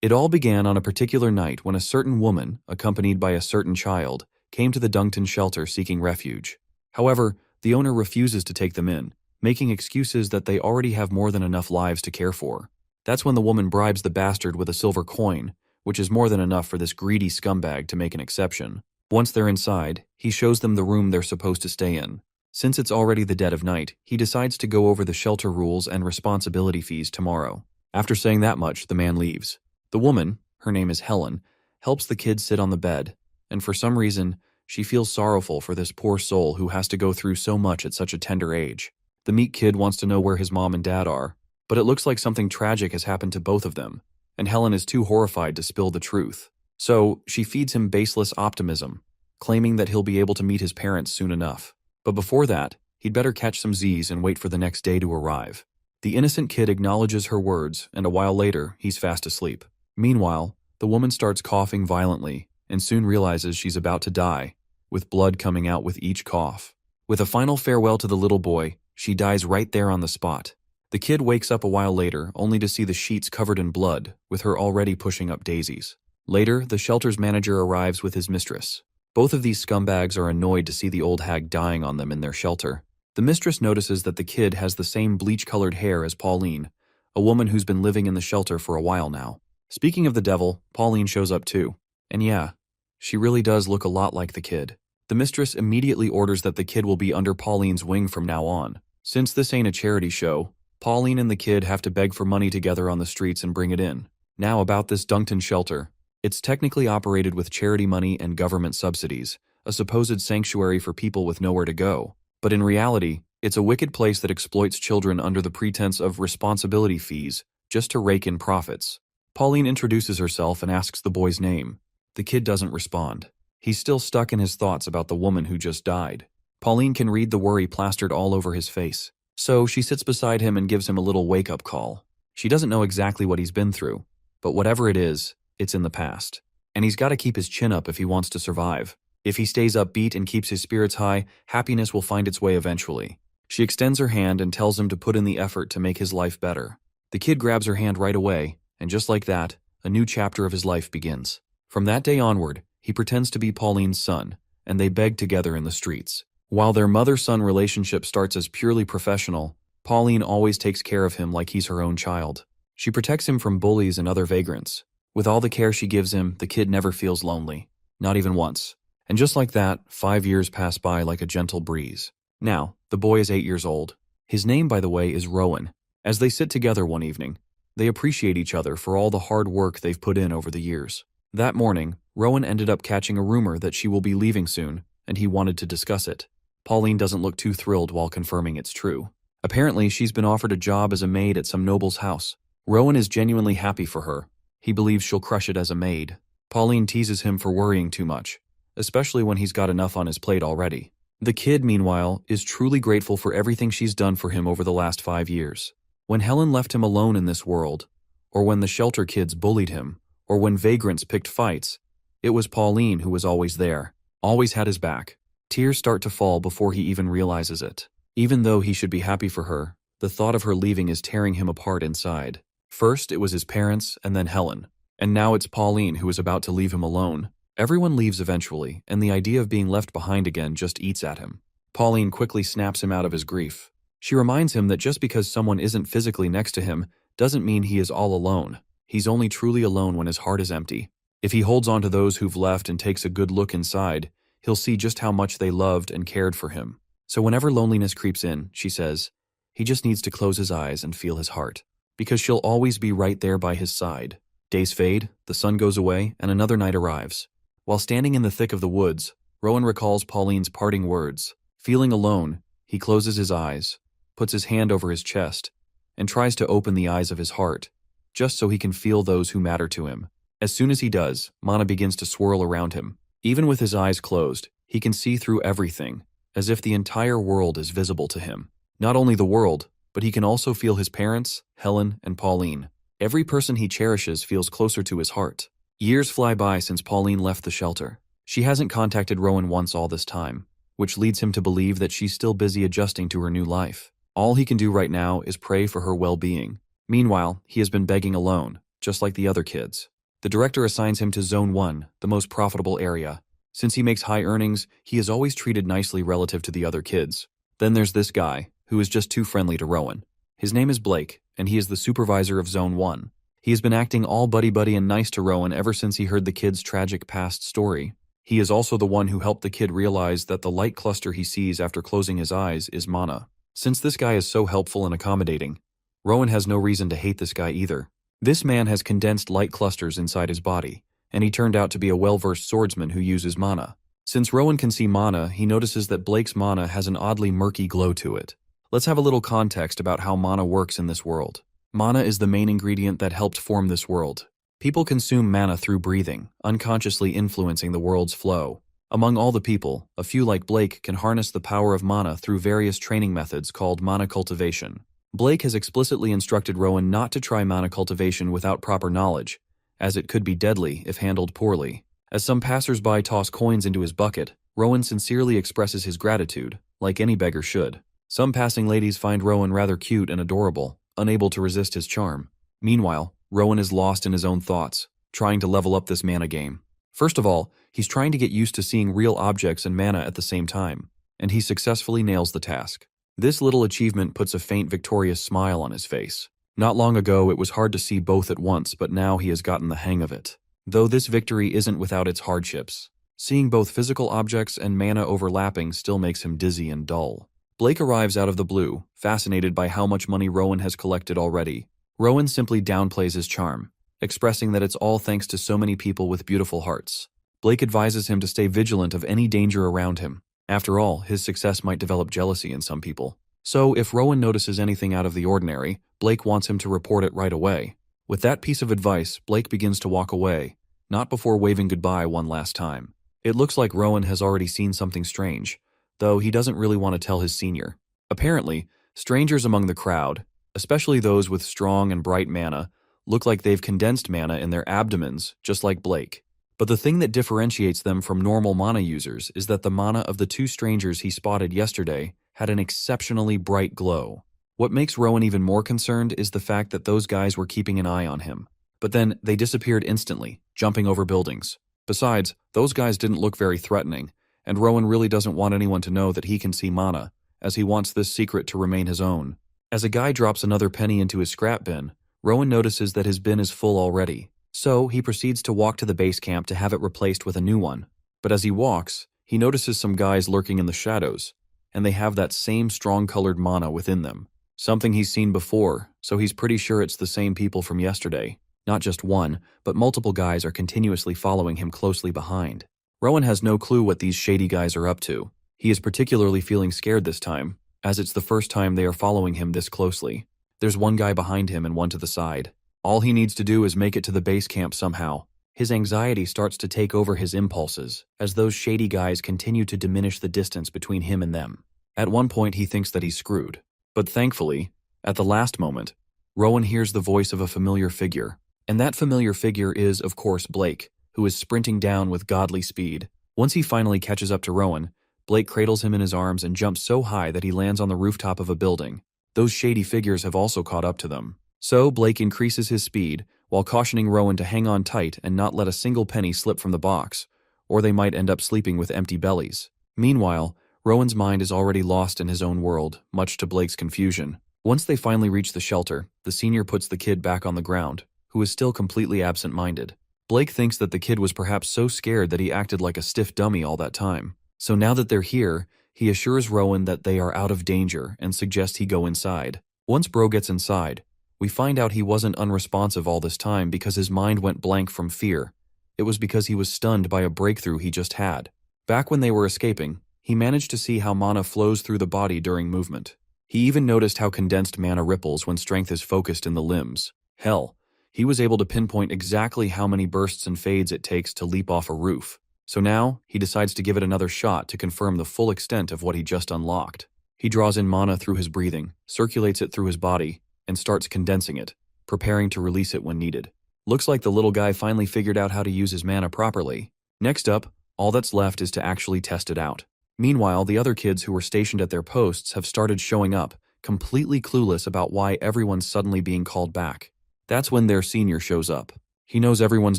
It all began on a particular night when a certain woman, accompanied by a certain child, came to the Duncton shelter seeking refuge. However, the owner refuses to take them in, making excuses that they already have more than enough lives to care for. That's when the woman bribes the bastard with a silver coin, which is more than enough for this greedy scumbag to make an exception. Once they're inside, he shows them the room they're supposed to stay in. Since it's already the dead of night, he decides to go over the shelter rules and responsibility fees tomorrow. After saying that much, the man leaves. The woman, her name is Helen, helps the kid sit on the bed, and for some reason, she feels sorrowful for this poor soul who has to go through so much at such a tender age. The meek kid wants to know where his mom and dad are, but it looks like something tragic has happened to both of them, and Helen is too horrified to spill the truth. So, she feeds him baseless optimism, claiming that he'll be able to meet his parents soon enough. But before that, he'd better catch some Z's and wait for the next day to arrive. The innocent kid acknowledges her words, and a while later, he's fast asleep. Meanwhile, the woman starts coughing violently and soon realizes she's about to die, with blood coming out with each cough. With a final farewell to the little boy, she dies right there on the spot. The kid wakes up a while later only to see the sheets covered in blood, with her already pushing up daisies. Later, the shelter's manager arrives with his mistress. Both of these scumbags are annoyed to see the old hag dying on them in their shelter. The mistress notices that the kid has the same bleach-colored hair as Pauline, a woman who's been living in the shelter for a while now. Speaking of the devil, Pauline shows up too. And yeah, she really does look a lot like the kid. The mistress immediately orders that the kid will be under Pauline's wing from now on. Since this ain't a charity show, Pauline and the kid have to beg for money together on the streets and bring it in. Now about this Duncton shelter. It's technically operated with charity money and government subsidies, a supposed sanctuary for people with nowhere to go. But in reality, it's a wicked place that exploits children under the pretense of responsibility fees, just to rake in profits. Pauline introduces herself and asks the boy's name. The kid doesn't respond. He's still stuck in his thoughts about the woman who just died. Pauline can read the worry plastered all over his face. So she sits beside him and gives him a little wake-up call. She doesn't know exactly what he's been through, but whatever it is, it's in the past. And he's got to keep his chin up if he wants to survive. If he stays upbeat and keeps his spirits high, happiness will find its way eventually. She extends her hand and tells him to put in the effort to make his life better. The kid grabs her hand right away, and just like that, a new chapter of his life begins. From that day onward, he pretends to be Pauline's son, and they beg together in the streets. While their mother-son relationship starts as purely professional, Pauline always takes care of him like he's her own child. She protects him from bullies and other vagrants. With all the care she gives him, the kid never feels lonely. Not even once. And just like that, 5 years pass by like a gentle breeze. Now, the boy is 8 years old. His name, by the way, is Rowan. As they sit together one evening, they appreciate each other for all the hard work they've put in over the years. That morning, Rowan ended up catching a rumor that she will be leaving soon, and he wanted to discuss it. Pauline doesn't look too thrilled while confirming it's true. Apparently, she's been offered a job as a maid at some noble's house. Rowan is genuinely happy for her. He believes she'll crush it as a maid. Pauline teases him for worrying too much, especially when he's got enough on his plate already. The kid, meanwhile, is truly grateful for everything she's done for him over the last 5 years. When Helen left him alone in this world, or when the shelter kids bullied him, or when vagrants picked fights, it was Pauline who was always there, always had his back. Tears start to fall before he even realizes it. Even though he should be happy for her, the thought of her leaving is tearing him apart inside. First, it was his parents, and then Helen. And now it's Pauline who is about to leave him alone. Everyone leaves eventually, and the idea of being left behind again just eats at him. Pauline quickly snaps him out of his grief. She reminds him that just because someone isn't physically next to him doesn't mean he is all alone. He's only truly alone when his heart is empty. If he holds on to those who've left and takes a good look inside, he'll see just how much they loved and cared for him. So whenever loneliness creeps in, she says, he just needs to close his eyes and feel his heart. Because she'll always be right there by his side. Days fade, the sun goes away, and another night arrives. While standing in the thick of the woods, Rowan recalls Pauline's parting words. Feeling alone, he closes his eyes, puts his hand over his chest, and tries to open the eyes of his heart, just so he can feel those who matter to him. As soon as he does, mana begins to swirl around him. Even with his eyes closed, he can see through everything, as if the entire world is visible to him. Not only the world, but he can also feel his parents, Helen, and Pauline. Every person he cherishes feels closer to his heart. Years fly by since Pauline left the shelter. She hasn't contacted Rowan once all this time, which leads him to believe that she's still busy adjusting to her new life. All he can do right now is pray for her well-being. Meanwhile, he has been begging alone, just like the other kids. The director assigns him to Zone 1, the most profitable area. Since he makes high earnings, he is always treated nicely relative to the other kids. Then there's this guy, who is just too friendly to Rowan. His name is Blake, and he is the supervisor of Zone 1. He has been acting all buddy-buddy and nice to Rowan ever since he heard the kid's tragic past story. He is also the one who helped the kid realize that the light cluster he sees after closing his eyes is mana. Since this guy is so helpful and accommodating, Rowan has no reason to hate this guy either. This man has condensed light clusters inside his body, and he turned out to be a well-versed swordsman who uses mana. Since Rowan can see mana, he notices that Blake's mana has an oddly murky glow to it. Let's have a little context about how mana works in this world. Mana is the main ingredient that helped form this world. People consume mana through breathing, unconsciously influencing the world's flow. Among all the people, a few like Blake can harness the power of mana through various training methods called mana cultivation. Blake has explicitly instructed Rowan not to try mana cultivation without proper knowledge, as it could be deadly if handled poorly. As some passers-by toss coins into his bucket, Rowan sincerely expresses his gratitude, like any beggar should. Some passing ladies find Rowan rather cute and adorable, unable to resist his charm. Meanwhile, Rowan is lost in his own thoughts, trying to level up this mana game. First of all, he's trying to get used to seeing real objects and mana at the same time, and he successfully nails the task. This little achievement puts a faint victorious smile on his face. Not long ago, it was hard to see both at once, but now he has gotten the hang of it. Though this victory isn't without its hardships. Seeing both physical objects and mana overlapping still makes him dizzy and dull. Blake arrives out of the blue, fascinated by how much money Rowan has collected already. Rowan simply downplays his charm, expressing that it's all thanks to so many people with beautiful hearts. Blake advises him to stay vigilant of any danger around him. After all, his success might develop jealousy in some people. So, if Rowan notices anything out of the ordinary, Blake wants him to report it right away. With that piece of advice, Blake begins to walk away, not before waving goodbye one last time. It looks like Rowan has already seen something strange, though he doesn't really want to tell his senior. Apparently, strangers among the crowd, especially those with strong and bright mana, look like they've condensed mana in their abdomens, just like Blake. But the thing that differentiates them from normal mana users is that the mana of the two strangers he spotted yesterday had an exceptionally bright glow. What makes Rowan even more concerned is the fact that those guys were keeping an eye on him. But then they disappeared instantly, jumping over buildings. Besides, those guys didn't look very threatening, and Rowan really doesn't want anyone to know that he can see mana, as he wants this secret to remain his own. As a guy drops another penny into his scrap bin, Rowan notices that his bin is full already. So he proceeds to walk to the base camp to have it replaced with a new one. But as he walks, he notices some guys lurking in the shadows, and they have that same strong-colored mana within them. Something he's seen before, so he's pretty sure it's the same people from yesterday. Not just one, but multiple guys are continuously following him closely behind. Rowan has no clue what these shady guys are up to. He is particularly feeling scared this time, as it's the first time they are following him this closely. There's one guy behind him and one to the side. All he needs to do is make it to the base camp somehow. His anxiety starts to take over his impulses, as those shady guys continue to diminish the distance between him and them. At one point he thinks that he's screwed. But thankfully, at the last moment, Rowan hears the voice of a familiar figure. And that familiar figure is, of course, Blake, who is sprinting down with godly speed. Once he finally catches up to Rowan, Blake cradles him in his arms and jumps so high that he lands on the rooftop of a building. Those shady figures have also caught up to them. So Blake increases his speed, while cautioning Rowan to hang on tight and not let a single penny slip from the box, or they might end up sleeping with empty bellies. Meanwhile, Rowan's mind is already lost in his own world, much to Blake's confusion. Once they finally reach the shelter, the senior puts the kid back on the ground, who is still completely absent-minded. Blake thinks that the kid was perhaps so scared that he acted like a stiff dummy all that time. So now that they're here, he assures Rowan that they are out of danger and suggests he go inside. Once Bro gets inside, we find out he wasn't unresponsive all this time because his mind went blank from fear. It was because he was stunned by a breakthrough he just had. Back when they were escaping, he managed to see how mana flows through the body during movement. He even noticed how condensed mana ripples when strength is focused in the limbs. Hell, he was able to pinpoint exactly how many bursts and fades it takes to leap off a roof. So now, he decides to give it another shot to confirm the full extent of what he just unlocked. He draws in mana through his breathing, circulates it through his body, and starts condensing it, preparing to release it when needed. Looks like the little guy finally figured out how to use his mana properly. Next up, all that's left is to actually test it out. Meanwhile, the other kids who were stationed at their posts have started showing up, completely clueless about why everyone's suddenly being called back. That's when their senior shows up. He knows everyone's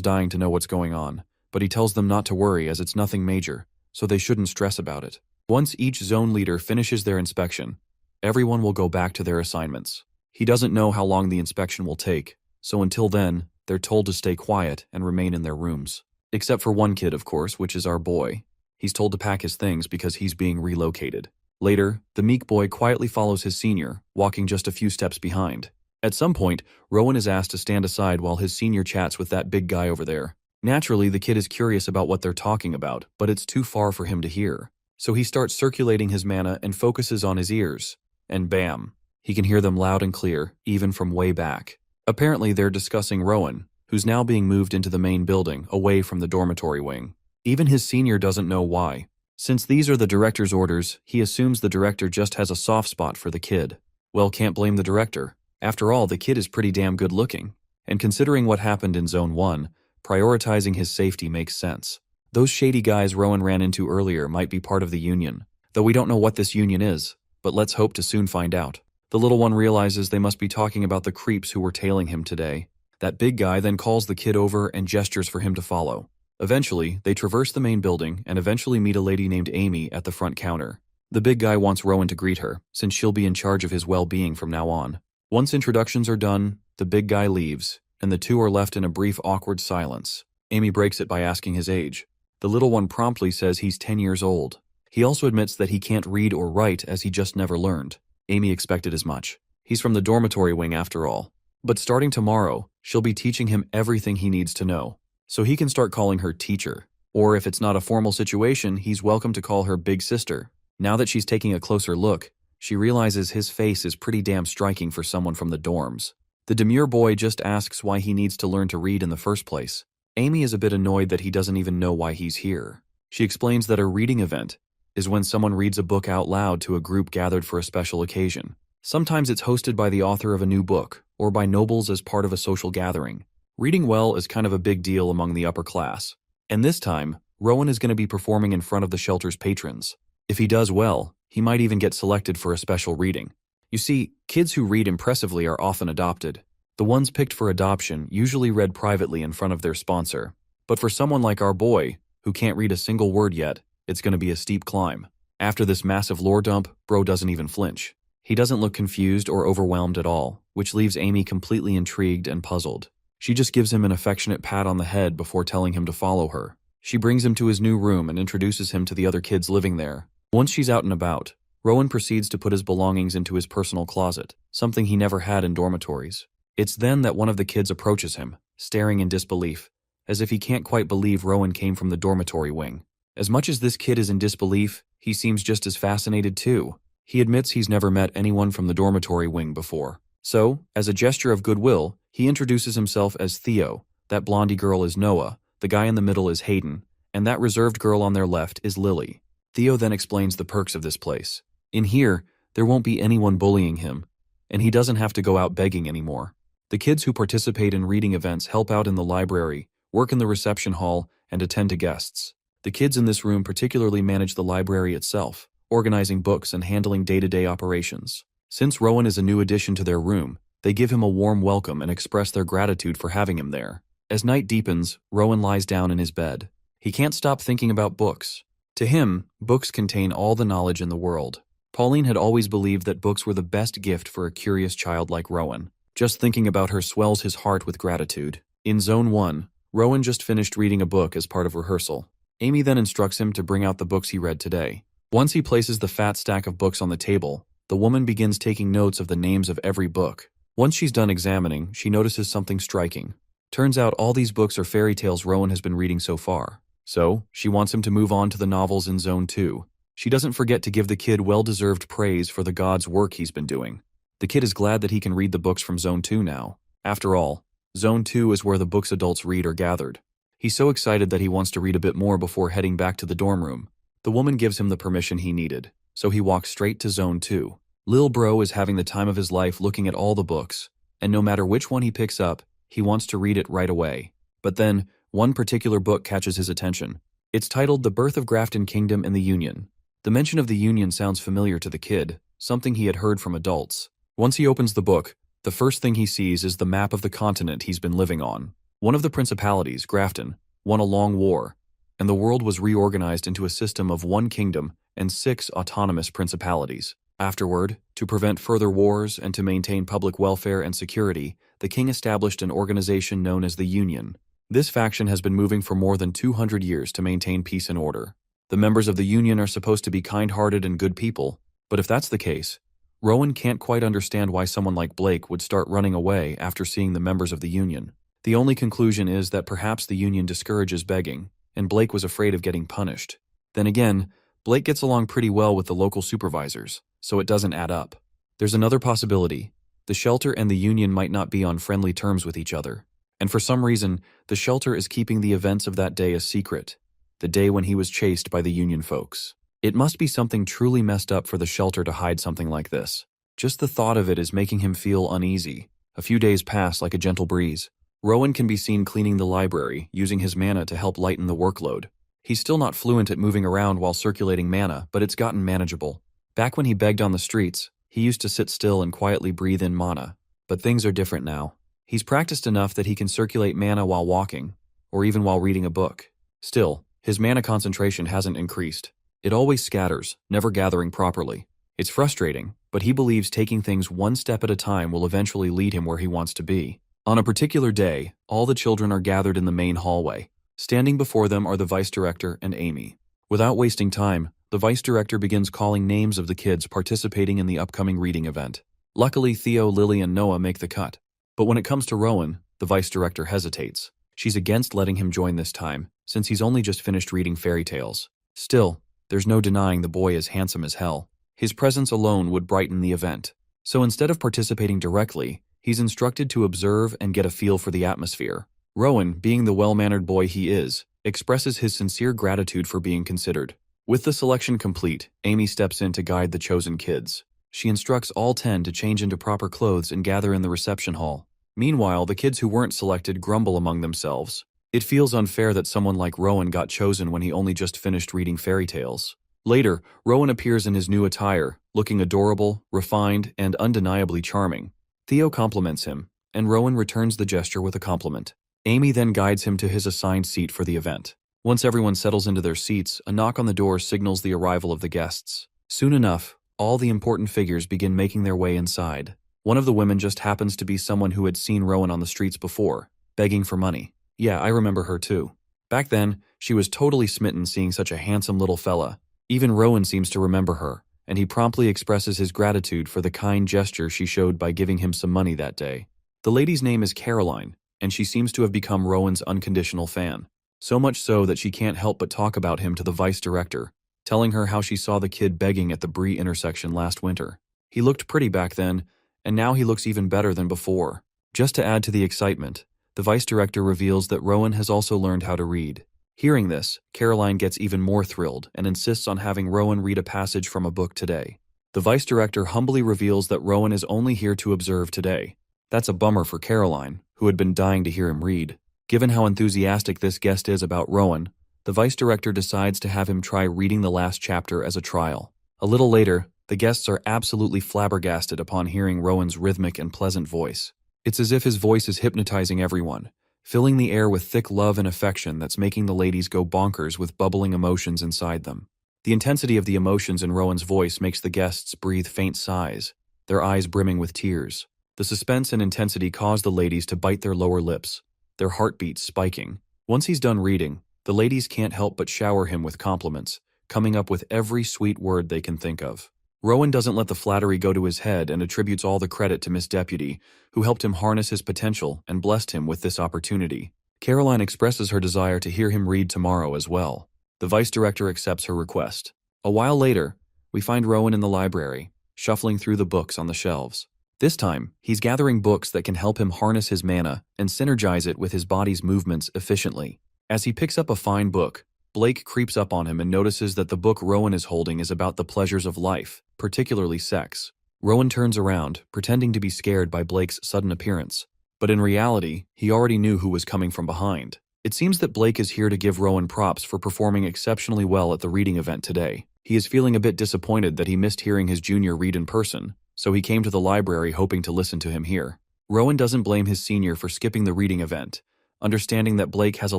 dying to know what's going on, but he tells them not to worry as it's nothing major, so they shouldn't stress about it. Once each zone leader finishes their inspection, everyone will go back to their assignments. He doesn't know how long the inspection will take, so until then, they're told to stay quiet and remain in their rooms. Except for one kid, of course, which is our boy. He's told to pack his things because he's being relocated. Later, the meek boy quietly follows his senior, walking just a few steps behind. At some point, Rowan is asked to stand aside while his senior chats with that big guy over there. Naturally, the kid is curious about what they're talking about, but it's too far for him to hear. So he starts circulating his mana and focuses on his ears. And bam, he can hear them loud and clear, even from way back. Apparently, they're discussing Rowan, who's now being moved into the main building, away from the dormitory wing. Even his senior doesn't know why. Since these are the director's orders, he assumes the director just has a soft spot for the kid. Well, can't blame the director. After all, the kid is pretty damn good looking. And considering what happened in Zone 1, prioritizing his safety makes sense. Those shady guys Rowan ran into earlier might be part of the Union, though we don't know what this Union is, but let's hope to soon find out. The little one realizes they must be talking about the creeps who were tailing him today. That big guy then calls the kid over and gestures for him to follow. Eventually, they traverse the main building and eventually meet a lady named Amy at the front counter. The big guy wants Rowan to greet her, since she'll be in charge of his well-being from now on. Once introductions are done, the big guy leaves, and the two are left in a brief awkward silence. Amy breaks it by asking his age. The little one promptly says he's 10 years old. He also admits that he can't read or write as he just never learned. Amy expected as much. He's from the dormitory wing after all. But starting tomorrow, she'll be teaching him everything he needs to know. So he can start calling her teacher. Or if it's not a formal situation, he's welcome to call her big sister. Now that she's taking a closer look, she realizes his face is pretty damn striking for someone from the dorms. The demure boy just asks why he needs to learn to read in the first place. Amy is a bit annoyed that he doesn't even know why he's here. She explains that a reading event is when someone reads a book out loud to a group gathered for a special occasion. Sometimes it's hosted by the author of a new book, or by nobles as part of a social gathering. Reading well is kind of a big deal among the upper class. And this time, Rowan is going to be performing in front of the shelter's patrons. If he does well, he might even get selected for a special reading. You see, kids who read impressively are often adopted. The ones picked for adoption usually read privately in front of their sponsor. But for someone like our boy, who can't read a single word yet, it's going to be a steep climb. After this massive lore dump, bro doesn't even flinch. He doesn't look confused or overwhelmed at all, which leaves Amy completely intrigued and puzzled. She just gives him an affectionate pat on the head before telling him to follow her. She brings him to his new room and introduces him to the other kids living there. Once she's out and about, Rowan proceeds to put his belongings into his personal closet, something he never had in dormitories. It's then that one of the kids approaches him, staring in disbelief, as if he can't quite believe Rowan came from the dormitory wing. As much as this kid is in disbelief, he seems just as fascinated too. He admits he's never met anyone from the dormitory wing before. So, as a gesture of goodwill, he introduces himself as Theo, that blondie girl is Noah, the guy in the middle is Hayden, and that reserved girl on their left is Lily. Theo then explains the perks of this place. In here, there won't be anyone bullying him, and he doesn't have to go out begging anymore. The kids who participate in reading events help out in the library, work in the reception hall, and attend to guests. The kids in this room particularly manage the library itself, organizing books and handling day-to-day operations. Since Rowan is a new addition to their room, they give him a warm welcome and express their gratitude for having him there. As night deepens, Rowan lies down in his bed. He can't stop thinking about books. To him, books contain all the knowledge in the world. Pauline had always believed that books were the best gift for a curious child like Rowan. Just thinking about her swells his heart with gratitude. In Zone 1, Rowan just finished reading a book as part of rehearsal. Amy then instructs him to bring out the books he read today. Once he places the fat stack of books on the table, the woman begins taking notes of the names of every book. Once she's done examining, she notices something striking. Turns out all these books are fairy tales Rowan has been reading so far. So, she wants him to move on to the novels in Zone 2. She doesn't forget to give the kid well-deserved praise for the god's work he's been doing. The kid is glad that he can read the books from Zone 2 now. After all, Zone 2 is where the books adults read are gathered. He's so excited that he wants to read a bit more before heading back to the dorm room. The woman gives him the permission he needed, so he walks straight to Zone 2. Lil Bro is having the time of his life looking at all the books, and no matter which one he picks up, he wants to read it right away. But then, one particular book catches his attention. It's titled The Birth of Grafton Kingdom and the Union. The mention of the Union sounds familiar to the kid, something he had heard from adults. Once he opens the book, The first thing he sees is the map of the continent he's been living on. One of the principalities, Grafton, won a long war, and the world was reorganized into a system of one kingdom and 6 autonomous principalities. Afterward, to prevent further wars and to maintain public welfare and security, the king established an organization known as the Union. This faction has been moving for more than 200 years to maintain peace and order. The members of the Union are supposed to be kind-hearted and good people, but if that's the case, Rowan can't quite understand why someone like Blake would start running away after seeing the members of the Union. The only conclusion is that perhaps the Union discourages begging, and Blake was afraid of getting punished. Then again, Blake gets along pretty well with the local supervisors, so it doesn't add up. There's another possibility. The shelter and the Union might not be on friendly terms with each other, and for some reason, the shelter is keeping the events of that day a secret, the day when he was chased by the Union folks. It must be something truly messed up for the shelter to hide something like this. Just the thought of it is making him feel uneasy. A few days pass like a gentle breeze. Rowan can be seen cleaning the library, using his mana to help lighten the workload. He's still not fluent at moving around while circulating mana, but it's gotten manageable. Back when he begged on the streets, he used to sit still and quietly breathe in mana. But things are different now. He's practiced enough that he can circulate mana while walking, or even while reading a book. Still, his mana concentration hasn't increased. It always scatters, never gathering properly. It's frustrating, but he believes taking things one step at a time will eventually lead him where he wants to be. On a particular day, all the children are gathered in the main hallway. Standing before them are the vice director and Amy. Without wasting time, the vice director begins calling names of the kids participating in the upcoming reading event. Luckily, Theo, Lily, and Noah make the cut. But when it comes to Rowan, the vice director hesitates. She's against letting him join this time, since he's only just finished reading fairy tales. Still, there's no denying the boy is handsome as hell. His presence alone would brighten the event. So instead of participating directly, he's instructed to observe and get a feel for the atmosphere. Rowan, being the well-mannered boy he is, expresses his sincere gratitude for being considered. With the selection complete, Amy steps in to guide the chosen kids. She instructs all 10 to change into proper clothes and gather in the reception hall. Meanwhile, the kids who weren't selected grumble among themselves. It feels unfair that someone like Rowan got chosen when he only just finished reading fairy tales. Later, Rowan appears in his new attire, looking adorable, refined, and undeniably charming. Theo compliments him, and Rowan returns the gesture with a compliment. Amy then guides him to his assigned seat for the event. Once everyone settles into their seats, a knock on the door signals the arrival of the guests. Soon enough, all the important figures begin making their way inside. One of the women just happens to be someone who had seen Rowan on the streets before, begging for money. Yeah, I remember her too. Back then, she was totally smitten seeing such a handsome little fella. Even Rowan seems to remember her, and he promptly expresses his gratitude for the kind gesture she showed by giving him some money that day. The lady's name is Caroline, and she seems to have become Rowan's unconditional fan. So much so that she can't help but talk about him to the vice director, telling her how she saw the kid begging at the Bree intersection last winter. He looked pretty back then, and now he looks even better than before. Just to add to the excitement, the vice director reveals that Rowan has also learned how to read. Hearing this, Caroline gets even more thrilled and insists on having Rowan read a passage from a book today. The vice director humbly reveals that Rowan is only here to observe today. That's a bummer for Caroline, who had been dying to hear him read. Given how enthusiastic this guest is about Rowan, the vice director decides to have him try reading the last chapter as a trial. A little later, the guests are absolutely flabbergasted upon hearing Rowan's rhythmic and pleasant voice. It's as if his voice is hypnotizing everyone, filling the air with thick love and affection that's making the ladies go bonkers with bubbling emotions inside them. The intensity of the emotions in Rowan's voice makes the guests breathe faint sighs, their eyes brimming with tears. The suspense and intensity cause the ladies to bite their lower lips, their heartbeats spiking. Once he's done reading, the ladies can't help but shower him with compliments, coming up with every sweet word they can think of. Rowan doesn't let the flattery go to his head and attributes all the credit to Miss Deputy, who helped him harness his potential and blessed him with this opportunity. Caroline expresses her desire to hear him read tomorrow as well. The vice director accepts her request. A while later, we find Rowan in the library, shuffling through the books on the shelves. This time, he's gathering books that can help him harness his mana and synergize it with his body's movements efficiently. As he picks up a fine book, Blake creeps up on him and notices that the book Rowan is holding is about the pleasures of life, particularly sex. Rowan turns around, pretending to be scared by Blake's sudden appearance. But in reality, he already knew who was coming from behind. It seems that Blake is here to give Rowan props for performing exceptionally well at the reading event today. He is feeling a bit disappointed that he missed hearing his junior read in person, so he came to the library hoping to listen to him here. Rowan doesn't blame his senior for skipping the reading event, understanding that Blake has a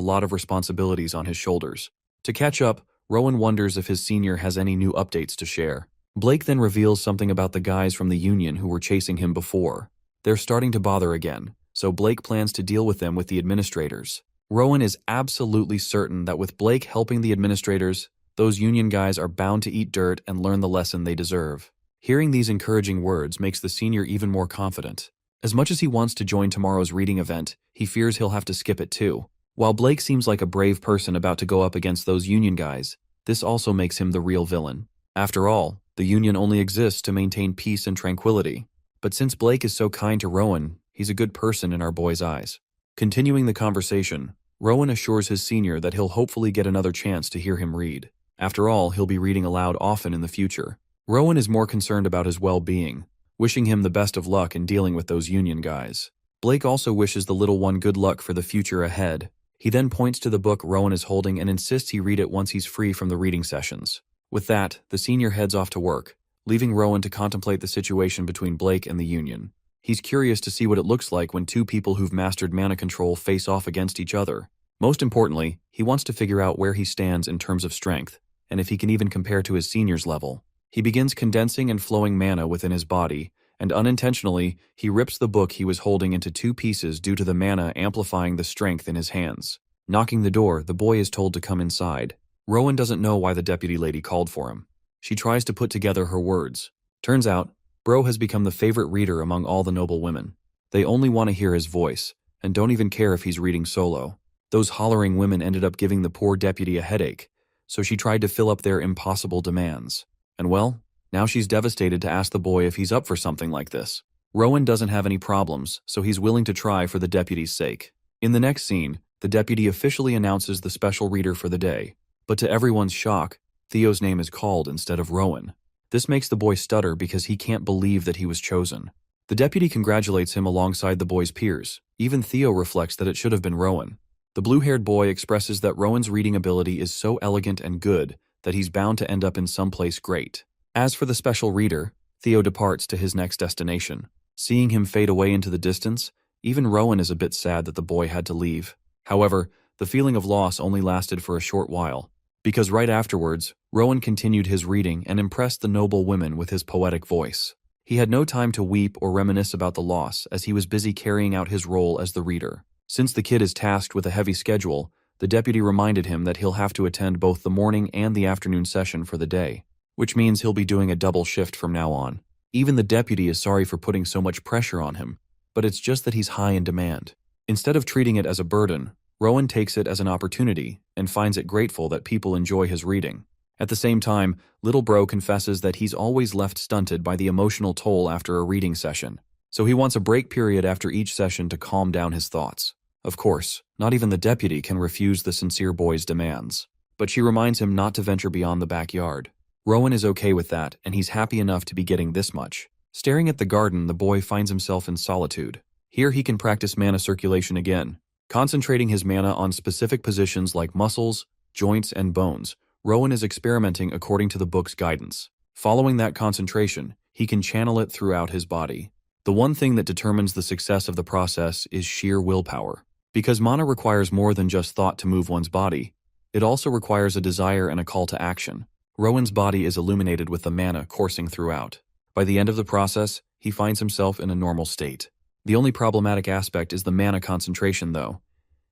lot of responsibilities on his shoulders. To catch up, Rowan wonders if his senior has any new updates to share. Blake then reveals something about the guys from the Union who were chasing him before. They're starting to bother again, so Blake plans to deal with them with the administrators. Rowan is absolutely certain that with Blake helping the administrators, those Union guys are bound to eat dirt and learn the lesson they deserve. Hearing these encouraging words makes the senior even more confident. As much as he wants to join tomorrow's reading event, he fears he'll have to skip it too. While Blake seems like a brave person about to go up against those Union guys, this also makes him the real villain. After all, the Union only exists to maintain peace and tranquility. But since Blake is so kind to Rowan, he's a good person in our boy's eyes. Continuing the conversation, Rowan assures his senior that he'll hopefully get another chance to hear him read. After all, he'll be reading aloud often in the future. Rowan is more concerned about his well-being, wishing him the best of luck in dealing with those Union guys. Blake also wishes the little one good luck for the future ahead. He then points to the book Rowan is holding and insists he read it once he's free from the reading sessions. With that, the senior heads off to work, leaving Rowan to contemplate the situation between Blake and the Union. He's curious to see what it looks like when two people who've mastered mana control face off against each other. Most importantly, he wants to figure out where he stands in terms of strength, and if he can even compare to his senior's level. He begins condensing and flowing mana within his body, and unintentionally, he rips the book he was holding into two pieces due to the mana amplifying the strength in his hands. Knocking the door, the boy is told to come inside. Rowan doesn't know why the deputy lady called for him. She tries to put together her words. Turns out, Bro has become the favorite reader among all the noble women. They only want to hear his voice, and don't even care if he's reading solo. Those hollering women ended up giving the poor deputy a headache, so she tried to fill up their impossible demands. And well, now she's devastated to ask the boy if he's up for something like this. Rowan doesn't have any problems, so he's willing to try for the deputy's sake. In the next scene, the deputy officially announces the special reader for the day. But to everyone's shock, Theo's name is called instead of Rowan. This makes the boy stutter because he can't believe that he was chosen. The deputy congratulates him alongside the boy's peers. Even Theo reflects that it should have been Rowan. The blue-haired boy expresses that Rowan's reading ability is so elegant and good that he's bound to end up in someplace great. As for the special reader, Theo departs to his next destination. Seeing him fade away into the distance, even Rowan is a bit sad that the boy had to leave. However, the feeling of loss only lasted for a short while, because right afterwards, Rowan continued his reading and impressed the noble women with his poetic voice. He had no time to weep or reminisce about the loss as he was busy carrying out his role as the reader. Since the kid is tasked with a heavy schedule, the deputy reminded him that he'll have to attend both the morning and the afternoon session for the day, which means he'll be doing a double shift from now on. Even the deputy is sorry for putting so much pressure on him, but it's just that he's high in demand. Instead of treating it as a burden, Rowan takes it as an opportunity and finds it grateful that people enjoy his reading. At the same time, little bro confesses that he's always left stunted by the emotional toll after a reading session, so he wants a break period after each session to calm down his thoughts. Of course, not even the deputy can refuse the sincere boy's demands, but she reminds him not to venture beyond the backyard. Rowan is okay with that, and he's happy enough to be getting this much. Staring at the garden, the boy finds himself in solitude. Here he can practice mana circulation again. Concentrating his mana on specific positions like muscles, joints, and bones, Rowan is experimenting according to the book's guidance. Following that concentration, he can channel it throughout his body. The one thing that determines the success of the process is sheer willpower. Because mana requires more than just thought to move one's body, it also requires a desire and a call to action. Rowan's body is illuminated with the mana coursing throughout. By the end of the process, he finds himself in a normal state. The only problematic aspect is the mana concentration though,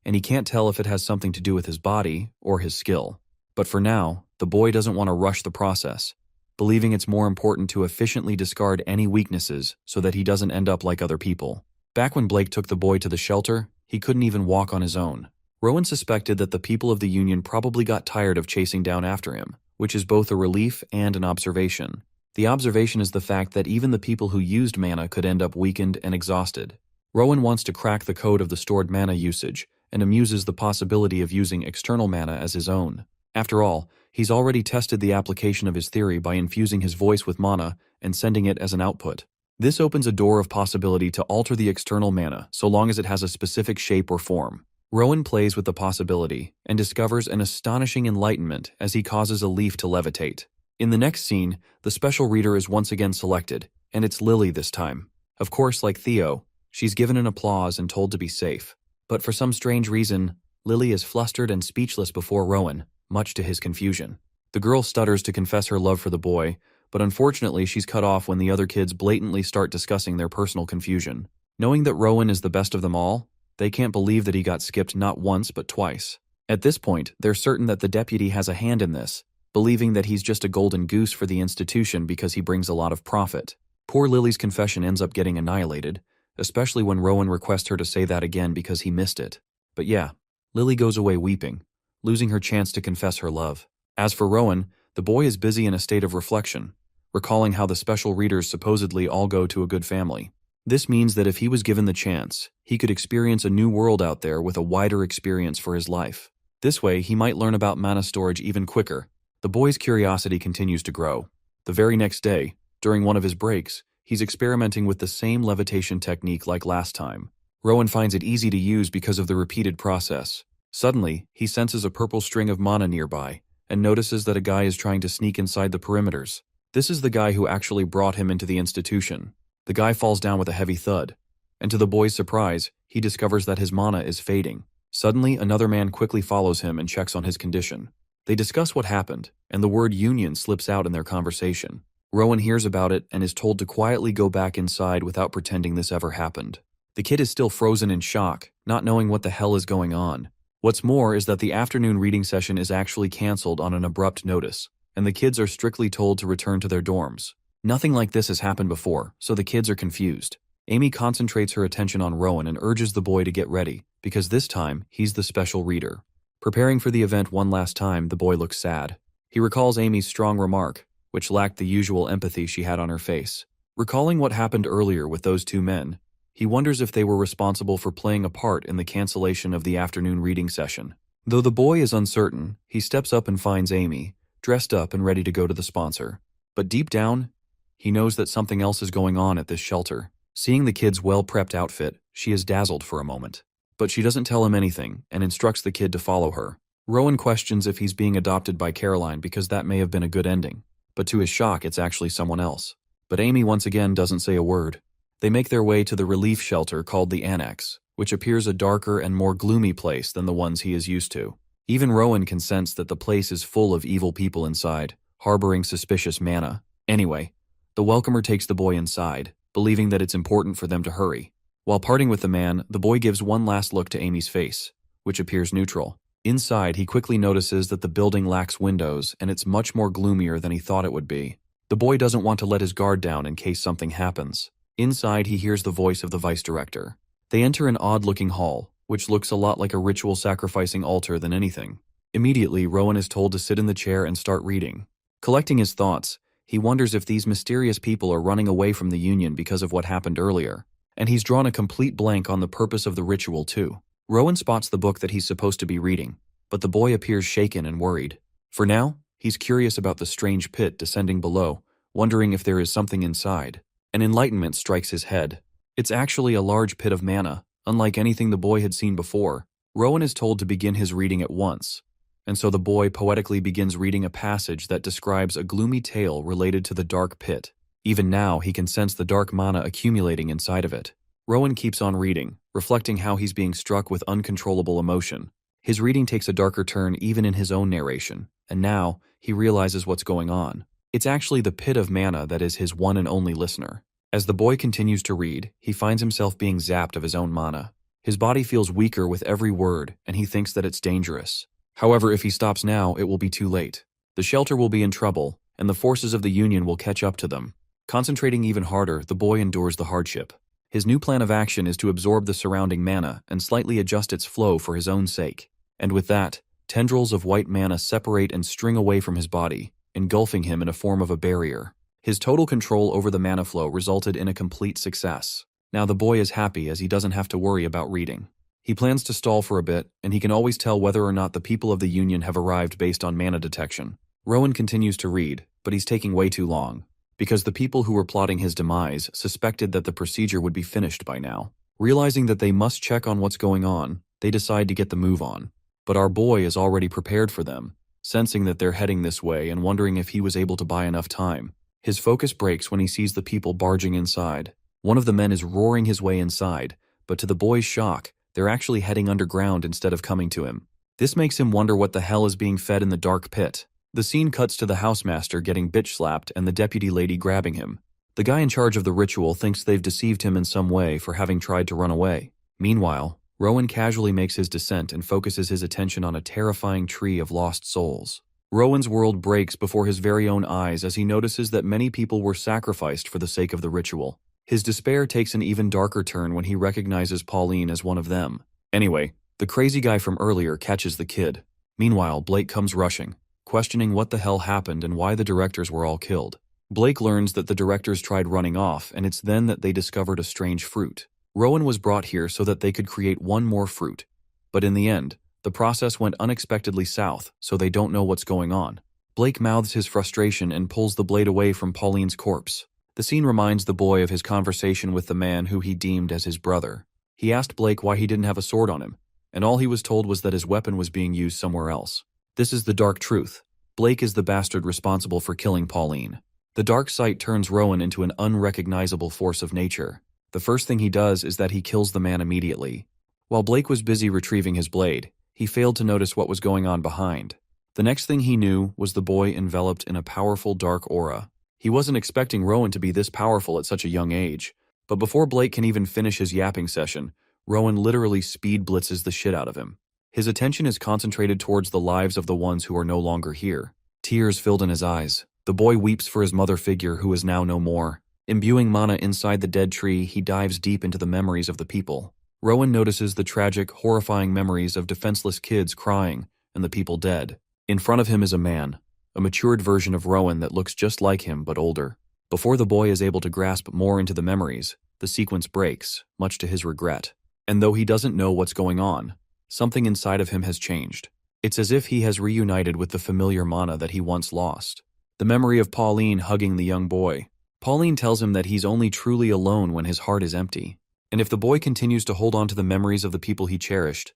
and he can't tell if it has something to do with his body or his skill. But for now, the boy doesn't want to rush the process, believing it's more important to efficiently discard any weaknesses so that he doesn't end up like other people. Back when Blake took the boy to the shelter, he couldn't even walk on his own. Rowan suspected that the people of the Union probably got tired of chasing down after him, which is both a relief and an observation. The observation is the fact that even the people who used mana could end up weakened and exhausted. Rowan wants to crack the code of the stored mana usage and amuses the possibility of using external mana as his own. After all, he's already tested the application of his theory by infusing his voice with mana and sending it as an output. This opens a door of possibility to alter the external mana so long as it has a specific shape or form. Rowan plays with the possibility and discovers an astonishing enlightenment as he causes a leaf to levitate. In the next scene, the special reader is once again selected, And it's Lily this time. Of course, like Theo, she's given an applause and told to be safe. But for some strange reason, Lily is flustered and speechless before Rowan, much to his confusion. The girl stutters to confess her love for the boy, but unfortunately she's cut off when the other kids blatantly start discussing their personal confusion. Knowing that Rowan is the best of them all, they can't believe that he got skipped not once but twice. At this point, they're certain that the deputy has a hand in this, believing that he's just a golden goose for the institution because he brings a lot of profit. Poor Lily's confession ends up getting annihilated, especially when Rowan requests her to say that again because he missed it. But yeah, Lily goes away weeping, losing her chance to confess her love. As for Rowan, the boy is busy in a state of reflection, recalling how the special readers supposedly all go to a good family. This means that if he was given the chance, he could experience a new world out there with a wider experience for his life. This way, he might learn about mana storage even quicker. The boy's curiosity continues to grow. The very next day, during one of his breaks, he's experimenting with the same levitation technique like last time. Rowan finds it easy to use because of the repeated process. Suddenly, he senses a purple string of mana nearby, and notices that a guy is trying to sneak inside the perimeters. This is the guy who actually brought him into the institution. The guy falls down with a heavy thud, and to the boy's surprise, he discovers that his mana is fading. Suddenly, another man quickly follows him and checks on his condition. They discuss what happened, and the word union slips out in their conversation. Rowan hears about it and is told to quietly go back inside without pretending this ever happened. The kid is still frozen in shock, not knowing what the hell is going on. What's more is that the afternoon reading session is actually cancelled on an abrupt notice, and the kids are strictly told to return to their dorms. Nothing like this has happened before, so the kids are confused. Amy concentrates her attention on Rowan and urges the boy to get ready, because this time, he's the special reader. Preparing for the event one last time, the boy looks sad. He recalls Amy's strong remark, which lacked the usual empathy she had on her face. Recalling what happened earlier with those two men, he wonders if they were responsible for playing a part in the cancellation of the afternoon reading session. Though the boy is uncertain, he steps up and finds Amy, dressed up and ready to go to the sponsor. But deep down, he knows that something else is going on at this shelter. Seeing the kid's well-prepped outfit, she is dazzled for a moment. But she doesn't tell him anything and instructs the kid to follow her. Rowan questions if he's being adopted by Caroline because that may have been a good ending. But to his shock, it's actually someone else. But Amy once again doesn't say a word. They make their way to the relief shelter called the Annex, which appears a darker and more gloomy place than the ones he is used to. Even Rowan can sense that the place is full of evil people inside, harboring suspicious mana. Anyway, the welcomer takes the boy inside, believing that it's important for them to hurry. While parting with the man, the boy gives one last look to Amy's face, which appears neutral. Inside, he quickly notices that the building lacks windows and it's much more gloomier than he thought it would be. The boy doesn't want to let his guard down in case something happens. Inside, he hears the voice of the vice director. They enter an odd-looking hall, which looks a lot like a ritual sacrificing altar than anything. Immediately, Rowan is told to sit in the chair and start reading. Collecting his thoughts, he wonders if these mysterious people are running away from the Union because of what happened earlier. And he's drawn a complete blank on the purpose of the ritual too. Rowan spots the book that he's supposed to be reading, but the boy appears shaken and worried. For now, he's curious about the strange pit descending below, wondering if there is something inside. An enlightenment strikes his head. It's actually a large pit of mana, unlike anything the boy had seen before. Rowan is told to begin his reading at once, and so the boy poetically begins reading a passage that describes a gloomy tale related to the dark pit. Even now, he can sense the dark mana accumulating inside of it. Rowan keeps on reading, reflecting how he's being struck with uncontrollable emotion. His reading takes a darker turn even in his own narration, and now, he realizes what's going on. It's actually the pit of mana that is his one and only listener. As the boy continues to read, he finds himself being zapped of his own mana. His body feels weaker with every word, and he thinks that it's dangerous. However, if he stops now, it will be too late. The shelter will be in trouble, and the forces of the Union will catch up to them. Concentrating even harder, the boy endures the hardship. His new plan of action is to absorb the surrounding mana and slightly adjust its flow for his own sake. And with that, tendrils of white mana separate and string away from his body, engulfing him in a form of a barrier. His total control over the mana flow resulted in a complete success. Now the boy is happy as he doesn't have to worry about reading. He plans to stall for a bit, and he can always tell whether or not the people of the Union have arrived based on mana detection. Rowan continues to read, but he's taking way too long, because the people who were plotting his demise suspected that the procedure would be finished by now. Realizing that they must check on what's going on, they decide to get the move on. But our boy is already prepared for them, sensing that they're heading this way and wondering if he was able to buy enough time. His focus breaks when he sees the people barging inside. One of the men is roaring his way inside, but to the boy's shock, they're actually heading underground instead of coming to him. This makes him wonder what the hell is being fed in the dark pit. The scene cuts to the housemaster getting bitch-slapped and the deputy lady grabbing him. The guy in charge of the ritual thinks they've deceived him in some way for having tried to run away. Meanwhile, Rowan casually makes his descent and focuses his attention on a terrifying tree of lost souls. Rowan's world breaks before his very own eyes as he notices that many people were sacrificed for the sake of the ritual. His despair takes an even darker turn when he recognizes Pauline as one of them. Anyway, the crazy guy from earlier catches the kid. Meanwhile, Blake comes rushing, questioning what the hell happened and why the directors were all killed. Blake learns that the directors tried running off, and it's then that they discovered a strange fruit. Rowan was brought here so that they could create one more fruit. But in the end, the process went unexpectedly south, so they don't know what's going on. Blake mouths his frustration and pulls the blade away from Pauline's corpse. The scene reminds the boy of his conversation with the man who he deemed as his brother. He asked Blake why he didn't have a sword on him, and all he was told was that his weapon was being used somewhere else. This is the dark truth. Blake is the bastard responsible for killing Pauline. The dark sight turns Rowan into an unrecognizable force of nature. The first thing he does is that he kills the man immediately. While Blake was busy retrieving his blade, he failed to notice what was going on behind. The next thing he knew was the boy enveloped in a powerful dark aura. He wasn't expecting Rowan to be this powerful at such a young age, but before Blake can even finish his yapping session, Rowan literally speed blitzes the shit out of him. His attention is concentrated towards the lives of the ones who are no longer here. Tears filled in his eyes. The boy weeps for his mother figure who is now no more. Imbuing mana inside the dead tree, he dives deep into the memories of the people. Rowan notices the tragic, horrifying memories of defenseless kids crying and the people dead. In front of him is a man, a matured version of Rowan that looks just like him but older. Before the boy is able to grasp more into the memories, the sequence breaks, much to his regret. And though he doesn't know what's going on, something inside of him has changed. It's as if he has reunited with the familiar mana that he once lost. The memory of Pauline hugging the young boy. Pauline tells him that he's only truly alone when his heart is empty. And if the boy continues to hold on to the memories of the people he cherished,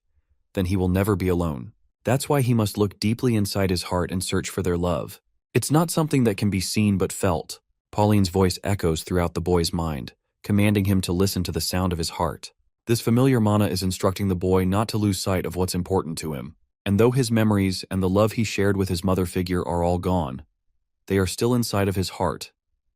then he will never be alone. That's why he must look deeply inside his heart and search for their love. It's not something that can be seen but felt. Pauline's voice echoes throughout the boy's mind, commanding him to listen to the sound of his heart. This familiar mana is instructing the boy not to lose sight of what's important to him. And though his memories and the love he shared with his mother figure are all gone, they are still inside of his heart,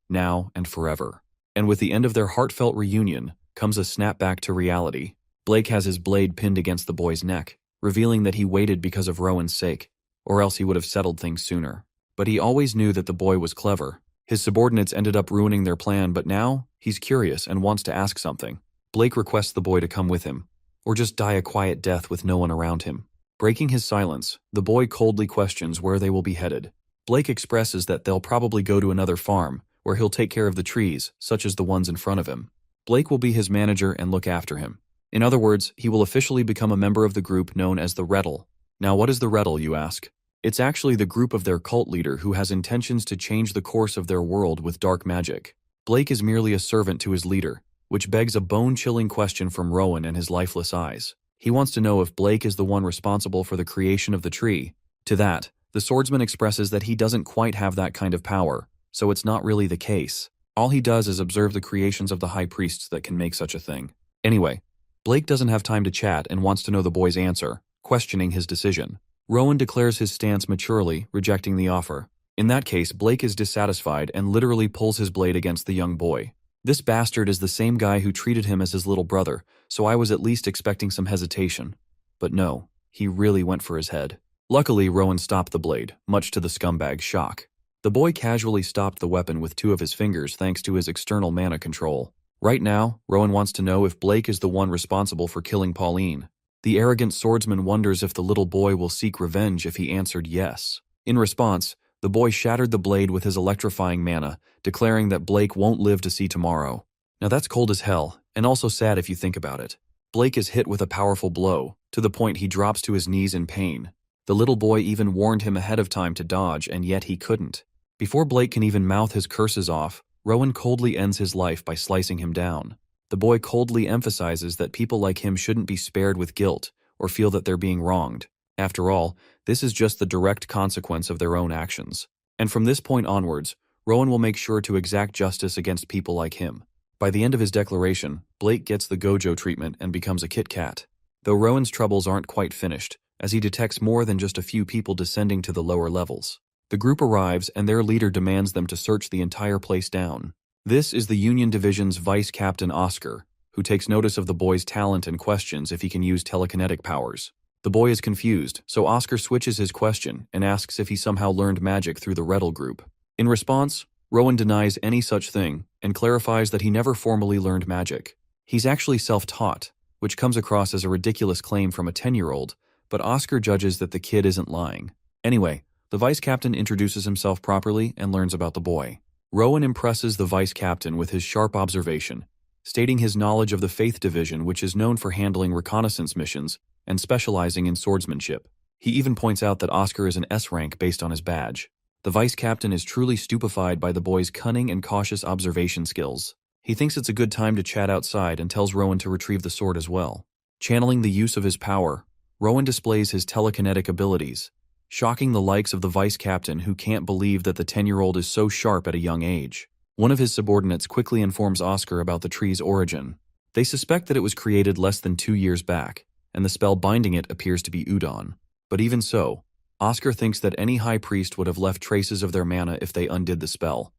now and forever. And with the end of their heartfelt reunion comes a snapback to reality. Blake has his blade pinned against the boy's neck, revealing that he waited because of Rowan's sake, or else he would have settled things sooner. But he always knew that the boy was clever. His subordinates ended up ruining their plan, but now he's curious and wants to ask something. Blake requests the boy to come with him, or just die a quiet death with no one around him. Breaking his silence, the boy coldly questions where they will be headed. Blake expresses that they'll probably go to another farm, where he'll take care of the trees, such as the ones in front of him. Blake will be his manager and look after him. In other words, he will officially become a member of the group known as the Rettle. Now what is the Rettle, you ask? It's actually the group of their cult leader who has intentions to change the course of their world with dark magic. Blake is merely a servant to his leader, which begs a bone-chilling question from Rowan and his lifeless eyes. He wants to know if Blake is the one responsible for the creation of the tree. To that, the swordsman expresses that he doesn't quite have that kind of power, so it's not really the case. All he does is observe the creations of the high priests that can make such a thing. Anyway, Blake doesn't have time to chat and wants to know the boy's answer, questioning his decision. Rowan declares his stance maturely, rejecting the offer. In that case, Blake is dissatisfied and literally pulls his blade against the young boy. This bastard is the same guy who treated him as his little brother, so I was at least expecting some hesitation. But no, he really went for his head. Luckily, Rowan stopped the blade, much to the scumbag's shock. The boy casually stopped the weapon with 2 of his fingers thanks to his external mana control. Right now, Rowan wants to know if Blake is the one responsible for killing Pauline. The arrogant swordsman wonders if the little boy will seek revenge if he answered yes. In response, the boy shattered the blade with his electrifying mana, declaring that Blake won't live to see tomorrow. Now that's cold as hell, and also sad if you think about it. Blake is hit with a powerful blow, to the point he drops to his knees in pain. The little boy even warned him ahead of time to dodge, and yet he couldn't. Before Blake can even mouth his curses off, Rowan coldly ends his life by slicing him down. The boy coldly emphasizes that people like him shouldn't be spared with guilt or feel that they're being wronged. After all, this is just the direct consequence of their own actions. And from this point onwards, Rowan will make sure to exact justice against people like him. By the end of his declaration, Blake gets the Gojo treatment and becomes a Kit Kat. Though Rowan's troubles aren't quite finished, as he detects more than just a few people descending to the lower levels. The group arrives and their leader demands them to search the entire place down. This is the Union Division's Vice Captain Oscar, who takes notice of the boy's talent and questions if he can use telekinetic powers. The boy is confused, so Oscar switches his question and asks if he somehow learned magic through the Rettel group. In response, Rowan denies any such thing and clarifies that he never formally learned magic. He's actually self-taught, which comes across as a ridiculous claim from a 10-year-old, but Oscar judges that the kid isn't lying. Anyway, the vice captain introduces himself properly and learns about the boy. Rowan impresses the vice captain with his sharp observation, stating his knowledge of the Faith Division, which is known for handling reconnaissance missions and specializing in swordsmanship. He even points out that Oscar is an S rank based on his badge. The vice captain is truly stupefied by the boy's cunning and cautious observation skills. He thinks it's a good time to chat outside and tells Rowan to retrieve the sword as well. Channeling the use of his power, Rowan displays his telekinetic abilities, shocking the likes of the vice captain who can't believe that the 10-year-old is so sharp at a young age. One of his subordinates quickly informs Oscar about the tree's origin. They suspect that it was created less than 2 years back, and the spell binding it appears to be Udon. But even so, Oscar thinks that any high priest would have left traces of their mana if they undid the spell.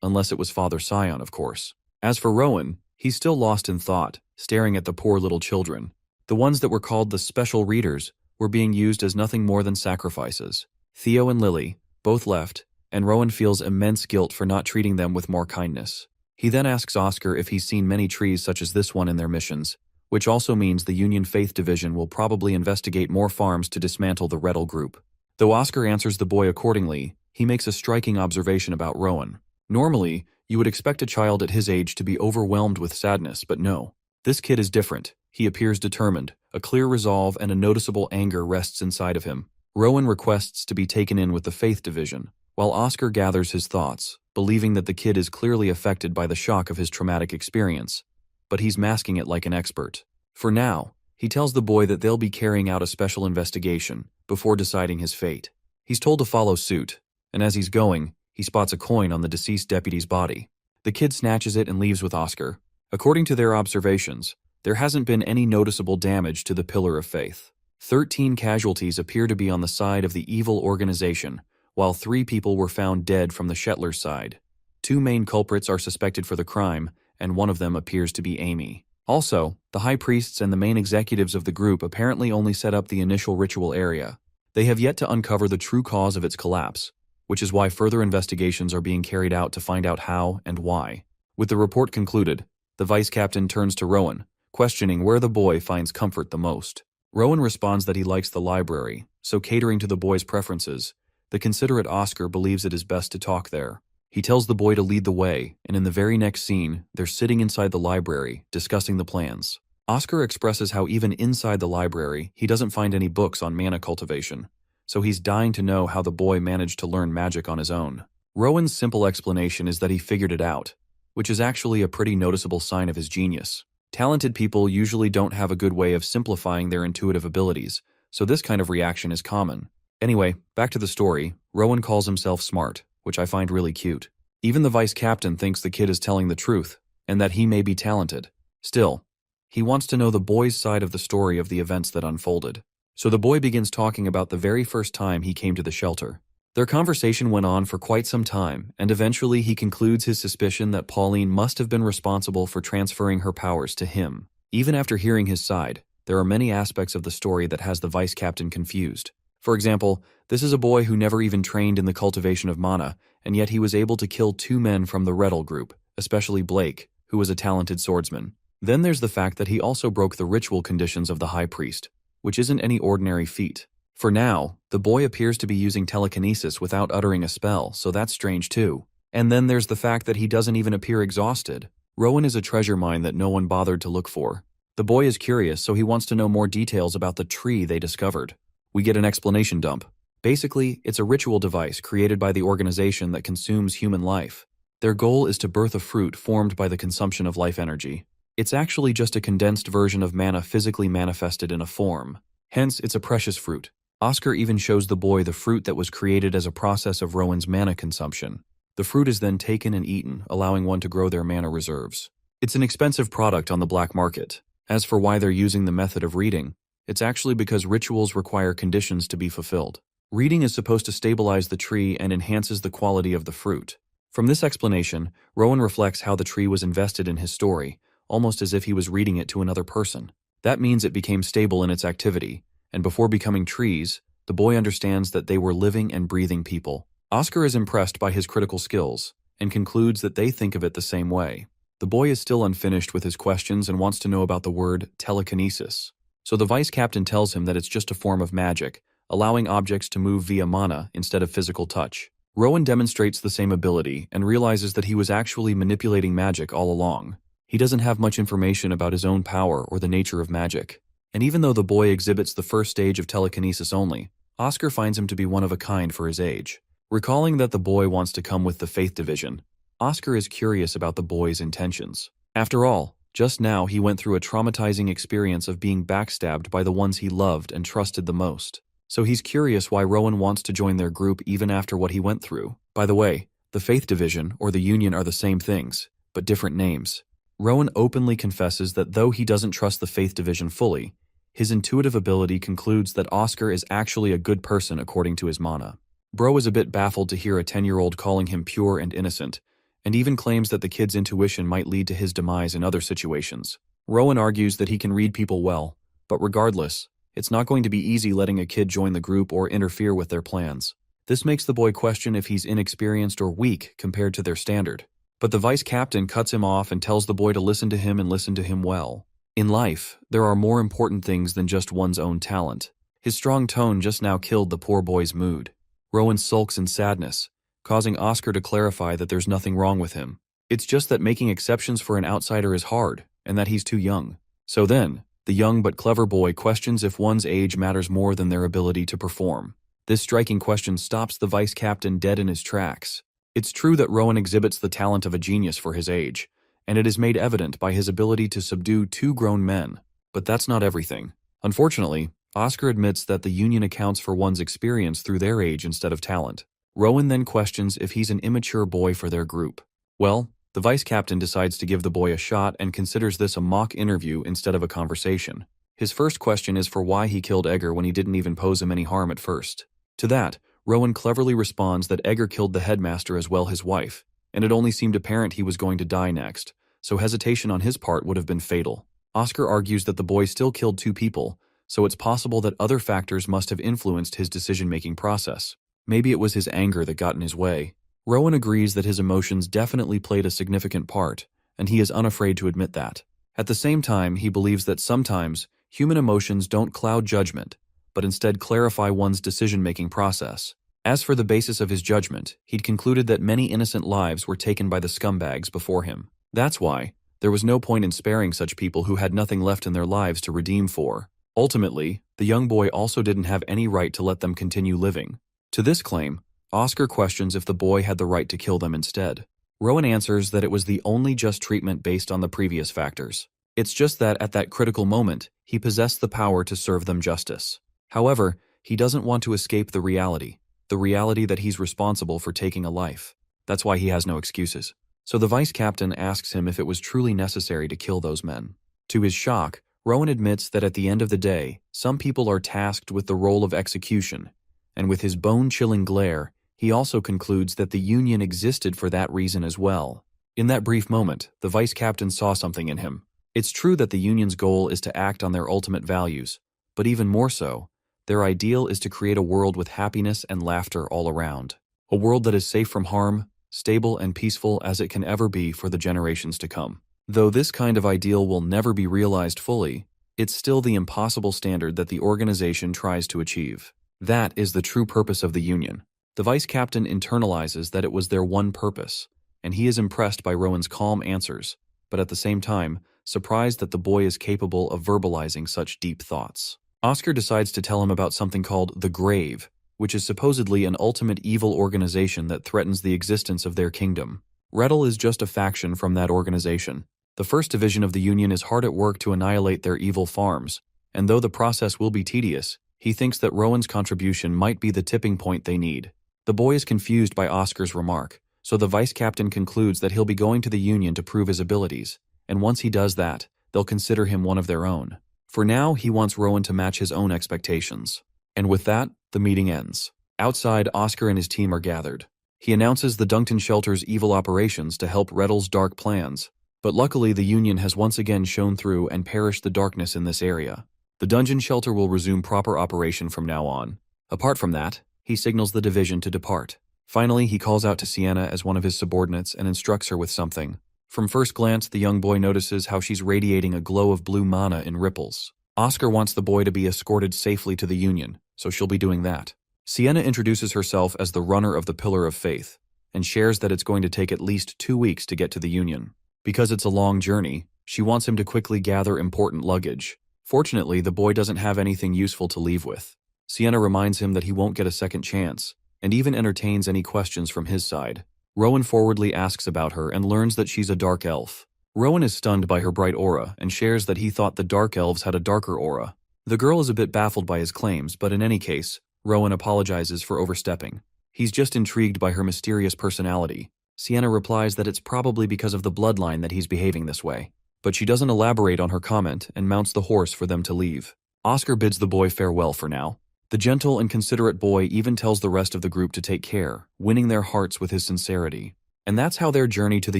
Unless it was Father Scion, of course. As for Rowan, he's still lost in thought, staring at the poor little children. The ones that were called the special readers were being used as nothing more than sacrifices. Theo and Lily both left, and Rowan feels immense guilt for not treating them with more kindness. He then asks Oscar if he's seen many trees such as this one in their missions, which also means the Union Faith Division will probably investigate more farms to dismantle the Rettel group. Though Oscar answers the boy accordingly, he makes a striking observation about Rowan. Normally, you would expect a child at his age to be overwhelmed with sadness, but no. This kid is different. He appears determined. A clear resolve and a noticeable anger rests inside of him. Rowan requests to be taken in with the Faith Division, while Oscar gathers his thoughts, believing that the kid is clearly affected by the shock of his traumatic experience. But he's masking it like an expert. For now, he tells the boy that they'll be carrying out a special investigation before deciding his fate. He's told to follow suit, and as he's going, he spots a coin on the deceased deputy's body. The kid snatches it and leaves with Oscar. According to their observations, there hasn't been any noticeable damage to the Pillar of Faith. 13 casualties appear to be on the side of the evil organization, while 3 people were found dead from the Shettlers' side. 2 main culprits are suspected for the crime, and one of them appears to be Amy. Also, the high priests and the main executives of the group apparently only set up the initial ritual area. They have yet to uncover the true cause of its collapse, which is why further investigations are being carried out to find out how and why. With the report concluded, the vice captain turns to Rowan, questioning where the boy finds comfort the most. Rowan responds that he likes the library, so catering to the boy's preferences, the considerate Oscar believes it is best to talk there. He tells the boy to lead the way, and in the very next scene, they're sitting inside the library, discussing the plans. Oscar expresses how even inside the library, he doesn't find any books on mana cultivation, so he's dying to know how the boy managed to learn magic on his own. Rowan's simple explanation is that he figured it out, which is actually a pretty noticeable sign of his genius. Talented people usually don't have a good way of simplifying their intuitive abilities, so this kind of reaction is common. Anyway, back to the story, Rowan calls himself smart, which I find really cute. Even the vice captain thinks the kid is telling the truth, and that he may be talented. Still, he wants to know the boy's side of the story of the events that unfolded. So the boy begins talking about the very first time he came to the shelter. Their conversation went on for quite some time, and eventually he concludes his suspicion that Pauline must have been responsible for transferring her powers to him. Even after hearing his side, there are many aspects of the story that has the vice captain confused. For example, this is a boy who never even trained in the cultivation of mana, and yet he was able to kill 2 men from the Rettel group, especially Blake, who was a talented swordsman. Then there's the fact that he also broke the ritual conditions of the high priest, which isn't any ordinary feat. For now, the boy appears to be using telekinesis without uttering a spell, so that's strange too. And then there's the fact that he doesn't even appear exhausted. Rowan is a treasure mine that no one bothered to look for. The boy is curious, so he wants to know more details about the tree they discovered. We get an explanation dump. Basically, it's a ritual device created by the organization that consumes human life. Their goal is to birth a fruit formed by the consumption of life energy. It's actually just a condensed version of mana physically manifested in a form. Hence, it's a precious fruit. Oscar even shows the boy the fruit that was created as a process of Rowan's mana consumption. The fruit is then taken and eaten, allowing one to grow their mana reserves. It's an expensive product on the black market. As for why they're using the method of reading, it's actually because rituals require conditions to be fulfilled. Reading is supposed to stabilize the tree and enhances the quality of the fruit. From this explanation, Rowan reflects how the tree was invested in his story, almost as if he was reading it to another person. That means it became stable in its activity, and before becoming trees, the boy understands that they were living and breathing people. Oscar is impressed by his critical skills, and concludes that they think of it the same way. The boy is still unfinished with his questions and wants to know about the word telekinesis. So the vice captain tells him that it's just a form of magic, allowing objects to move via mana instead of physical touch. Rowan demonstrates the same ability and realizes that he was actually manipulating magic all along. He doesn't have much information about his own power or the nature of magic. And even though the boy exhibits the first stage of telekinesis only, Oscar finds him to be one of a kind for his age. Recalling that the boy wants to come with the Faith Division, Oscar is curious about the boy's intentions. After all, just now he went through a traumatizing experience of being backstabbed by the ones he loved and trusted the most. So he's curious why Rowan wants to join their group even after what he went through. By the way, the Faith Division or the Union are the same things, but different names. Rowan openly confesses that though he doesn't trust the Faith Division fully, his intuitive ability concludes that Oscar is actually a good person according to his mana. Bro is a bit baffled to hear a 10-year-old calling him pure and innocent, and even claims that the kid's intuition might lead to his demise in other situations. Rowan argues that he can read people well, but regardless, it's not going to be easy letting a kid join the group or interfere with their plans. This makes the boy question if he's inexperienced or weak compared to their standard. But the vice captain cuts him off and tells the boy to listen to him and listen to him well. In life, there are more important things than just one's own talent. His strong tone just now killed the poor boy's mood. Rowan sulks in sadness, causing Oscar to clarify that there's nothing wrong with him. It's just that making exceptions for an outsider is hard, and that he's too young. So then, the young but clever boy questions if one's age matters more than their ability to perform. This striking question stops the vice captain dead in his tracks. It's true that Rowan exhibits the talent of a genius for his age, and it is made evident by his ability to subdue 2 grown men. But that's not everything. Unfortunately, Oscar admits that the Union accounts for one's experience through their age instead of talent. Rowan then questions if he's an immature boy for their group. Well, the vice captain decides to give the boy a shot and considers this a mock interview instead of a conversation. His first question is for why he killed Edgar when he didn't even pose him any harm at first. To that, Rowan cleverly responds that Edgar killed the headmaster as well his wife, and it only seemed apparent he was going to die next, so hesitation on his part would have been fatal. Oscar argues that the boy still killed 2 people, so it's possible that other factors must have influenced his decision-making process. Maybe it was his anger that got in his way. Rowan agrees that his emotions definitely played a significant part, and he is unafraid to admit that. At the same time, he believes that sometimes human emotions don't cloud judgment, but instead clarify one's decision-making process. As for the basis of his judgment, he'd concluded that many innocent lives were taken by the scumbags before him. That's why there was no point in sparing such people who had nothing left in their lives to redeem for. Ultimately, the young boy also didn't have any right to let them continue living. To this claim, Oscar questions if the boy had the right to kill them instead. Rowan answers that it was the only just treatment based on the previous factors. It's just that at that critical moment, he possessed the power to serve them justice. However, he doesn't want to escape the reality that he's responsible for taking a life. That's why he has no excuses. So the vice captain asks him if it was truly necessary to kill those men. To his shock, Rowan admits that at the end of the day, some people are tasked with the role of execution, and with his bone-chilling glare, he also concludes that the Union existed for that reason as well. In that brief moment, the vice captain saw something in him. It's true that the Union's goal is to act on their ultimate values, but even more so, their ideal is to create a world with happiness and laughter all around. A world that is safe from harm, stable and peaceful as it can ever be for the generations to come. Though this kind of ideal will never be realized fully, it's still the impossible standard that the organization tries to achieve. That is the true purpose of the Union. The vice captain internalizes that it was their one purpose, and he is impressed by Rowan's calm answers, but at the same time, surprised that the boy is capable of verbalizing such deep thoughts. Oscar decides to tell him about something called the Grave, which is supposedly an ultimate evil organization that threatens the existence of their kingdom. Rettel is just a faction from that organization. The first division of the Union is hard at work to annihilate their evil farms, and though the process will be tedious, he thinks that Rowan's contribution might be the tipping point they need. The boy is confused by Oscar's remark, So the vice captain concludes that he'll be going to the Union to prove his abilities, and once he does that, they'll consider him one of their own. For now, he wants Rowan to match his own expectations. And with that, the meeting ends. Outside, Oscar and his team are gathered. He announces the Duncton Shelter's evil operations to help Reddle's dark plans, but luckily the Union has once again shone through and perished the darkness in this area. The dungeon shelter will resume proper operation from now on. Apart from that, he signals the division to depart. Finally, he calls out to Sienna as one of his subordinates and instructs her with something. From first glance, the young boy notices how she's radiating a glow of blue mana in ripples. Oscar wants the boy to be escorted safely to the Union, so she'll be doing that. Sienna introduces herself as the runner of the Pillar of Faith, and shares that it's going to take at least 2 weeks to get to the Union. Because it's a long journey, she wants him to quickly gather important luggage. Fortunately, the boy doesn't have anything useful to leave with. Sienna reminds him that he won't get a second chance, and even entertains any questions from his side. Rowan forwardly asks about her and learns that she's a dark elf. Rowan is stunned by her bright aura and shares that he thought the dark elves had a darker aura. The girl is a bit baffled by his claims, but in any case, Rowan apologizes for overstepping. He's just intrigued by her mysterious personality. Sienna replies that it's probably because of the bloodline that he's behaving this way. But she doesn't elaborate on her comment and mounts the horse for them to leave. Oscar bids the boy farewell for now. The gentle and considerate boy even tells the rest of the group to take care, winning their hearts with his sincerity. And that's how their journey to the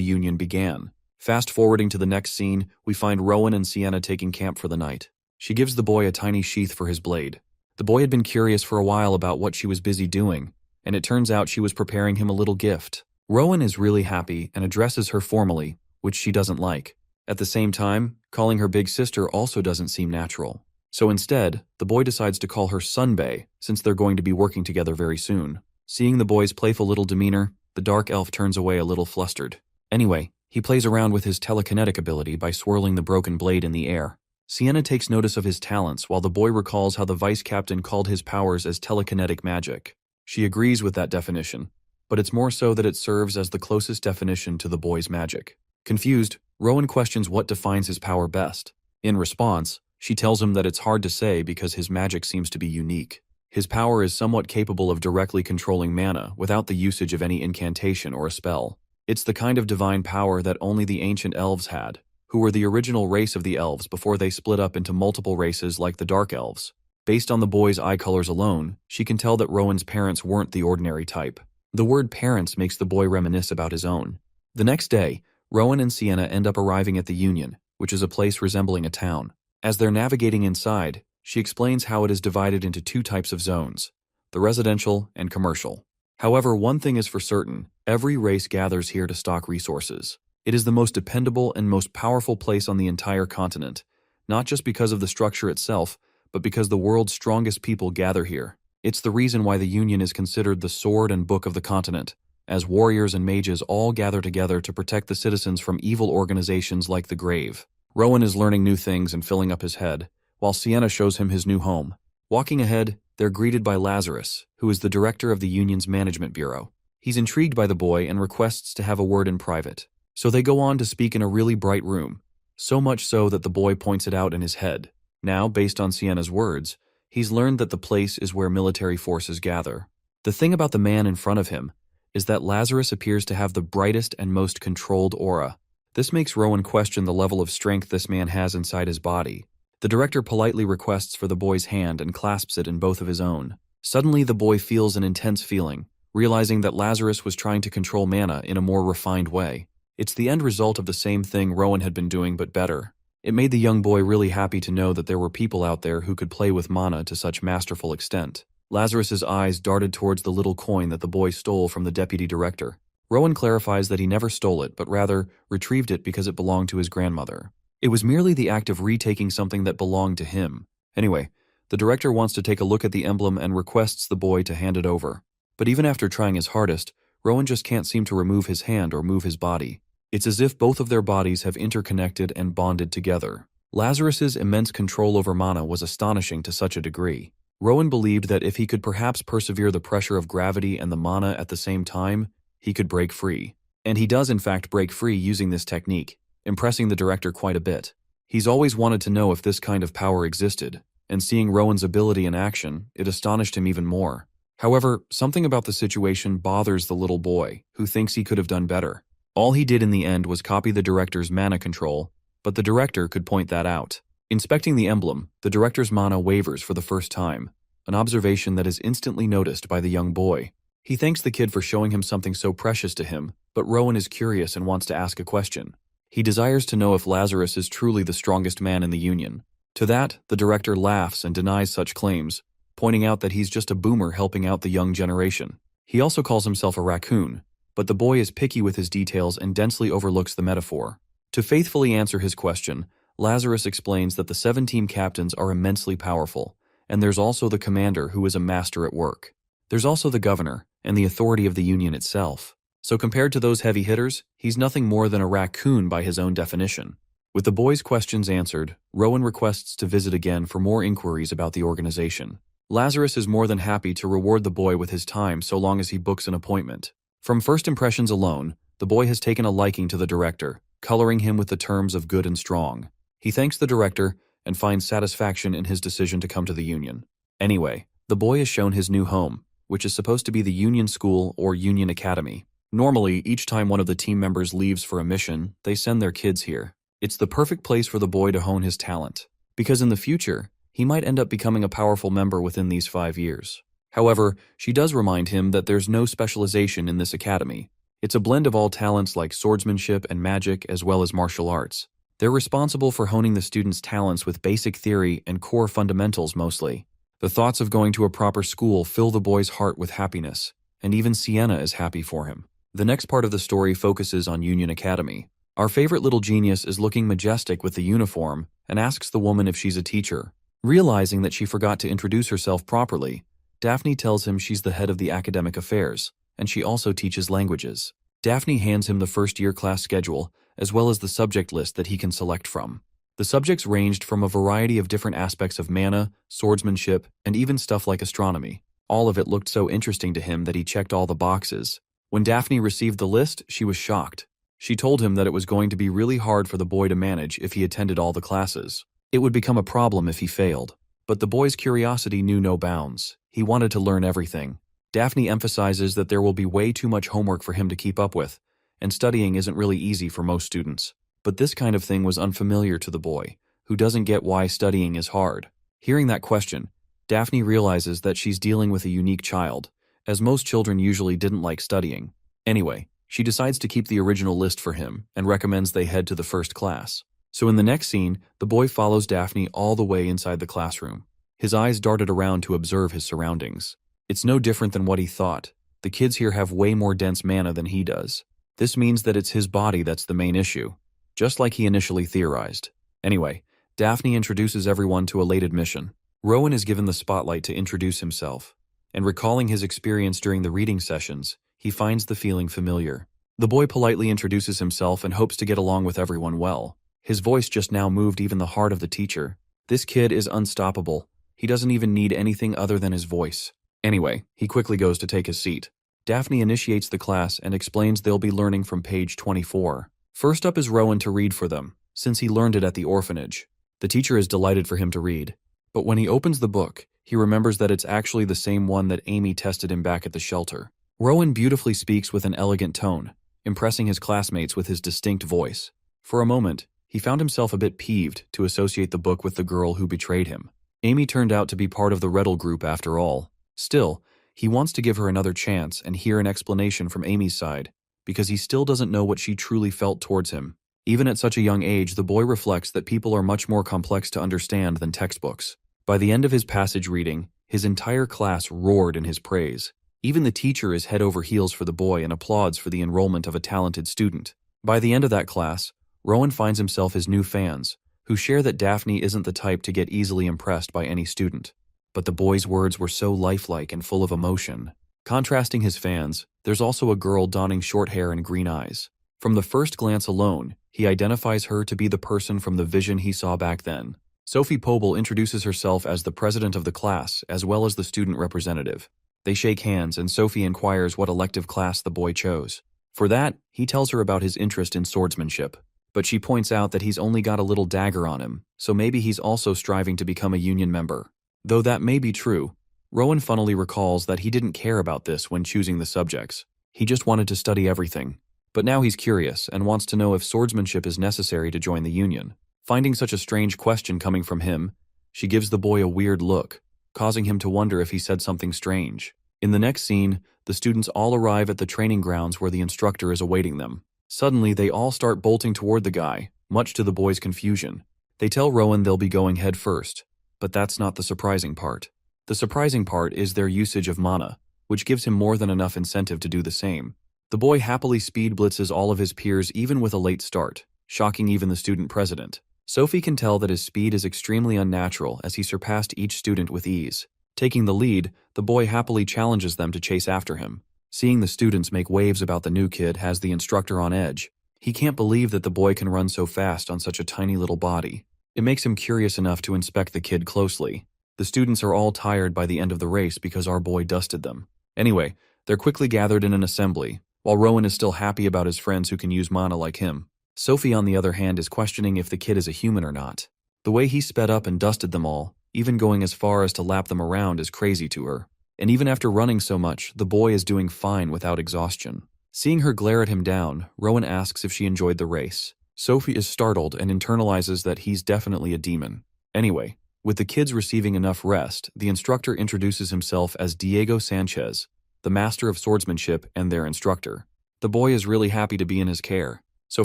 Union began. Fast forwarding to the next scene, we find Rowan and Sienna taking camp for the night. She gives the boy a tiny sheath for his blade. The boy had been curious for a while about what she was busy doing, and it turns out she was preparing him a little gift. Rowan is really happy and addresses her formally, which she doesn't like. At the same time, calling her big sister also doesn't seem natural. So instead, the boy decides to call her Sunbae, since they're going to be working together very soon. Seeing the boy's playful little demeanor, the dark elf turns away a little flustered. Anyway, he plays around with his telekinetic ability by swirling the broken blade in the air. Sienna takes notice of his talents while the boy recalls how the vice captain called his powers as telekinetic magic. She agrees with that definition, but it's more so that it serves as the closest definition to the boy's magic. Confused, Rowan questions what defines his power best. In response, she tells him that it's hard to say because his magic seems to be unique. His power is somewhat capable of directly controlling mana without the usage of any incantation or a spell. It's the kind of divine power that only the ancient elves had, who were the original race of the elves before they split up into multiple races like the dark elves. Based on the boy's eye colors alone, she can tell that Rowan's parents weren't the ordinary type. The word parents makes the boy reminisce about his own. The next day, Rowan and Sienna end up arriving at the Union, which is a place resembling a town. As they're navigating inside, she explains how it is divided into 2 types of zones, the residential and commercial. However, one thing is for certain, every race gathers here to stock resources. It is the most dependable and most powerful place on the entire continent, not just because of the structure itself, but because the world's strongest people gather here. It's the reason why the Union is considered the sword and book of the continent, as warriors and mages all gather together to protect the citizens from evil organizations like the Grave. Rowan is learning new things and filling up his head, while Sienna shows him his new home. Walking ahead, they're greeted by Lazarus, who is the director of the Union's management bureau. He's intrigued by the boy and requests to have a word in private. So they go on to speak in a really bright room, so much so that the boy points it out in his head. Now, based on Sienna's words, he's learned that the place is where military forces gather. The thing about the man in front of him is that Lazarus appears to have the brightest and most controlled aura. This makes Rowan question the level of strength this man has inside his body. The director politely requests for the boy's hand and clasps it in both of his own. Suddenly, the boy feels an intense feeling, realizing that Lazarus was trying to control mana in a more refined way. It's the end result of the same thing Rowan had been doing, but better. It made the young boy really happy to know that there were people out there who could play with mana to such masterful extent. Lazarus's eyes darted towards the little coin that the boy stole from the deputy director. Rowan clarifies that he never stole it, but rather retrieved it because it belonged to his grandmother. It was merely the act of retaking something that belonged to him. Anyway, the director wants to take a look at the emblem and requests the boy to hand it over. But even after trying his hardest, Rowan just can't seem to remove his hand or move his body. It's as if both of their bodies have interconnected and bonded together. Lazarus's immense control over mana was astonishing to such a degree. Rowan believed that if he could perhaps persevere the pressure of gravity and the mana at the same time, he could break free. And he does in fact break free using this technique, impressing the director quite a bit. He's always wanted to know if this kind of power existed, and seeing Rowan's ability in action, it astonished him even more. However, something about the situation bothers the little boy, who thinks he could have done better. All he did in the end was copy the director's mana control, but the director could point that out. Inspecting the emblem, the director's mana wavers for the first time, an observation that is instantly noticed by the young boy. He thanks the kid for showing him something so precious to him, but Rowan is curious and wants to ask a question. He desires to know if Lazarus is truly the strongest man in the Union. To that, the director laughs and denies such claims, pointing out that he's just a boomer helping out the young generation. He also calls himself a raccoon, but the boy is picky with his details and densely overlooks the metaphor. To faithfully answer his question, Lazarus explains that the 7 team captains are immensely powerful, and there's also the commander who is a master at work. There's also the governor, and the authority of the Union itself. So compared to those heavy hitters, he's nothing more than a raccoon by his own definition. With the boy's questions answered, Rowan requests to visit again for more inquiries about the organization. Lazarus is more than happy to reward the boy with his time so long as he books an appointment. From first impressions alone, the boy has taken a liking to the director, coloring him with the terms of good and strong. He thanks the director and finds satisfaction in his decision to come to the Union. Anyway, the boy is shown his new home, which is supposed to be the Union School or Union Academy. Normally, each time one of the team members leaves for a mission, they send their kids here. It's the perfect place for the boy to hone his talent, because in the future, he might end up becoming a powerful member within these 5 years. However, she does remind him that there's no specialization in this academy. It's a blend of all talents like swordsmanship and magic as well as martial arts. They're responsible for honing the students' talents with basic theory and core fundamentals mostly. The thoughts of going to a proper school fill the boy's heart with happiness, and even Sienna is happy for him. The next part of the story focuses on Union Academy. Our favorite little genius is looking majestic with the uniform and asks the woman if she's a teacher. Realizing that she forgot to introduce herself properly, Daphne tells him she's the head of the academic affairs, and she also teaches languages. Daphne hands him the first-year class schedule, as well as the subject list that he can select from. The subjects ranged from a variety of different aspects of mana, swordsmanship, and even stuff like astronomy. All of it looked so interesting to him that he checked all the boxes. When Daphne received the list, she was shocked. She told him that it was going to be really hard for the boy to manage if he attended all the classes. It would become a problem if he failed. But the boy's curiosity knew no bounds. He wanted to learn everything. Daphne emphasizes that there will be way too much homework for him to keep up with, and studying isn't really easy for most students. But this kind of thing was unfamiliar to the boy, who doesn't get why studying is hard. Hearing that question, Daphne realizes that she's dealing with a unique child, as most children usually didn't like studying. Anyway, she decides to keep the original list for him and recommends they head to the first class. So in the next scene, the boy follows Daphne all the way inside the classroom. His eyes darted around to observe his surroundings. It's no different than what he thought. The kids here have way more dense mana than he does. This means that it's his body that's the main issue, just like he initially theorized. Anyway, Daphne introduces everyone to a late admission. Rowan is given the spotlight to introduce himself, and recalling his experience during the reading sessions, he finds the feeling familiar. The boy politely introduces himself and hopes to get along with everyone well. His voice just now moved even the heart of the teacher. This kid is unstoppable. He doesn't even need anything other than his voice. Anyway, he quickly goes to take his seat. Daphne initiates the class and explains they'll be learning from page 24. First up is Rowan to read for them, since he learned it at the orphanage. The teacher is delighted for him to read, but when he opens the book, he remembers that it's actually the same one that Amy tested him back at the shelter. Rowan beautifully speaks with an elegant tone, impressing his classmates with his distinct voice. For a moment, he found himself a bit peeved to associate the book with the girl who betrayed him. Amy turned out to be part of the Rettle group after all. Still, he wants to give her another chance and hear an explanation from Amy's side, because he still doesn't know what she truly felt towards him. Even at such a young age, the boy reflects that people are much more complex to understand than textbooks. By the end of his passage reading, his entire class roared in his praise. Even the teacher is head over heels for the boy and applauds for the enrollment of a talented student. By the end of that class, Rowan finds himself his new fans, who share that Daphne isn't the type to get easily impressed by any student. But the boy's words were so lifelike and full of emotion. Contrasting his fans, there's also a girl donning short hair and green eyes. From the first glance alone, he identifies her to be the person from the vision he saw back then. Sophie Poble introduces herself as the president of the class as well as the student representative. They shake hands and Sophie inquires what elective class the boy chose. For that, he tells her about his interest in swordsmanship. But she points out that he's only got a little dagger on him, so maybe he's also striving to become a union member. Though that may be true, Rowan funnily recalls that he didn't care about this when choosing the subjects. He just wanted to study everything. But now he's curious and wants to know if swordsmanship is necessary to join the union. Finding such a strange question coming from him, she gives the boy a weird look, causing him to wonder if he said something strange. In the next scene, the students all arrive at the training grounds where the instructor is awaiting them. Suddenly, they all start bolting toward the guy, much to the boy's confusion. They tell Rowan they'll be going head first, but that's not the surprising part. The surprising part is their usage of mana, which gives him more than enough incentive to do the same. The boy happily speed blitzes all of his peers even with a late start, shocking even the student president. Sophie can tell that his speed is extremely unnatural as he surpassed each student with ease. Taking the lead, the boy happily challenges them to chase after him. Seeing the students make waves about the new kid has the instructor on edge. He can't believe that the boy can run so fast on such a tiny little body. It makes him curious enough to inspect the kid closely. The students are all tired by the end of the race because our boy dusted them. Anyway, they're quickly gathered in an assembly, while Rowan is still happy about his friends who can use mana like him. Sophie, on the other hand, is questioning if the kid is a human or not. The way he sped up and dusted them all, even going as far as to lap them around, is crazy to her. And even after running so much, the boy is doing fine without exhaustion. Seeing her glare at him down, Rowan asks if she enjoyed the race. Sophie is startled and internalizes that he's definitely a demon. Anyway, with the kids receiving enough rest, the instructor introduces himself as Diego Sanchez, the master of swordsmanship and their instructor. The boy is really happy to be in his care. So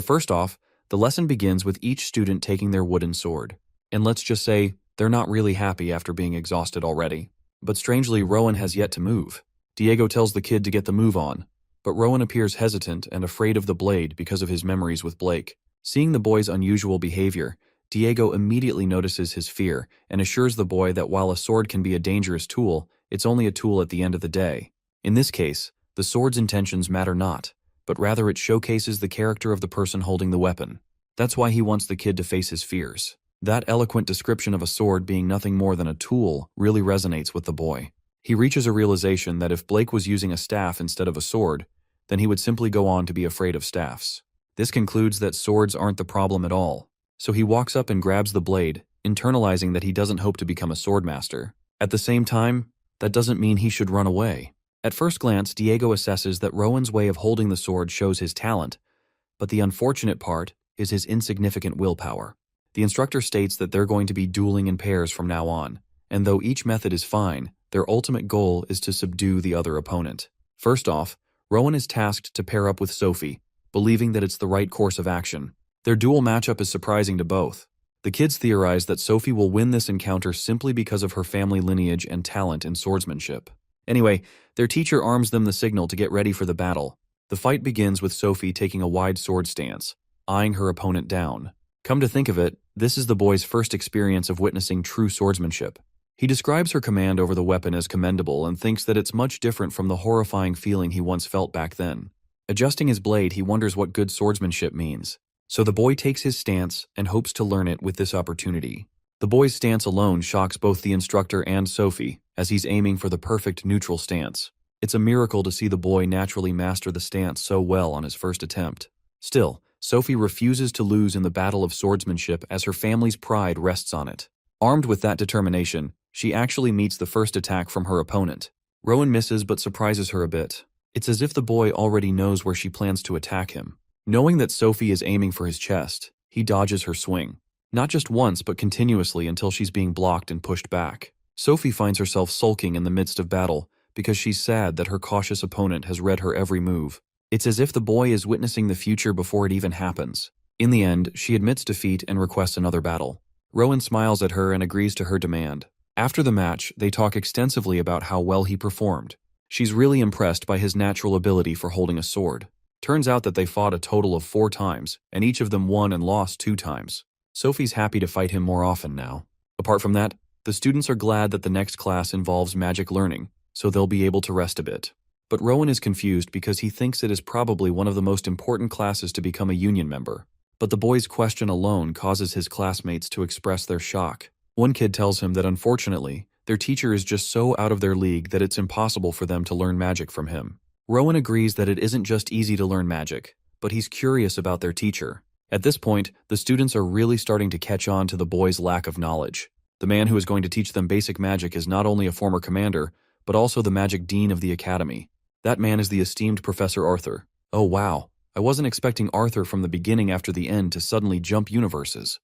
first off, the lesson begins with each student taking their wooden sword. And let's just say, they're not really happy after being exhausted already. But strangely, Rowan has yet to move. Diego tells the kid to get the move on, but Rowan appears hesitant and afraid of the blade because of his memories with Blake. Seeing the boy's unusual behavior, Diego immediately notices his fear and assures the boy that while a sword can be a dangerous tool, it's only a tool at the end of the day. In this case, the sword's intentions matter not, but rather it showcases the character of the person holding the weapon. That's why he wants the kid to face his fears. That eloquent description of a sword being nothing more than a tool really resonates with the boy. He reaches a realization that if Blake was using a staff instead of a sword, then he would simply go on to be afraid of staffs. This concludes that swords aren't the problem at all. So he walks up and grabs the blade, internalizing that he doesn't hope to become a swordmaster. At the same time, that doesn't mean he should run away. At first glance, Diego assesses that Rowan's way of holding the sword shows his talent, but the unfortunate part is his insignificant willpower. The instructor states that they're going to be dueling in pairs from now on, and though each method is fine, their ultimate goal is to subdue the other opponent. First off, Rowan is tasked to pair up with Sophie, believing that it's the right course of action. Their duel matchup is surprising to both. The kids theorize that Sophie will win this encounter simply because of her family lineage and talent in swordsmanship. Anyway, their teacher arms them the signal to get ready for the battle. The fight begins with Sophie taking a wide sword stance, eyeing her opponent down. Come to think of it, this is the boy's first experience of witnessing true swordsmanship. He describes her command over the weapon as commendable and thinks that it's much different from the horrifying feeling he once felt back then. Adjusting his blade, he wonders what good swordsmanship means. So the boy takes his stance and hopes to learn it with this opportunity. The boy's stance alone shocks both the instructor and Sophie, as he's aiming for the perfect neutral stance. It's a miracle to see the boy naturally master the stance so well on his first attempt. Still, Sophie refuses to lose in the battle of swordsmanship as her family's pride rests on it. Armed with that determination, she actually meets the first attack from her opponent. Rowan misses but surprises her a bit. It's as if the boy already knows where she plans to attack him. Knowing that Sophie is aiming for his chest, he dodges her swing. Not just once but continuously until she's being blocked and pushed back. Sophie finds herself sulking in the midst of battle because she's sad that her cautious opponent has read her every move. It's as if the boy is witnessing the future before it even happens. In the end, she admits defeat and requests another battle. Rowan smiles at her and agrees to her demand. After the match, they talk extensively about how well he performed. She's really impressed by his natural ability for holding a sword. Turns out that they fought a total of 4 times, and each of them won and lost 2 times. Sophie's happy to fight him more often now. Apart from that, the students are glad that the next class involves magic learning, so they'll be able to rest a bit. But Rowan is confused because he thinks it is probably one of the most important classes to become a union member. But the boy's question alone causes his classmates to express their shock. One kid tells him that unfortunately, their teacher is just so out of their league that it's impossible for them to learn magic from him. Rowan agrees that it isn't just easy to learn magic, but he's curious about their teacher. At this point, the students are really starting to catch on to the boy's lack of knowledge. The man who is going to teach them basic magic is not only a former commander, but also the magic dean of the academy. That man is the esteemed Professor Arthur. Oh wow, I wasn't expecting Arthur from the beginning after the end to suddenly jump universes.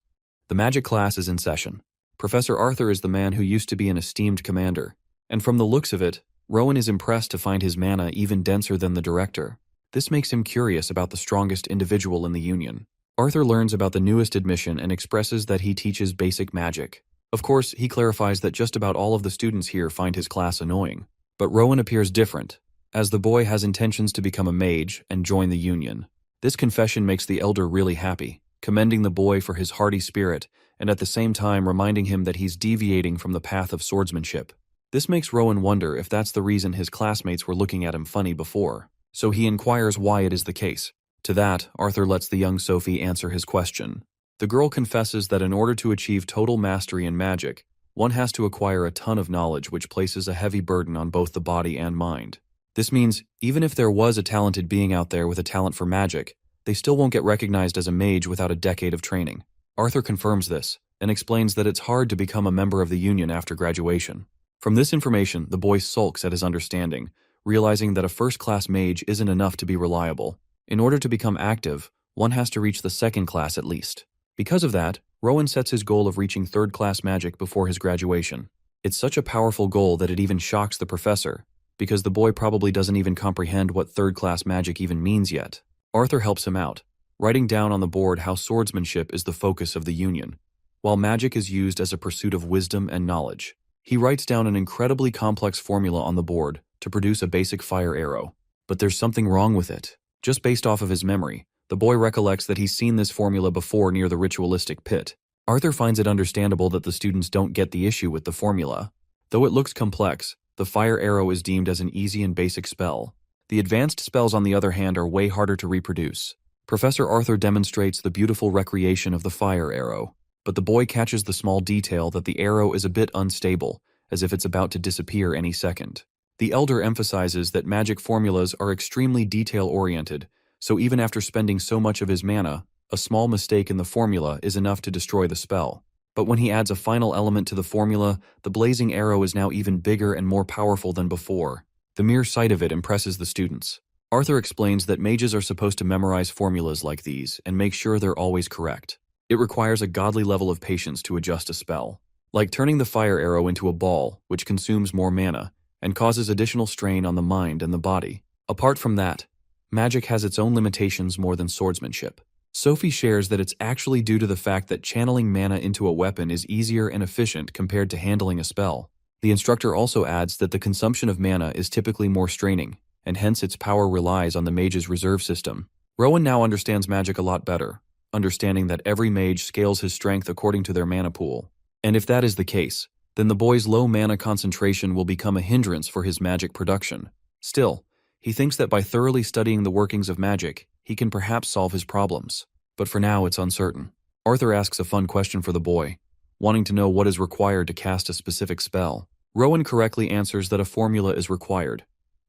The magic class is in session. Professor Arthur is the man who used to be an esteemed commander. And from the looks of it, Rowan is impressed to find his mana even denser than the director. This makes him curious about the strongest individual in the Union. Arthur learns about the newest admission and expresses that he teaches basic magic. Of course, he clarifies that just about all of the students here find his class annoying. But Rowan appears different, as the boy has intentions to become a mage and join the Union. This confession makes the elder really happy, commending the boy for his hardy spirit and at the same time reminding him that he's deviating from the path of swordsmanship. This makes Rowan wonder if that's the reason his classmates were looking at him funny before, so he inquires why it is the case. To that, Arthur lets the young Sophie answer his question. The girl confesses that in order to achieve total mastery in magic, one has to acquire a ton of knowledge which places a heavy burden on both the body and mind. This means, even if there was a talented being out there with a talent for magic, they still won't get recognized as a mage without a decade of training. Arthur confirms this, and explains that it's hard to become a member of the Union after graduation. From this information, the boy sulks at his understanding, realizing that a first-class mage isn't enough to be reliable. In order to become active, one has to reach the second class at least. Because of that, Rowan sets his goal of reaching third-class magic before his graduation. It's such a powerful goal that it even shocks the professor, because the boy probably doesn't even comprehend what third-class magic even means yet. Arthur helps him out, writing down on the board how swordsmanship is the focus of the Union, while magic is used as a pursuit of wisdom and knowledge. He writes down an incredibly complex formula on the board to produce a basic fire arrow. But there's something wrong with it. Just based off of his memory, the boy recollects that he's seen this formula before near the ritualistic pit. Arthur finds it understandable that the students don't get the issue with the formula. Though it looks complex, the fire arrow is deemed as an easy and basic spell. The advanced spells, on the other hand, are way harder to reproduce. Professor Arthur demonstrates the beautiful recreation of the fire arrow, but the boy catches the small detail that the arrow is a bit unstable, as if it's about to disappear any second. The elder emphasizes that magic formulas are extremely detail-oriented, so even after spending so much of his mana, a small mistake in the formula is enough to destroy the spell. But when he adds a final element to the formula, the blazing arrow is now even bigger and more powerful than before. The mere sight of it impresses the students. Arthur explains that mages are supposed to memorize formulas like these and make sure they're always correct. It requires a godly level of patience to adjust a spell, like turning the fire arrow into a ball, which consumes more mana and causes additional strain on the mind and the body. Apart from that, magic has its own limitations more than swordsmanship. Sophie shares that it's actually due to the fact that channeling mana into a weapon is easier and efficient compared to handling a spell. The instructor also adds that the consumption of mana is typically more straining, and hence its power relies on the mage's reserve system. Rowan now understands magic a lot better, understanding that every mage scales his strength according to their mana pool. And if that is the case, then the boy's low mana concentration will become a hindrance for his magic production. Still, he thinks that by thoroughly studying the workings of magic, he can perhaps solve his problems. But for now, it's uncertain. Arthur asks a fun question for the boy, wanting to know what is required to cast a specific spell. Rowan correctly answers that a formula is required,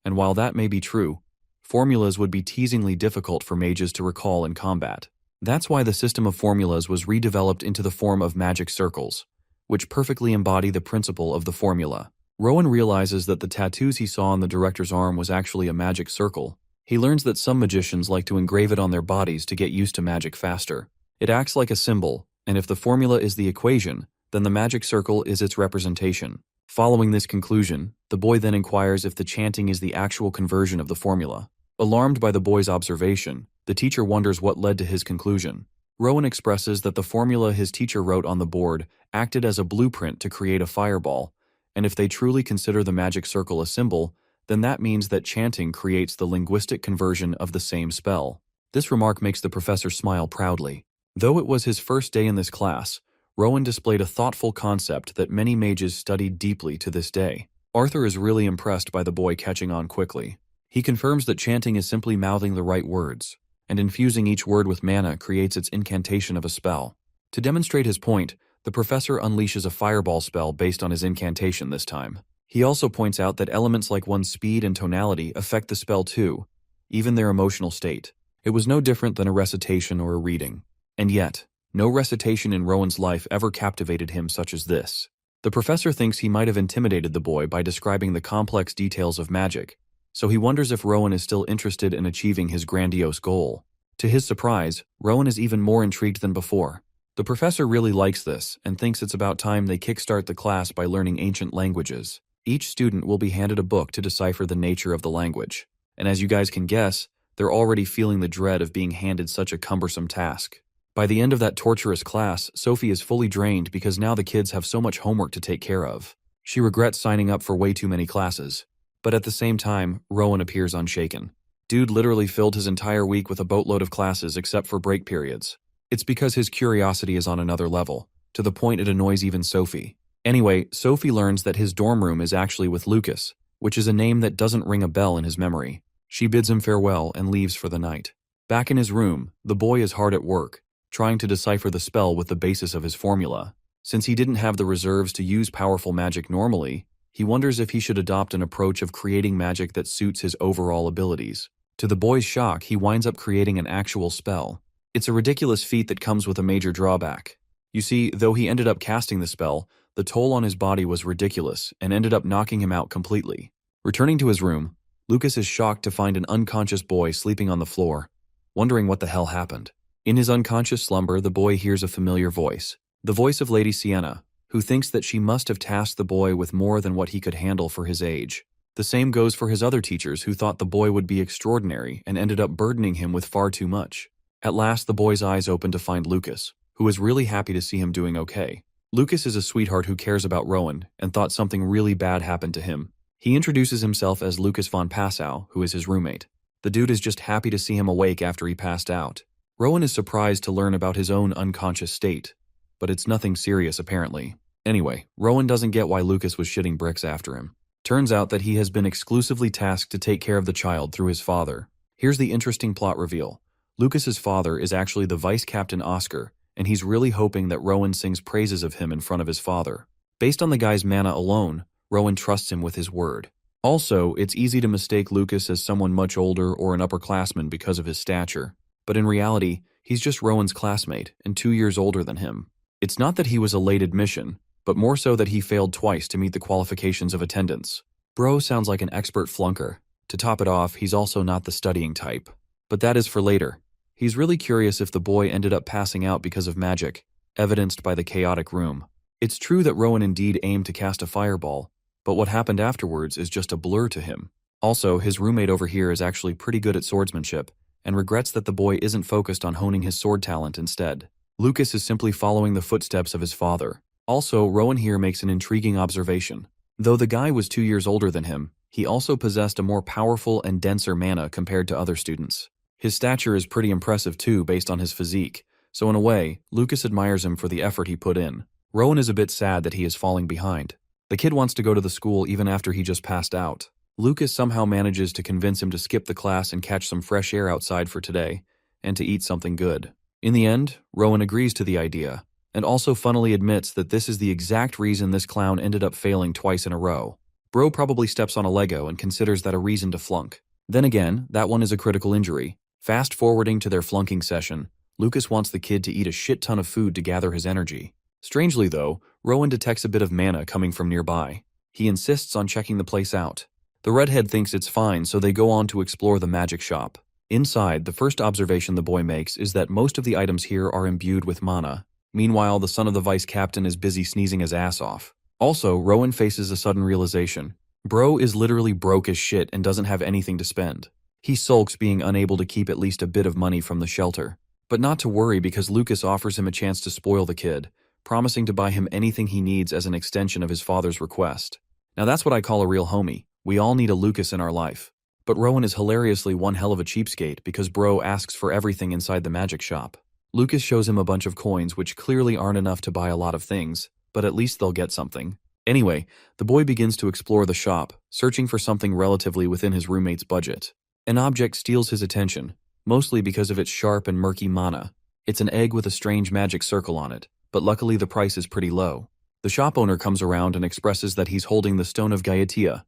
and while that may be true, formulas would be teasingly difficult for mages to recall in combat. That's why the system of formulas was redeveloped into the form of magic circles, which perfectly embody the principle of the formula. Rowan realizes that the tattoos he saw on the director's arm was actually a magic circle. He learns that some magicians like to engrave it on their bodies to get used to magic faster. It acts like a symbol, and if the formula is the equation, then the magic circle is its representation. Following this conclusion, the boy then inquires if the chanting is the actual conversion of the formula. Alarmed by the boy's observation, the teacher wonders what led to his conclusion. Rowan expresses that the formula his teacher wrote on the board acted as a blueprint to create a fireball, and if they truly consider the magic circle a symbol, then that means that chanting creates the linguistic conversion of the same spell. This remark makes the professor smile proudly. Though it was his first day in this class, Rowan displayed a thoughtful concept that many mages studied deeply to this day. Arthur is really impressed by the boy catching on quickly. He confirms that chanting is simply mouthing the right words, and infusing each word with mana creates its incantation of a spell. To demonstrate his point, the professor unleashes a fireball spell based on his incantation this time. He also points out that elements like one's speed and tonality affect the spell too, even their emotional state. It was no different than a recitation or a reading. And yet, no recitation in Rowan's life ever captivated him such as this. The professor thinks he might have intimidated the boy by describing the complex details of magic, so he wonders if Rowan is still interested in achieving his grandiose goal. To his surprise, Rowan is even more intrigued than before. The professor really likes this and thinks it's about time they kickstart the class by learning ancient languages. Each student will be handed a book to decipher the nature of the language. And as you guys can guess, they're already feeling the dread of being handed such a cumbersome task. By the end of that torturous class, Sophie is fully drained because now the kids have so much homework to take care of. She regrets signing up for way too many classes. But at the same time, Rowan appears unshaken. Dude literally filled his entire week with a boatload of classes except for break periods. It's because his curiosity is on another level, to the point it annoys even Sophie. Anyway, Sophie learns that his dorm room is actually with Lucas, which is a name that doesn't ring a bell in his memory. She bids him farewell and leaves for the night. Back in his room, the boy is hard at work, trying to decipher the spell with the basis of his formula. Since he didn't have the reserves to use powerful magic normally, he wonders if he should adopt an approach of creating magic that suits his overall abilities. To the boy's shock, he winds up creating an actual spell. It's a ridiculous feat that comes with a major drawback. You see, though he ended up casting the spell, the toll on his body was ridiculous and ended up knocking him out completely. Returning to his room, Lucas is shocked to find an unconscious boy sleeping on the floor, wondering what the hell happened. In his unconscious slumber, the boy hears a familiar voice. The voice of Lady Sienna, who thinks that she must have tasked the boy with more than what he could handle for his age. The same goes for his other teachers who thought the boy would be extraordinary and ended up burdening him with far too much. At last, the boy's eyes open to find Lucas, who is really happy to see him doing okay. Lucas is a sweetheart who cares about Rowan and thought something really bad happened to him. He introduces himself as Lucas von Passau, who is his roommate. The dude is just happy to see him awake after he passed out. Rowan is surprised to learn about his own unconscious state, but it's nothing serious apparently. Anyway, Rowan doesn't get why Lucas was shitting bricks after him. Turns out that he has been exclusively tasked to take care of the child through his father. Here's the interesting plot reveal. Lucas's father is actually the Vice Captain Oscar, and he's really hoping that Rowan sings praises of him in front of his father. Based on the guy's mana alone, Rowan trusts him with his word. Also, it's easy to mistake Lucas as someone much older or an upperclassman because of his stature. But in reality, he's just Rowan's classmate and 2 years older than him. It's not that he was a late admission, but more so that he failed twice to meet the qualifications of attendance. Bro sounds like an expert flunker. To top it off, he's also not the studying type. But that is for later. He's really curious if the boy ended up passing out because of magic, evidenced by the chaotic room. It's true that Rowan indeed aimed to cast a fireball, but what happened afterwards is just a blur to him. Also, his roommate over here is actually pretty good at swordsmanship, and regrets that the boy isn't focused on honing his sword talent instead. Lucas is simply following the footsteps of his father. Also, Rowan here makes an intriguing observation. Though the guy was 2 years older than him, he also possessed a more powerful and denser mana compared to other students. His stature is pretty impressive too based on his physique, so in a way, Lucas admires him for the effort he put in. Rowan is a bit sad that he is falling behind. The kid wants to go to the school even after he just passed out. Lucas somehow manages to convince him to skip the class and catch some fresh air outside for today, and to eat something good. In the end, Rowan agrees to the idea, and also funnily admits that this is the exact reason this clown ended up failing twice in a row. Bro probably steps on a Lego and considers that a reason to flunk. Then again, that one is a critical injury. Fast forwarding to their flunking session, Lucas wants the kid to eat a shit ton of food to gather his energy. Strangely though, Rowan detects a bit of mana coming from nearby. He insists on checking the place out. The redhead thinks it's fine, so they go on to explore the magic shop. Inside, the first observation the boy makes is that most of the items here are imbued with mana. Meanwhile, the son of the vice captain is busy sneezing his ass off. Also, Rowan faces a sudden realization. Bro is literally broke as shit and doesn't have anything to spend. He sulks, being unable to keep at least a bit of money from the shelter. But not to worry, because Lucas offers him a chance to spoil the kid, promising to buy him anything he needs as an extension of his father's request. Now that's what I call a real homie. We all need a Lucas in our life. But Rowan is hilariously one hell of a cheapskate because Bro asks for everything inside the magic shop. Lucas shows him a bunch of coins which clearly aren't enough to buy a lot of things, but at least they'll get something. Anyway, the boy begins to explore the shop, searching for something relatively within his roommate's budget. An object steals his attention, mostly because of its sharp and murky mana. It's an egg with a strange magic circle on it, but luckily the price is pretty low. The shop owner comes around and expresses that he's holding the Stone of Gaiatia,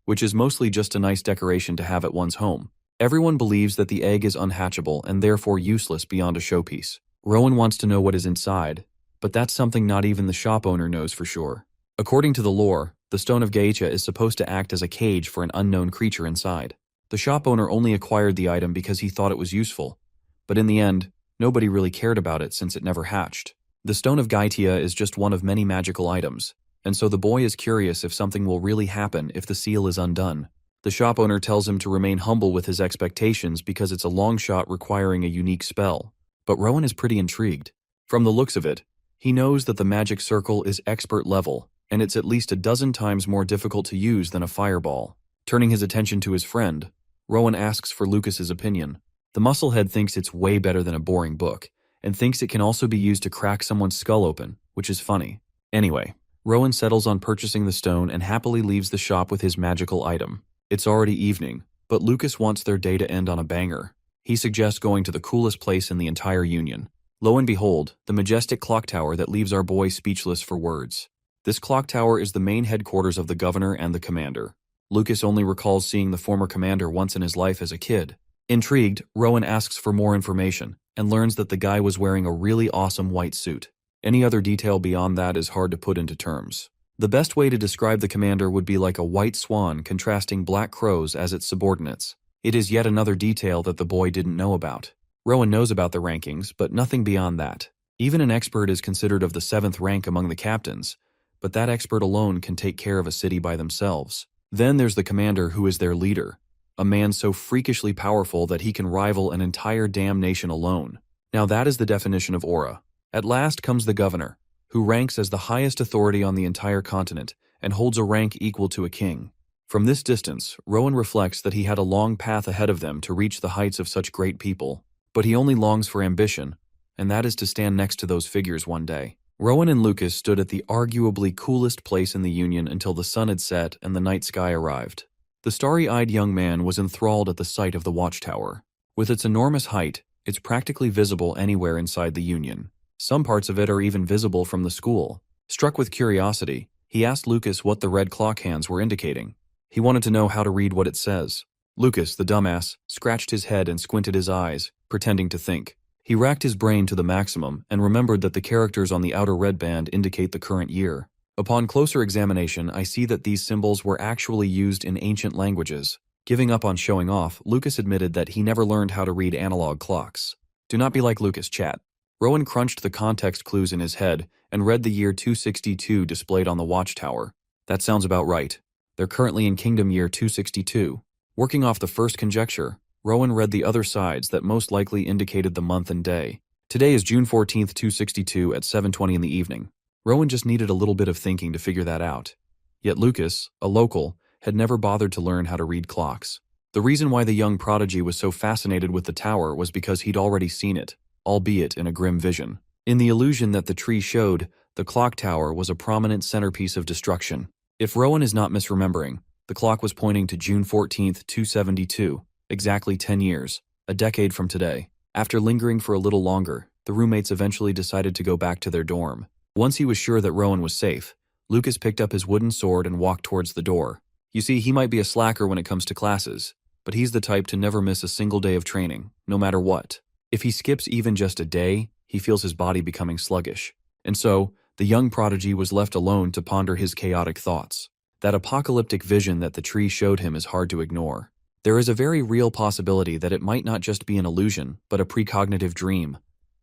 which is mostly just a nice decoration to have at one's home. Everyone believes that the egg is unhatchable and therefore useless beyond a showpiece. Rowan wants to know what is inside, but that's something not even the shop owner knows for sure. According to the lore, the Stone of Geisha is supposed to act as a cage for an unknown creature inside. The shop owner only acquired the item because he thought it was useful, but in the end, nobody really cared about it since it never hatched. The Stone of Geisha is just one of many magical items, and so the boy is curious if something will really happen if the seal is undone. The shop owner tells him to remain humble with his expectations because it's a long shot requiring a unique spell. But Rowan is pretty intrigued. From the looks of it, he knows that the magic circle is expert level, and it's at least a dozen times more difficult to use than a fireball. Turning his attention to his friend, Rowan asks for Lucas's opinion. The musclehead thinks it's way better than a boring book, and thinks it can also be used to crack someone's skull open, which is funny. Anyway, Rowan settles on purchasing the stone and happily leaves the shop with his magical item. It's already evening, but Lucas wants their day to end on a banger. He suggests going to the coolest place in the entire Union. Lo and behold, the majestic clock tower that leaves our boy speechless for words. This clock tower is the main headquarters of the governor and the commander. Lucas only recalls seeing the former commander once in his life as a kid. Intrigued, Rowan asks for more information and learns that the guy was wearing a really awesome white suit. Any other detail beyond that is hard to put into terms. The best way to describe the commander would be like a white swan contrasting black crows as its subordinates. It is yet another detail that the boy didn't know about. Rowan knows about the rankings, but nothing beyond that. Even an expert is considered of the 7th rank among the captains, but that expert alone can take care of a city by themselves. Then there's the commander who is their leader, a man so freakishly powerful that he can rival an entire damn nation alone. Now that is the definition of aura. At last comes the governor, who ranks as the highest authority on the entire continent and holds a rank equal to a king. From this distance, Rowan reflects that he had a long path ahead of them to reach the heights of such great people, but he only longs for ambition, and that is to stand next to those figures one day. Rowan and Lucas stood at the arguably coolest place in the Union until the sun had set and the night sky arrived. The starry-eyed young man was enthralled at the sight of the watchtower. With its enormous height, it's practically visible anywhere inside the Union. Some parts of it are even visible from the school. Struck with curiosity, he asked Lucas what the red clock hands were indicating. He wanted to know how to read what it says. Lucas, the dumbass, scratched his head and squinted his eyes, pretending to think. He racked his brain to the maximum and remembered that the characters on the outer red band indicate the current year. Upon closer examination, I see that these symbols were actually used in ancient languages. Giving up on showing off, Lucas admitted that he never learned how to read analog clocks. Do not be like Lucas, chat. Rowan crunched the context clues in his head and read the year 262 displayed on the watchtower. That sounds about right. They're currently in Kingdom Year 262. Working off the first conjecture, Rowan read the other sides that most likely indicated the month and day. Today is June 14th, 262 at 7:20 in the evening. Rowan just needed a little bit of thinking to figure that out. Yet Lucas, a local, had never bothered to learn how to read clocks. The reason why the young prodigy was so fascinated with the tower was because he'd already seen it, albeit in a grim vision. In the illusion that the tree showed, the clock tower was a prominent centerpiece of destruction. If Rowan is not misremembering, the clock was pointing to June 14th, 272, exactly 10 years, a decade from today. After lingering for a little longer, the roommates eventually decided to go back to their dorm. Once he was sure that Rowan was safe, Lucas picked up his wooden sword and walked towards the door. You see, he might be a slacker when it comes to classes, but he's the type to never miss a single day of training, no matter what. If he skips even just a day, he feels his body becoming sluggish. And so, the young prodigy was left alone to ponder his chaotic thoughts. That apocalyptic vision that the tree showed him is hard to ignore. There is a very real possibility that it might not just be an illusion, but a precognitive dream,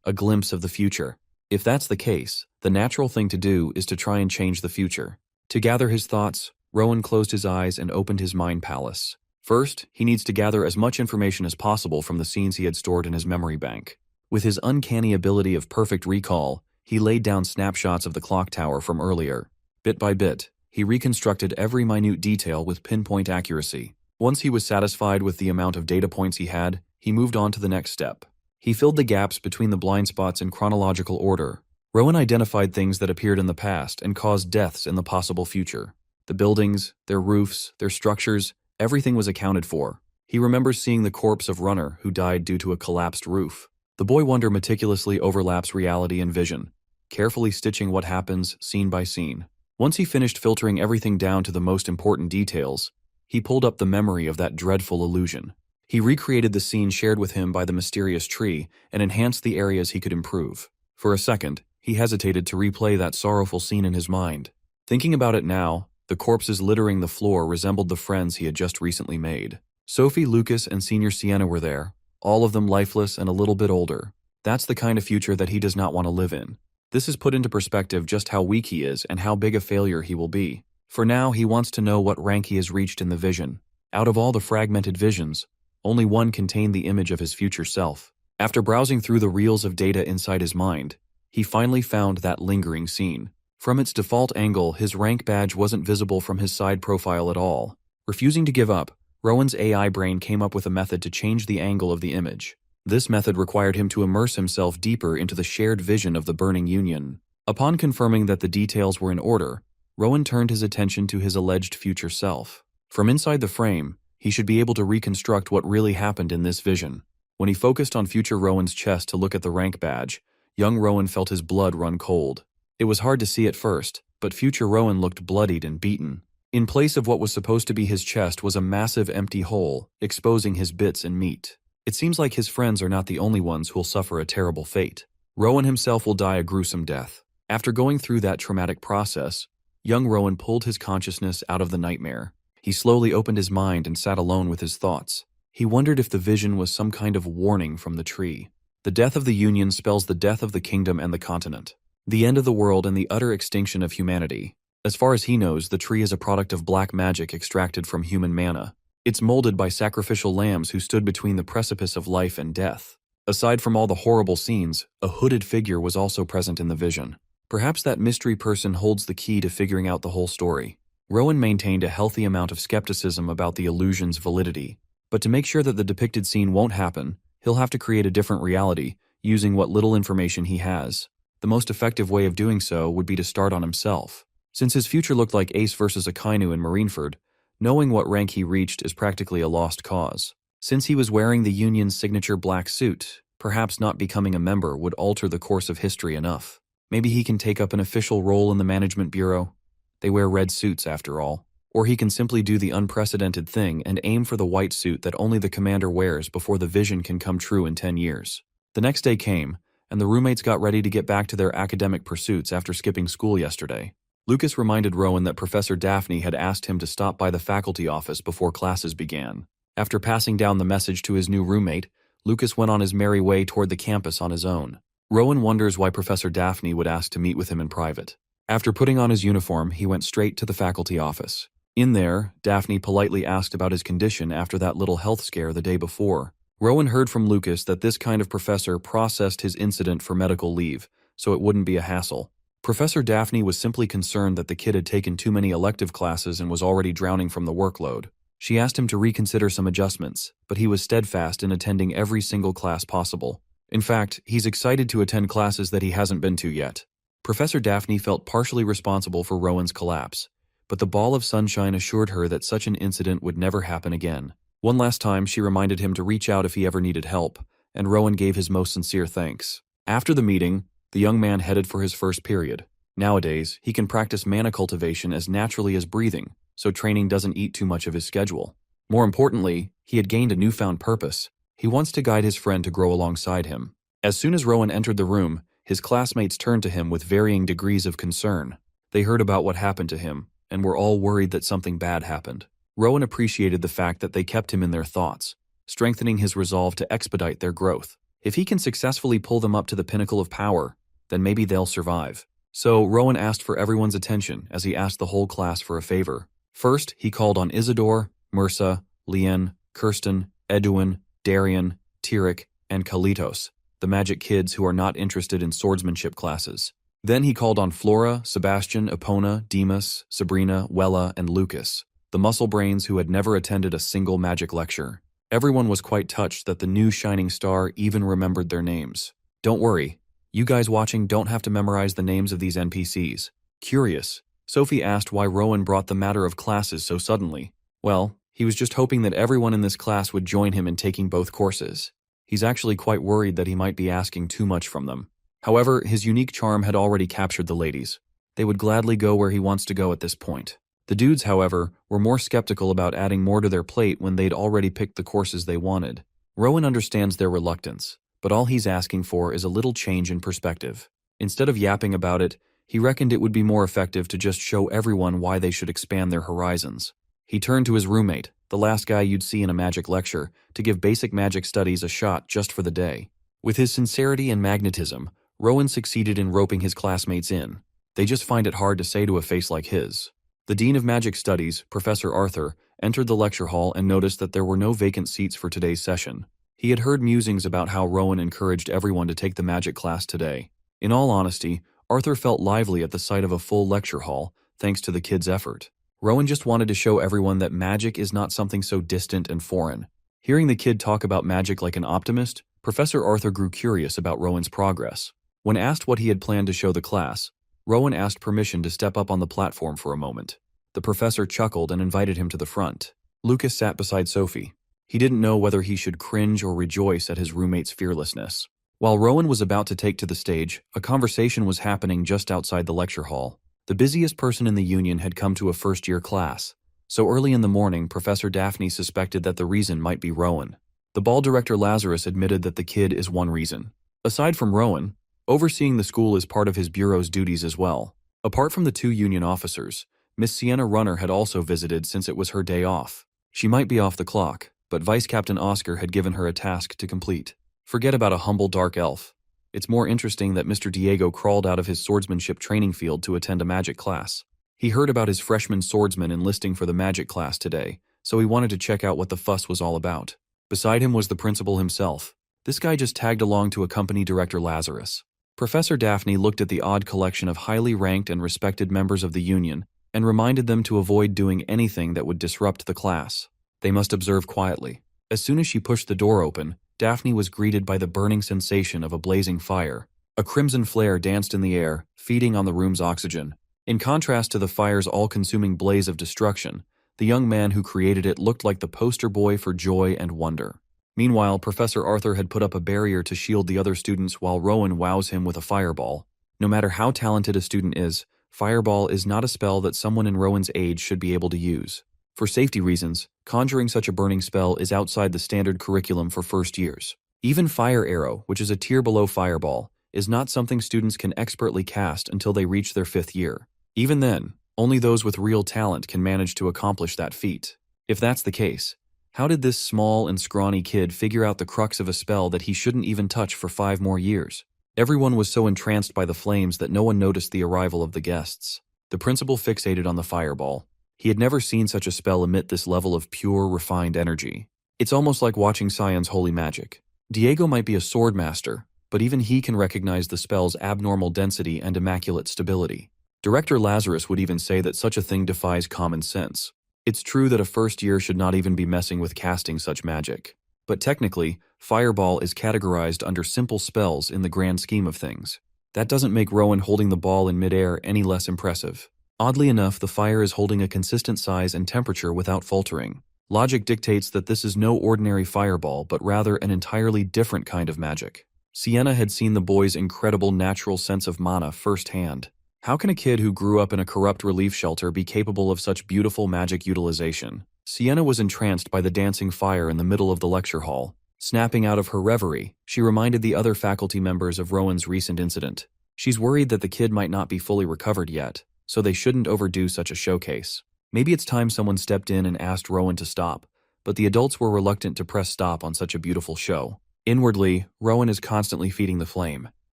a glimpse of the future. If that's the case, the natural thing to do is to try and change the future. To gather his thoughts, Rowan closed his eyes and opened his mind palace. First, he needs to gather as much information as possible from the scenes he had stored in his memory bank. With his uncanny ability of perfect recall, he laid down snapshots of the clock tower from earlier. Bit by bit, he reconstructed every minute detail with pinpoint accuracy. Once he was satisfied with the amount of data points he had, he moved on to the next step. He filled the gaps between the blind spots in chronological order. Rowan identified things that appeared in the past and caused deaths in the possible future. The buildings, their roofs, their structures, everything was accounted for. He remembers seeing the corpse of Runner who died due to a collapsed roof. The boy wonder meticulously overlaps reality and vision, carefully stitching what happens scene by scene. Once he finished filtering everything down to the most important details, he pulled up the memory of that dreadful illusion. He recreated the scene shared with him by the mysterious tree and enhanced the areas he could improve. For a second, he hesitated to replay that sorrowful scene in his mind. Thinking about it now, the corpses littering the floor resembled the friends he had just recently made. Sophie, Lucas, and Senior Sienna were there, all of them lifeless and a little bit older. That's the kind of future that he does not want to live in. This has put into perspective just how weak he is and how big a failure he will be. For now, he wants to know what rank he has reached in the vision. Out of all the fragmented visions, only one contained the image of his future self. After browsing through the reels of data inside his mind, he finally found that lingering scene. From its default angle, his rank badge wasn't visible from his side profile at all. Refusing to give up, Rowan's AI brain came up with a method to change the angle of the image. This method required him to immerse himself deeper into the shared vision of the burning union. Upon confirming that the details were in order, Rowan turned his attention to his alleged future self. From inside the frame, he should be able to reconstruct what really happened in this vision. When he focused on future Rowan's chest to look at the rank badge, young Rowan felt his blood run cold. It was hard to see at first, but future Rowan looked bloodied and beaten. In place of what was supposed to be his chest was a massive empty hole, exposing his bits and meat. It seems like his friends are not the only ones who'll suffer a terrible fate. Rowan himself will die a gruesome death. After going through that traumatic process, young Rowan pulled his consciousness out of the nightmare. He slowly opened his mind and sat alone with his thoughts. He wondered if the vision was some kind of warning from the tree. The death of the Union spells the death of the kingdom and the continent. The end of the world and the utter extinction of humanity. As far as he knows, the tree is a product of black magic extracted from human mana. It's molded by sacrificial lambs who stood between the precipice of life and death. Aside from all the horrible scenes, a hooded figure was also present in the vision. Perhaps that mystery person holds the key to figuring out the whole story. Rowan maintained a healthy amount of skepticism about the illusion's validity. But to make sure that the depicted scene won't happen, he'll have to create a different reality, using what little information he has. The most effective way of doing so would be to start on himself. Since his future looked like Ace versus Akainu in Marineford, knowing what rank he reached is practically a lost cause. Since he was wearing the Union's signature black suit, perhaps not becoming a member would alter the course of history enough. Maybe he can take up an official role in the management bureau. They wear red suits after all. Or he can simply do the unprecedented thing and aim for the white suit that only the commander wears before the vision can come true in 10 years. The next day came, and the roommates got ready to get back to their academic pursuits after skipping school yesterday. Lucas reminded Rowan that Professor Daphne had asked him to stop by the faculty office before classes began. After passing down the message to his new roommate, Lucas went on his merry way toward the campus on his own. Rowan wonders why Professor Daphne would ask to meet with him in private. After putting on his uniform, he went straight to the faculty office. In there, Daphne politely asked about his condition after that little health scare the day before. Rowan heard from Lucas that this kind of professor processed his incident for medical leave, so it wouldn't be a hassle. Professor Daphne was simply concerned that the kid had taken too many elective classes and was already drowning from the workload. She asked him to reconsider some adjustments, but he was steadfast in attending every single class possible. In fact, he's excited to attend classes that he hasn't been to yet. Professor Daphne felt partially responsible for Rowan's collapse, but the ball of sunshine assured her that such an incident would never happen again. One last time, she reminded him to reach out if he ever needed help, and Rowan gave his most sincere thanks. After the meeting, the young man headed for his first period. Nowadays, he can practice mana cultivation as naturally as breathing, so training doesn't eat too much of his schedule. More importantly, he had gained a newfound purpose. He wants to guide his friend to grow alongside him. As soon as Rowan entered the room, his classmates turned to him with varying degrees of concern. They heard about what happened to him, and were all worried that something bad happened. Rowan appreciated the fact that they kept him in their thoughts, strengthening his resolve to expedite their growth. If he can successfully pull them up to the pinnacle of power, then maybe they'll survive. So Rowan asked for everyone's attention as he asked the whole class for a favor. First, he called on Isidore, Mursa, Lien, Kirsten, Edwin, Darian, Tirik, and Kalitos, the magic kids who are not interested in swordsmanship classes. Then he called on Flora, Sebastian, Epona, Demas, Sabrina, Wella, and Lucas, the muscle brains who had never attended a single magic lecture. Everyone was quite touched that the new shining star even remembered their names. Don't worry, you guys watching don't have to memorize the names of these NPCs. Curious, Sophie asked why Rowan brought the matter of classes so suddenly. Well, he was just hoping that everyone in this class would join him in taking both courses. He's actually quite worried that he might be asking too much from them. However, his unique charm had already captured the ladies. They would gladly go where he wants to go at this point. The dudes, however, were more skeptical about adding more to their plate when they'd already picked the courses they wanted. Rowan understands their reluctance, but all he's asking for is a little change in perspective. Instead of yapping about it, He reckoned it would be more effective to just show everyone why they should expand their horizons. He turned to his roommate, the last guy you'd see in a magic lecture, to give basic magic studies a shot just for the day. With his sincerity and magnetism, Rowan succeeded in roping his classmates in. They just find it hard to say to a face like his. The Dean of Magic Studies, Professor Arthur, entered the lecture hall and noticed that there were no vacant seats for today's session. He had heard musings about how Rowan encouraged everyone to take the magic class today. In all honesty, Arthur felt lively at the sight of a full lecture hall, thanks to the kid's effort. Rowan just wanted to show everyone that magic is not something so distant and foreign. Hearing the kid talk about magic like an optimist, Professor Arthur grew curious about Rowan's progress. When asked what he had planned to show the class, Rowan asked permission to step up on the platform for a moment. The professor chuckled and invited him to the front. Lucas sat beside Sophie. He didn't know whether he should cringe or rejoice at his roommate's fearlessness. While Rowan was about to take to the stage, a conversation was happening just outside the lecture hall. The busiest person in the union had come to a first-year class. So early in the morning, Professor Daphne suspected that the reason might be Rowan. The ball director Lazarus admitted that the kid is one reason. Aside from Rowan, overseeing the school is part of his bureau's duties as well. Apart from the two union officers, Miss Sienna Runner had also visited since it was her day off. She might be off the clock, but Vice Captain Oscar had given her a task to complete. Forget about a humble dark elf. It's more interesting that Mr. Diego crawled out of his swordsmanship training field to attend a magic class. He heard about his freshman swordsman enlisting for the magic class today, so he wanted to check out what the fuss was all about. Beside him was the principal himself. This guy just tagged along to accompany Director Lazarus. Professor Daphne looked at the odd collection of highly ranked and respected members of the union and reminded them to avoid doing anything that would disrupt the class. They must observe quietly. As soon as she pushed the door open, Daphne was greeted by the burning sensation of a blazing fire. A crimson flare danced in the air, feeding on the room's oxygen. In contrast to the fire's all-consuming blaze of destruction, the young man who created it looked like the poster boy for joy and wonder. Meanwhile, Professor Arthur had put up a barrier to shield the other students while Rowan wows him with a fireball. No matter how talented a student is, fireball is not a spell that someone in Rowan's age should be able to use. For safety reasons, conjuring such a burning spell is outside the standard curriculum for first years. Even Fire Arrow, which is a tier below Fireball, is not something students can expertly cast until they reach their 5th year. Even then, only those with real talent can manage to accomplish that feat. If that's the case, how did this small and scrawny kid figure out the crux of a spell that he shouldn't even touch for 5 more years? Everyone was so entranced by the flames that no one noticed the arrival of the guests. The principal fixated on the fireball. He had never seen such a spell emit this level of pure, refined energy. It's almost like watching Sion's holy magic. Diego might be a sword master, but even he can recognize the spell's abnormal density and immaculate stability. Director Lazarus would even say that such a thing defies common sense. It's true that a first year should not even be messing with casting such magic. But technically, Fireball is categorized under simple spells in the grand scheme of things. That doesn't make Rowan holding the ball in midair any less impressive. Oddly enough, the fire is holding a consistent size and temperature without faltering. Logic dictates that this is no ordinary fireball, but rather an entirely different kind of magic. Sienna had seen the boy's incredible natural sense of mana firsthand. How can a kid who grew up in a corrupt relief shelter be capable of such beautiful magic utilization? Sienna was entranced by the dancing fire in the middle of the lecture hall. Snapping out of her reverie, she reminded the other faculty members of Rowan's recent incident. She's worried that the kid might not be fully recovered yet, so they shouldn't overdo such a showcase. Maybe it's time someone stepped in and asked Rowan to stop, but the adults were reluctant to press stop on such a beautiful show. Inwardly, Rowan is constantly feeding the flame.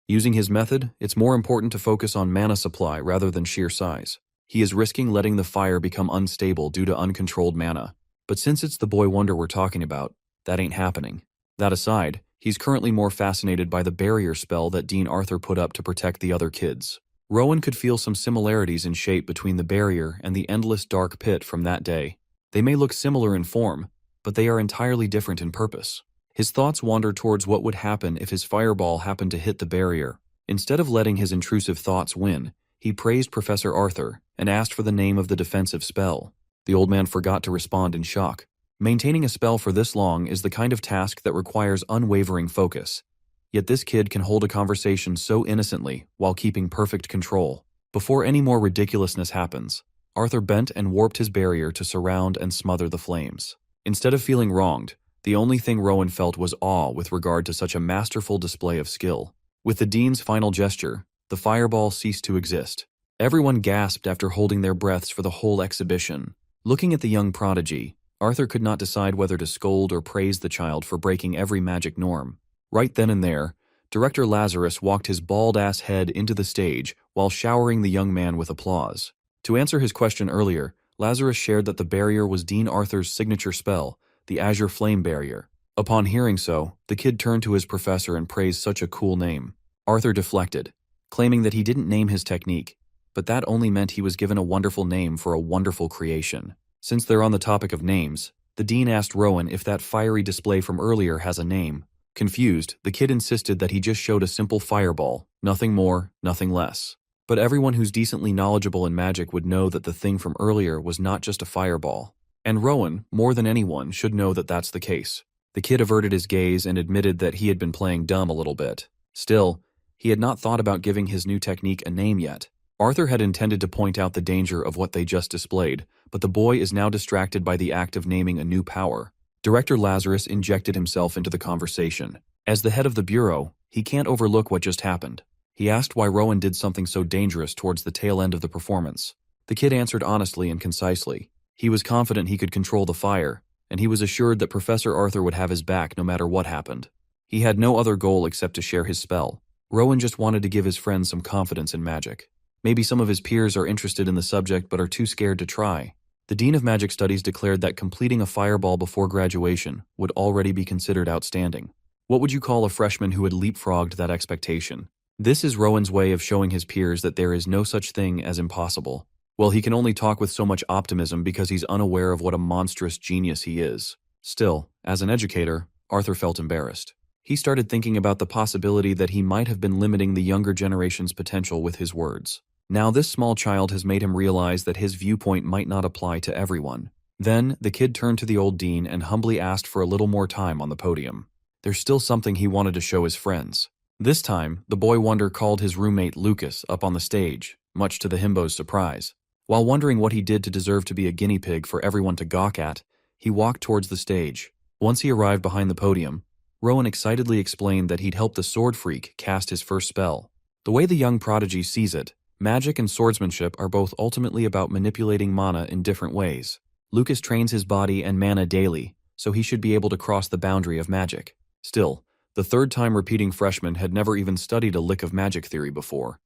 Using his method, it's more important to focus on mana supply rather than sheer size. He is risking letting the fire become unstable due to uncontrolled mana. But since it's the boy wonder we're talking about, that ain't happening. That aside, he's currently more fascinated by the barrier spell that Dean Arthur put up to protect the other kids. Rowan could feel some similarities in shape between the barrier and the endless dark pit from that day. They may look similar in form, but they are entirely different in purpose. His thoughts wandered towards what would happen if his fireball happened to hit the barrier. Instead of letting his intrusive thoughts win, he praised Professor Arthur and asked for the name of the defensive spell. The old man forgot to respond in shock. Maintaining a spell for this long is the kind of task that requires unwavering focus. Yet this kid can hold a conversation so innocently while keeping perfect control. Before any more ridiculousness happens, Arthur bent and warped his barrier to surround and smother the flames. Instead of feeling wronged, the only thing Rowan felt was awe with regard to such a masterful display of skill. With the dean's final gesture, the the fireball ceased to exist. Everyone gasped after holding their breaths for the whole exhibition. Looking at the young prodigy, Arthur could not decide whether to scold or praise the child for breaking every magic norm. Right then and there, Director Lazarus walked his bald-ass head into the stage while showering the young man with applause. To answer his question earlier, Lazarus shared that the barrier was Dean Arthur's signature spell, the Azure Flame Barrier. Upon hearing so, the kid turned to his professor and praised such a cool name. Arthur deflected, claiming that he didn't name his technique, but that only meant he was given a wonderful name for a wonderful creation. Since they're on the topic of names, the dean asked Rowan if that fiery display from earlier has a name. Confused, the kid insisted that he just showed a simple fireball, nothing more, nothing less. But everyone who's decently knowledgeable in magic would know that the thing from earlier was not just a fireball. And Rowan, more than anyone, should know that that's the case. The kid averted his gaze and admitted that he had been playing dumb a little bit. Still, he had not thought about giving his new technique a name yet. Arthur had intended to point out the danger of what they just displayed, but the boy is now distracted by the act of naming a new power. Director Lazarus injected himself into the conversation. As the head of the bureau, he can't overlook what just happened. He asked why Rowan did something so dangerous towards the tail end of the performance. The kid answered honestly and concisely. He was confident he could control the fire, and he was assured that Professor Arthur would have his back no matter what happened. He had no other goal except to share his spell. Rowan just wanted to give his friends some confidence in magic. Maybe some of his peers are interested in the subject but are too scared to try. The Dean of Magic Studies declared that completing a fireball before graduation would already be considered outstanding. What would you call a freshman who had leapfrogged that expectation? This is Rowan's way of showing his peers that there is no such thing as impossible. Well, he can only talk with so much optimism because he's unaware of what a monstrous genius he is. Still, as an educator, Arthur felt embarrassed. He started thinking about the possibility that he might have been limiting the younger generation's potential with his words. Now this small child has made him realize that his viewpoint might not apply to everyone. Then, the kid turned to the old dean and humbly asked for a little more time on the podium. There's still something he wanted to show his friends. This time, the boy wonder called his roommate Lucas up on the stage, much to the himbo's surprise. While wondering what he did to deserve to be a guinea pig for everyone to gawk at, he walked towards the stage. Once he arrived behind the podium, Rowan excitedly explained that he'd helped the sword freak cast his first spell. The way the young prodigy sees it, magic and swordsmanship are both ultimately about manipulating mana in different ways. Lucas trains his body and mana daily, so he should be able to cross the boundary of magic. Still, the third-time repeating freshman had never even studied a lick of magic theory before.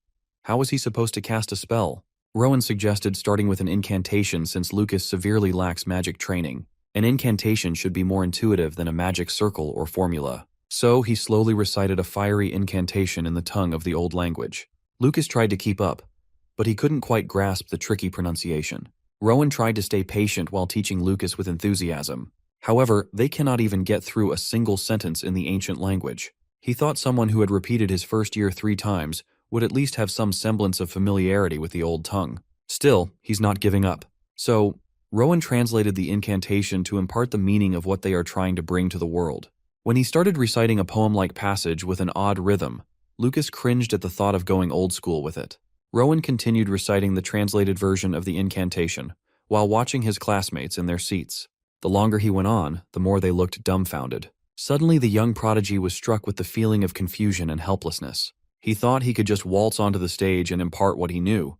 How was he supposed to cast a spell? Rowan suggested starting with an incantation since Lucas severely lacks magic training. An incantation should be more intuitive than a magic circle or formula. So he slowly recited a fiery incantation in the tongue of the old language. Lucas tried to keep up, but he couldn't quite grasp the tricky pronunciation. Rowan tried to stay patient while teaching Lucas with enthusiasm. However, they cannot even get through a single sentence in the ancient language. He thought someone who had repeated his first year 3 times would at least have some semblance of familiarity with the old tongue. Still, he's not giving up. So, Rowan translated the incantation to impart the meaning of what they are trying to bring to the world. When he started reciting a poem-like passage with an odd rhythm, Lucas cringed at the thought of going old school with it. Rowan continued reciting the translated version of the incantation, while watching his classmates in their seats. The longer he went on, the more they looked dumbfounded. Suddenly, the young prodigy was struck with the feeling of confusion and helplessness. He thought he could just waltz onto the stage and impart what he knew,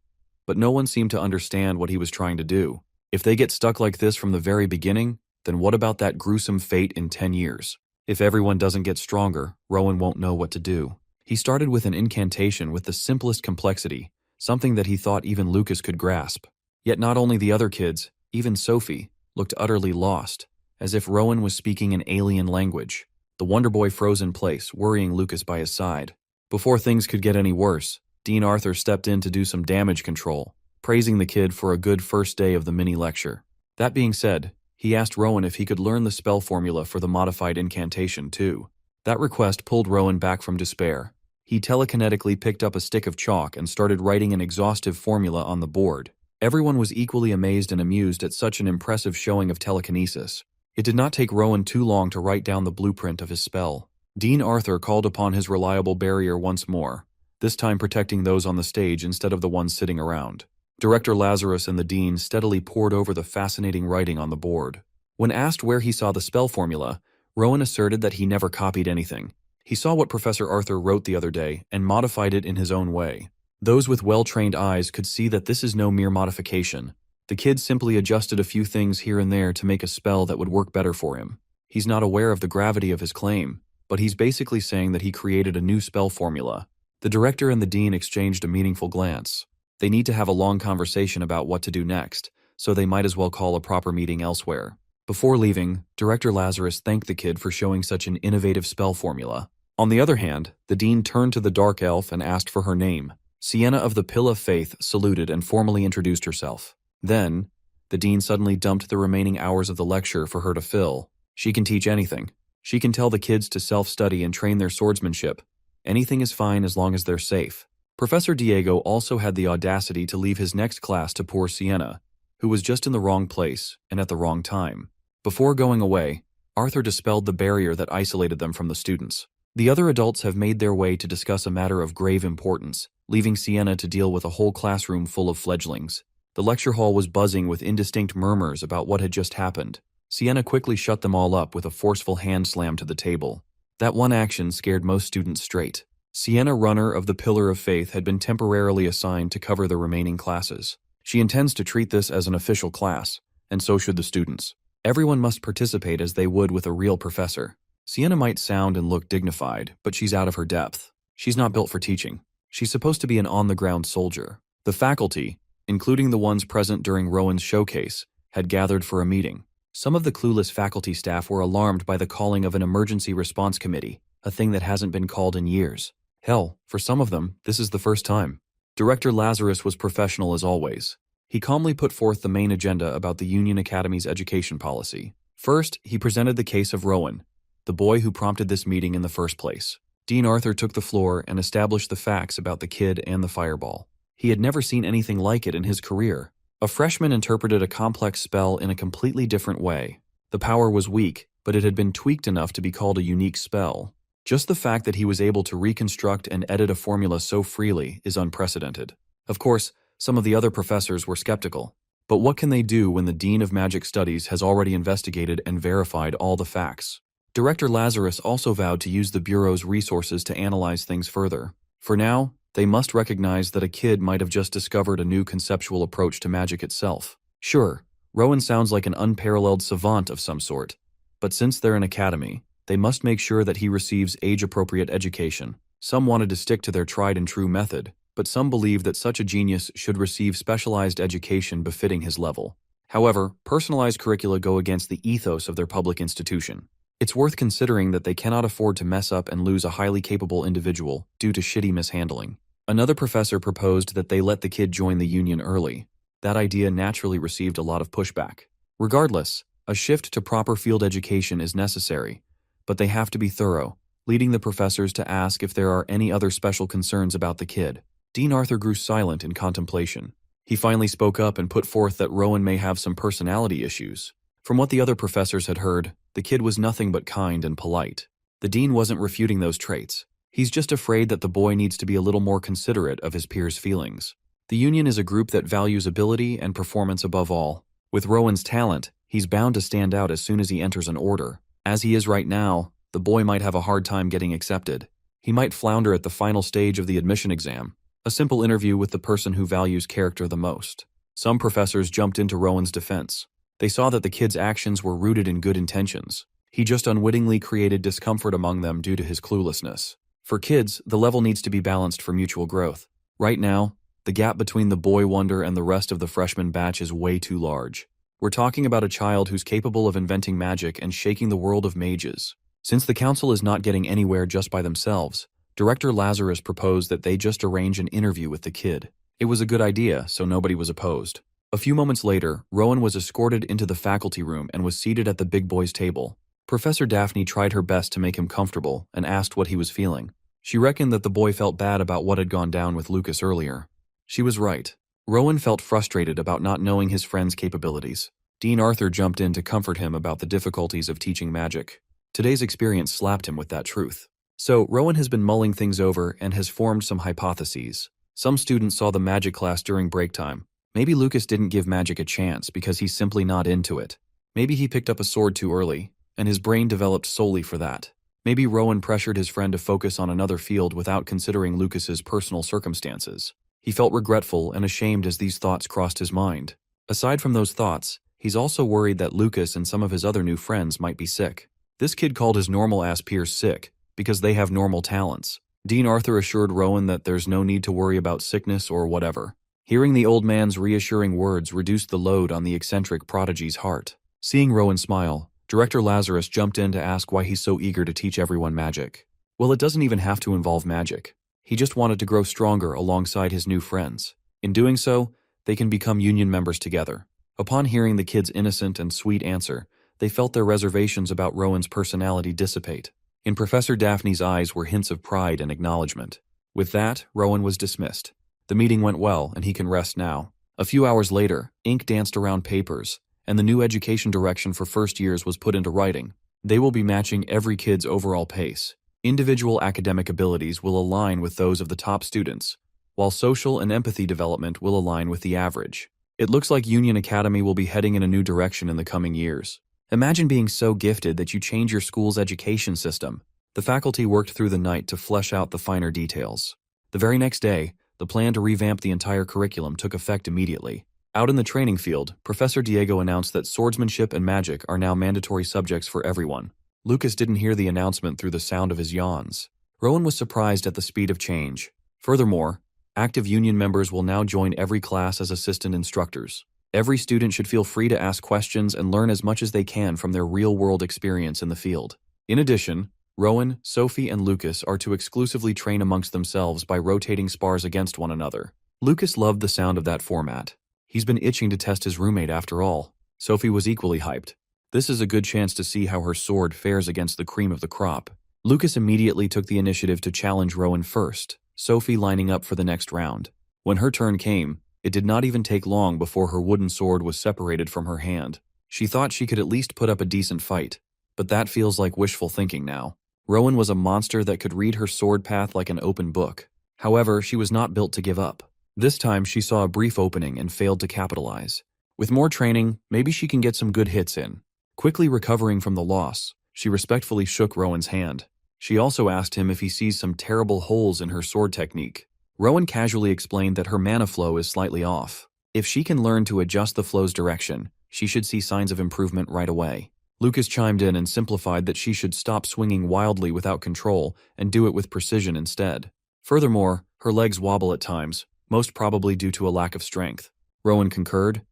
but no one seemed to understand what he was trying to do. If they get stuck like this from the very beginning, then what about that gruesome fate in 10 years? If everyone doesn't get stronger, Rowan won't know what to do. He started with an incantation with the simplest complexity, something that he thought even Lucas could grasp. Yet not only the other kids, even Sophie, looked utterly lost, as if Rowan was speaking an alien language. The Wonder Boy froze in place, worrying Lucas by his side. Before things could get any worse, Dean Arthur stepped in to do some damage control, praising the kid for a good first day of the mini-lecture. That being said, he asked Rowan if he could learn the spell formula for the modified incantation too. That request pulled Rowan back from despair. He telekinetically picked up a stick of chalk and started writing an exhaustive formula on the board. Everyone was equally amazed and amused at such an impressive showing of telekinesis. It did not take Rowan too long to write down the blueprint of his spell. Dean Arthur called upon his reliable barrier once more, this time protecting those on the stage instead of the ones sitting around. Director Lazarus and the dean steadily pored over the fascinating writing on the board. When asked where he saw the spell formula, Rowan asserted that he never copied anything. He saw what Professor Arthur wrote the other day and modified it in his own way. Those with well-trained eyes could see that this is no mere modification. The kid simply adjusted a few things here and there to make a spell that would work better for him. He's not aware of the gravity of his claim, but he's basically saying that he created a new spell formula. The director and the dean exchanged a meaningful glance. They need to have a long conversation about what to do next, so they might as well call a proper meeting elsewhere. Before leaving, Director Lazarus thanked the kid for showing such an innovative spell formula. On the other hand, the dean turned to the dark elf and asked for her name. Sienna of the Pill of Faith saluted and formally introduced herself. Then, the dean suddenly dumped the remaining hours of the lecture for her to fill. She can teach anything. She can tell the kids to self-study and train their swordsmanship. Anything is fine as long as they're safe. Professor Diego also had the audacity to leave his next class to poor Sienna, who was just in the wrong place and at the wrong time. Before going away, Arthur dispelled the barrier that isolated them from the students. The other adults have made their way to discuss a matter of grave importance, leaving Sienna to deal with a whole classroom full of fledglings. The lecture hall was buzzing with indistinct murmurs about what had just happened. Sienna quickly shut them all up with a forceful hand slam to the table. That one action scared most students straight. Sienna, runner of the Pillar of Faith, had been temporarily assigned to cover the remaining classes. She intends to treat this as an official class, and so should the students. Everyone must participate as they would with a real professor. Sienna might sound and look dignified, but she's out of her depth. She's not built for teaching. She's supposed to be an on-the-ground soldier. The faculty, including the ones present during Rowan's showcase, had gathered for a meeting. Some of the clueless faculty staff were alarmed by the calling of an emergency response committee, a thing that hasn't been called in years. Hell, for some of them, this is the first time. Director Lazarus was professional as always. He calmly put forth the main agenda about the Union Academy's education policy. First, he presented the case of Rowan, the boy who prompted this meeting in the first place. Dean Arthur took the floor and established the facts about the kid and the fireball. He had never seen anything like it in his career. A freshman interpreted a complex spell in a completely different way. The power was weak, but it had been tweaked enough to be called a unique spell. Just the fact that he was able to reconstruct and edit a formula so freely is unprecedented. Of course, some of the other professors were skeptical. But what can they do when the Dean of Magic Studies has already investigated and verified all the facts? Director Lazarus also vowed to use the Bureau's resources to analyze things further. For now, they must recognize that a kid might have just discovered a new conceptual approach to magic itself. Sure, Rowan sounds like an unparalleled savant of some sort, but since they're an academy, they must make sure that he receives age-appropriate education. Some wanted to stick to their tried-and-true method, but some believe that such a genius should receive specialized education befitting his level. However, personalized curricula go against the ethos of their public institution. It's worth considering that they cannot afford to mess up and lose a highly capable individual due to shitty mishandling. Another professor proposed that they let the kid join the union early. That idea naturally received a lot of pushback. Regardless, a shift to proper field education is necessary, but they have to be thorough, leading the professors to ask if there are any other special concerns about the kid. Dean Arthur grew silent in contemplation. He finally spoke up and put forth that Rowan may have some personality issues. From what the other professors had heard, the kid was nothing but kind and polite. The dean wasn't refuting those traits. He's just afraid that the boy needs to be a little more considerate of his peers' feelings. The union is a group that values ability and performance above all. With Rowan's talent, he's bound to stand out as soon as he enters an order. As he is right now, the boy might have a hard time getting accepted. He might flounder at the final stage of the admission exam, a simple interview with the person who values character the most. Some professors jumped into Rowan's defense. They saw that the kid's actions were rooted in good intentions. He just unwittingly created discomfort among them due to his cluelessness. For kids, the level needs to be balanced for mutual growth. Right now, the gap between the boy wonder and the rest of the freshman batch is way too large. We're talking about a child who's capable of inventing magic and shaking the world of mages. Since the council is not getting anywhere just by themselves, Director Lazarus proposed that they just arrange an interview with the kid. It was a good idea, so nobody was opposed. A few moments later, Rowan was escorted into the faculty room and was seated at the big boy's table. Professor Daphne tried her best to make him comfortable and asked what he was feeling. She reckoned that the boy felt bad about what had gone down with Lucas earlier. She was right. Rowan felt frustrated about not knowing his friend's capabilities. Dean Arthur jumped in to comfort him about the difficulties of teaching magic. Today's experience slapped him with that truth. So, Rowan has been mulling things over and has formed some hypotheses. Some students saw the magic class during break time. Maybe Lucas didn't give magic a chance because he's simply not into it. Maybe he picked up a sword too early, and his brain developed solely for that. Maybe Rowan pressured his friend to focus on another field without considering Lucas's personal circumstances. He felt regretful and ashamed as these thoughts crossed his mind. Aside from those thoughts, he's also worried that Lucas and some of his other new friends might be sick. This kid called his normal-ass peers sick because they have normal talents. Dean Arthur assured Rowan that there's no need to worry about sickness or whatever. Hearing the old man's reassuring words reduced the load on the eccentric prodigy's heart. Seeing Rowan smile, Director Lazarus jumped in to ask why he's so eager to teach everyone magic. Well, it doesn't even have to involve magic. He just wanted to grow stronger alongside his new friends. In doing so, they can become union members together. Upon hearing the kid's innocent and sweet answer, they felt their reservations about Rowan's personality dissipate. In Professor Daphne's eyes were hints of pride and acknowledgement. With that, Rowan was dismissed. The meeting went well, and he can rest now. A few hours later, ink danced around papers, and the new education direction for first years was put into writing. They will be matching every kid's overall pace. Individual academic abilities will align with those of the top students, while social and empathy development will align with the average. It looks like Union Academy will be heading in a new direction in the coming years. Imagine being so gifted that you change your school's education system. The faculty worked through the night to flesh out the finer details. The very next day, the plan to revamp the entire curriculum took effect immediately. Out in the training field, Professor Diego announced that swordsmanship and magic are now mandatory subjects for everyone. Lucas didn't hear the announcement through the sound of his yawns. Rowan was surprised at the speed of change. Furthermore, active union members will now join every class as assistant instructors. Every student should feel free to ask questions and learn as much as they can from their real-world experience in the field. In addition, Rowan, Sophie, and Lucas are to exclusively train amongst themselves by rotating spars against one another. Lucas loved the sound of that format. He's been itching to test his roommate after all. Sophie was equally hyped. This is a good chance to see how her sword fares against the cream of the crop. Lucas immediately took the initiative to challenge Rowan first, Sophie lining up for the next round. When her turn came, it did not even take long before her wooden sword was separated from her hand. She thought she could at least put up a decent fight, but that feels like wishful thinking now. Rowan was a monster that could read her sword path like an open book. However, she was not built to give up. This time she saw a brief opening and failed to capitalize. With more training, maybe she can get some good hits in. Quickly recovering from the loss, she respectfully shook Rowan's hand. She also asked him if he sees some terrible holes in her sword technique. Rowan casually explained that her mana flow is slightly off. If she can learn to adjust the flow's direction, she should see signs of improvement right away. Lucas chimed in and simplified that she should stop swinging wildly without control and do it with precision instead. Furthermore, her legs wobble at times, most probably due to a lack of strength. Rowan concurred.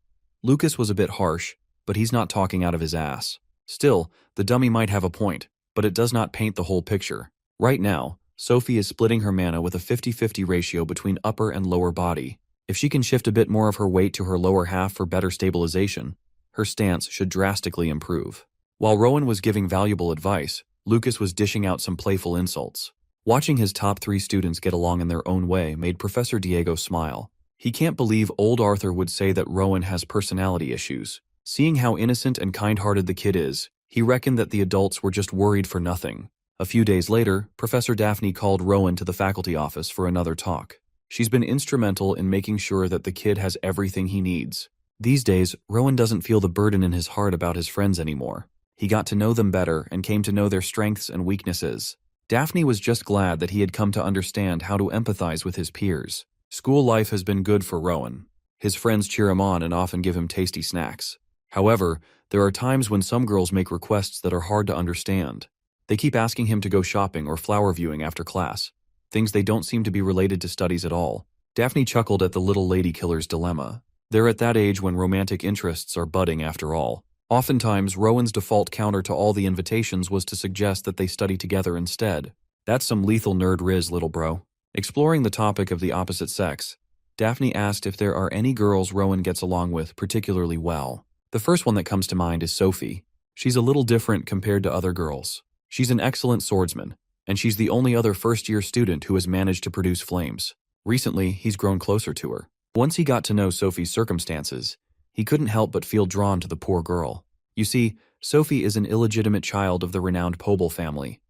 Lucas was a bit harsh, but he's not talking out of his ass. Still, the dummy might have a point, but it does not paint the whole picture. Right now, Sophie is splitting her mana with a 50-50 ratio between upper and lower body. If she can shift a bit more of her weight to her lower half for better stabilization, her stance should drastically improve. While Rowan was giving valuable advice, Lucas was dishing out some playful insults. Watching his top 3 students get along in their own way made Professor Diego smile. He can't believe old Arthur would say that Rowan has personality issues. Seeing how innocent and kind-hearted the kid is, he reckoned that the adults were just worried for nothing. A few days later, Professor Daphne called Rowan to the faculty office for another talk. She's been instrumental in making sure that the kid has everything he needs. These days, Rowan doesn't feel the burden in his heart about his friends anymore. He got to know them better and came to know their strengths and weaknesses. Daphne was just glad that he had come to understand how to empathize with his peers. School life has been good for Rowan. His friends cheer him on and often give him tasty snacks. However, there are times when some girls make requests that are hard to understand. They keep asking him to go shopping or flower viewing after class, things they don't seem to be related to studies at all. Daphne chuckled at the little lady killer's dilemma. They're at that age when romantic interests are budding after all. Oftentimes, Rowan's default counter to all the invitations was to suggest that they study together instead. That's some lethal nerd riz, little bro. Exploring the topic of the opposite sex, Daphne asked if there are any girls Rowan gets along with particularly well. The first one that comes to mind is Sophie. She's a little different compared to other girls. She's an excellent swordsman, and she's the only other first-year student who has managed to produce flames. Recently, he's grown closer to her. Once he got to know Sophie's circumstances, he couldn't help but feel drawn to the poor girl. You see, Sophie is an illegitimate child of the renowned Pobel family.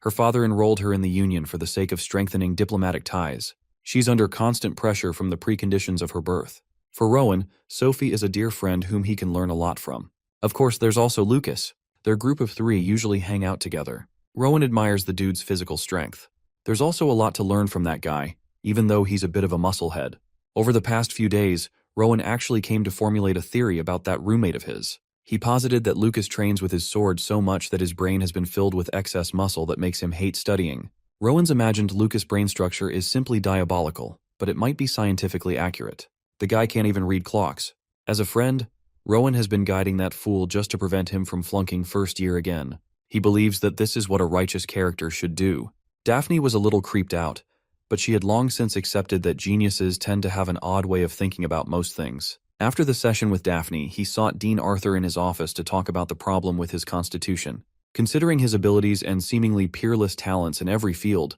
Her father enrolled her in the Union for the sake of strengthening diplomatic ties. She's under constant pressure from the preconditions of her birth. For Rowan, Sophie is a dear friend whom he can learn a lot from. Of course, there's also Lucas. Their group of 3 usually hang out together. Rowan admires the dude's physical strength. There's also a lot to learn from that guy, even though he's a bit of a musclehead. Over the past few days, Rowan actually came to formulate a theory about that roommate of his. He posited that Lucas trains with his sword so much that his brain has been filled with excess muscle that makes him hate studying. Rowan's imagined Lucas' brain structure is simply diabolical, but it might be scientifically accurate. The guy can't even read clocks. As a friend, Rowan has been guiding that fool just to prevent him from flunking first year again. He believes that this is what a righteous character should do. Daphne was a little creeped out, but she had long since accepted that geniuses tend to have an odd way of thinking about most things. After the session with Daphne, he sought Dean Arthur in his office to talk about the problem with his constitution. Considering his abilities and seemingly peerless talents in every field,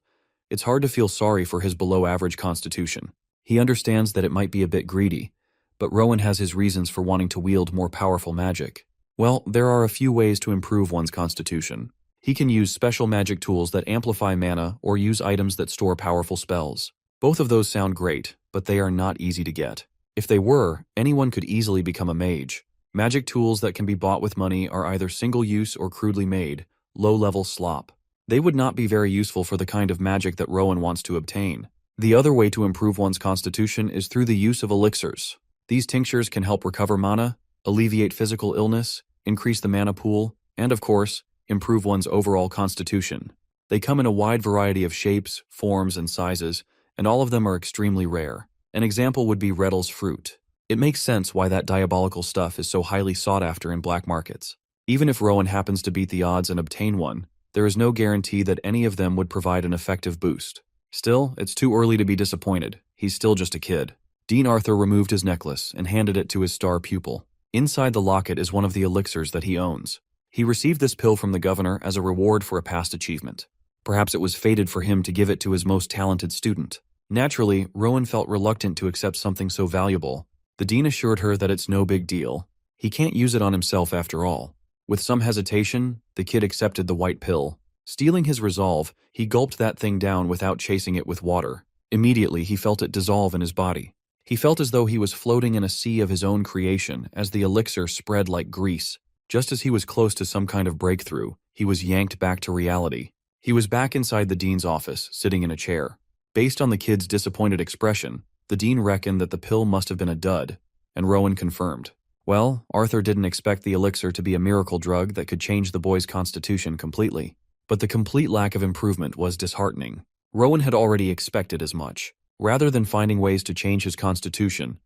it's hard to feel sorry for his below-average constitution. He understands that it might be a bit greedy, but Rowan has his reasons for wanting to wield more powerful magic. Well, there are a few ways to improve one's constitution. He can use special magic tools that amplify mana or use items that store powerful spells. Both of those sound great, but they are not easy to get. If they were, anyone could easily become a mage. Magic tools that can be bought with money are either single-use or crudely made, low-level slop. They would not be very useful for the kind of magic that Rowan wants to obtain. The other way to improve one's constitution is through the use of elixirs. These tinctures can help recover mana, alleviate physical illness, increase the mana pool, and of course, improve one's overall constitution. They come in a wide variety of shapes, forms, and sizes, and all of them are extremely rare. An example would be Reddle's fruit. It makes sense why that diabolical stuff is so highly sought after in black markets. Even if Rowan happens to beat the odds and obtain one, there is no guarantee that any of them would provide an effective boost. Still, it's too early to be disappointed. He's still just a kid. Dean Arthur removed his necklace and handed it to his star pupil. Inside the locket is one of the elixirs that he owns. He received this pill from the governor as a reward for a past achievement. Perhaps it was fated for him to give it to his most talented student. Naturally, Rowan felt reluctant to accept something so valuable. The dean assured her that it's no big deal. He can't use it on himself after all. With some hesitation, the kid accepted the white pill. Steeling his resolve, he gulped that thing down without chasing it with water. Immediately, he felt it dissolve in his body. He felt as though he was floating in a sea of his own creation as the elixir spread like grease. Just as he was close to some kind of breakthrough, he was yanked back to reality. He was back inside the dean's office, sitting in a chair. Based on the kid's disappointed expression, the dean reckoned that the pill must have been a dud, and Rowan confirmed. Well, Arthur didn't expect the elixir to be a miracle drug that could change the boy's constitution completely. But the complete lack of improvement was disheartening. Rowan had already expected as much. Rather than finding ways to change his constitution,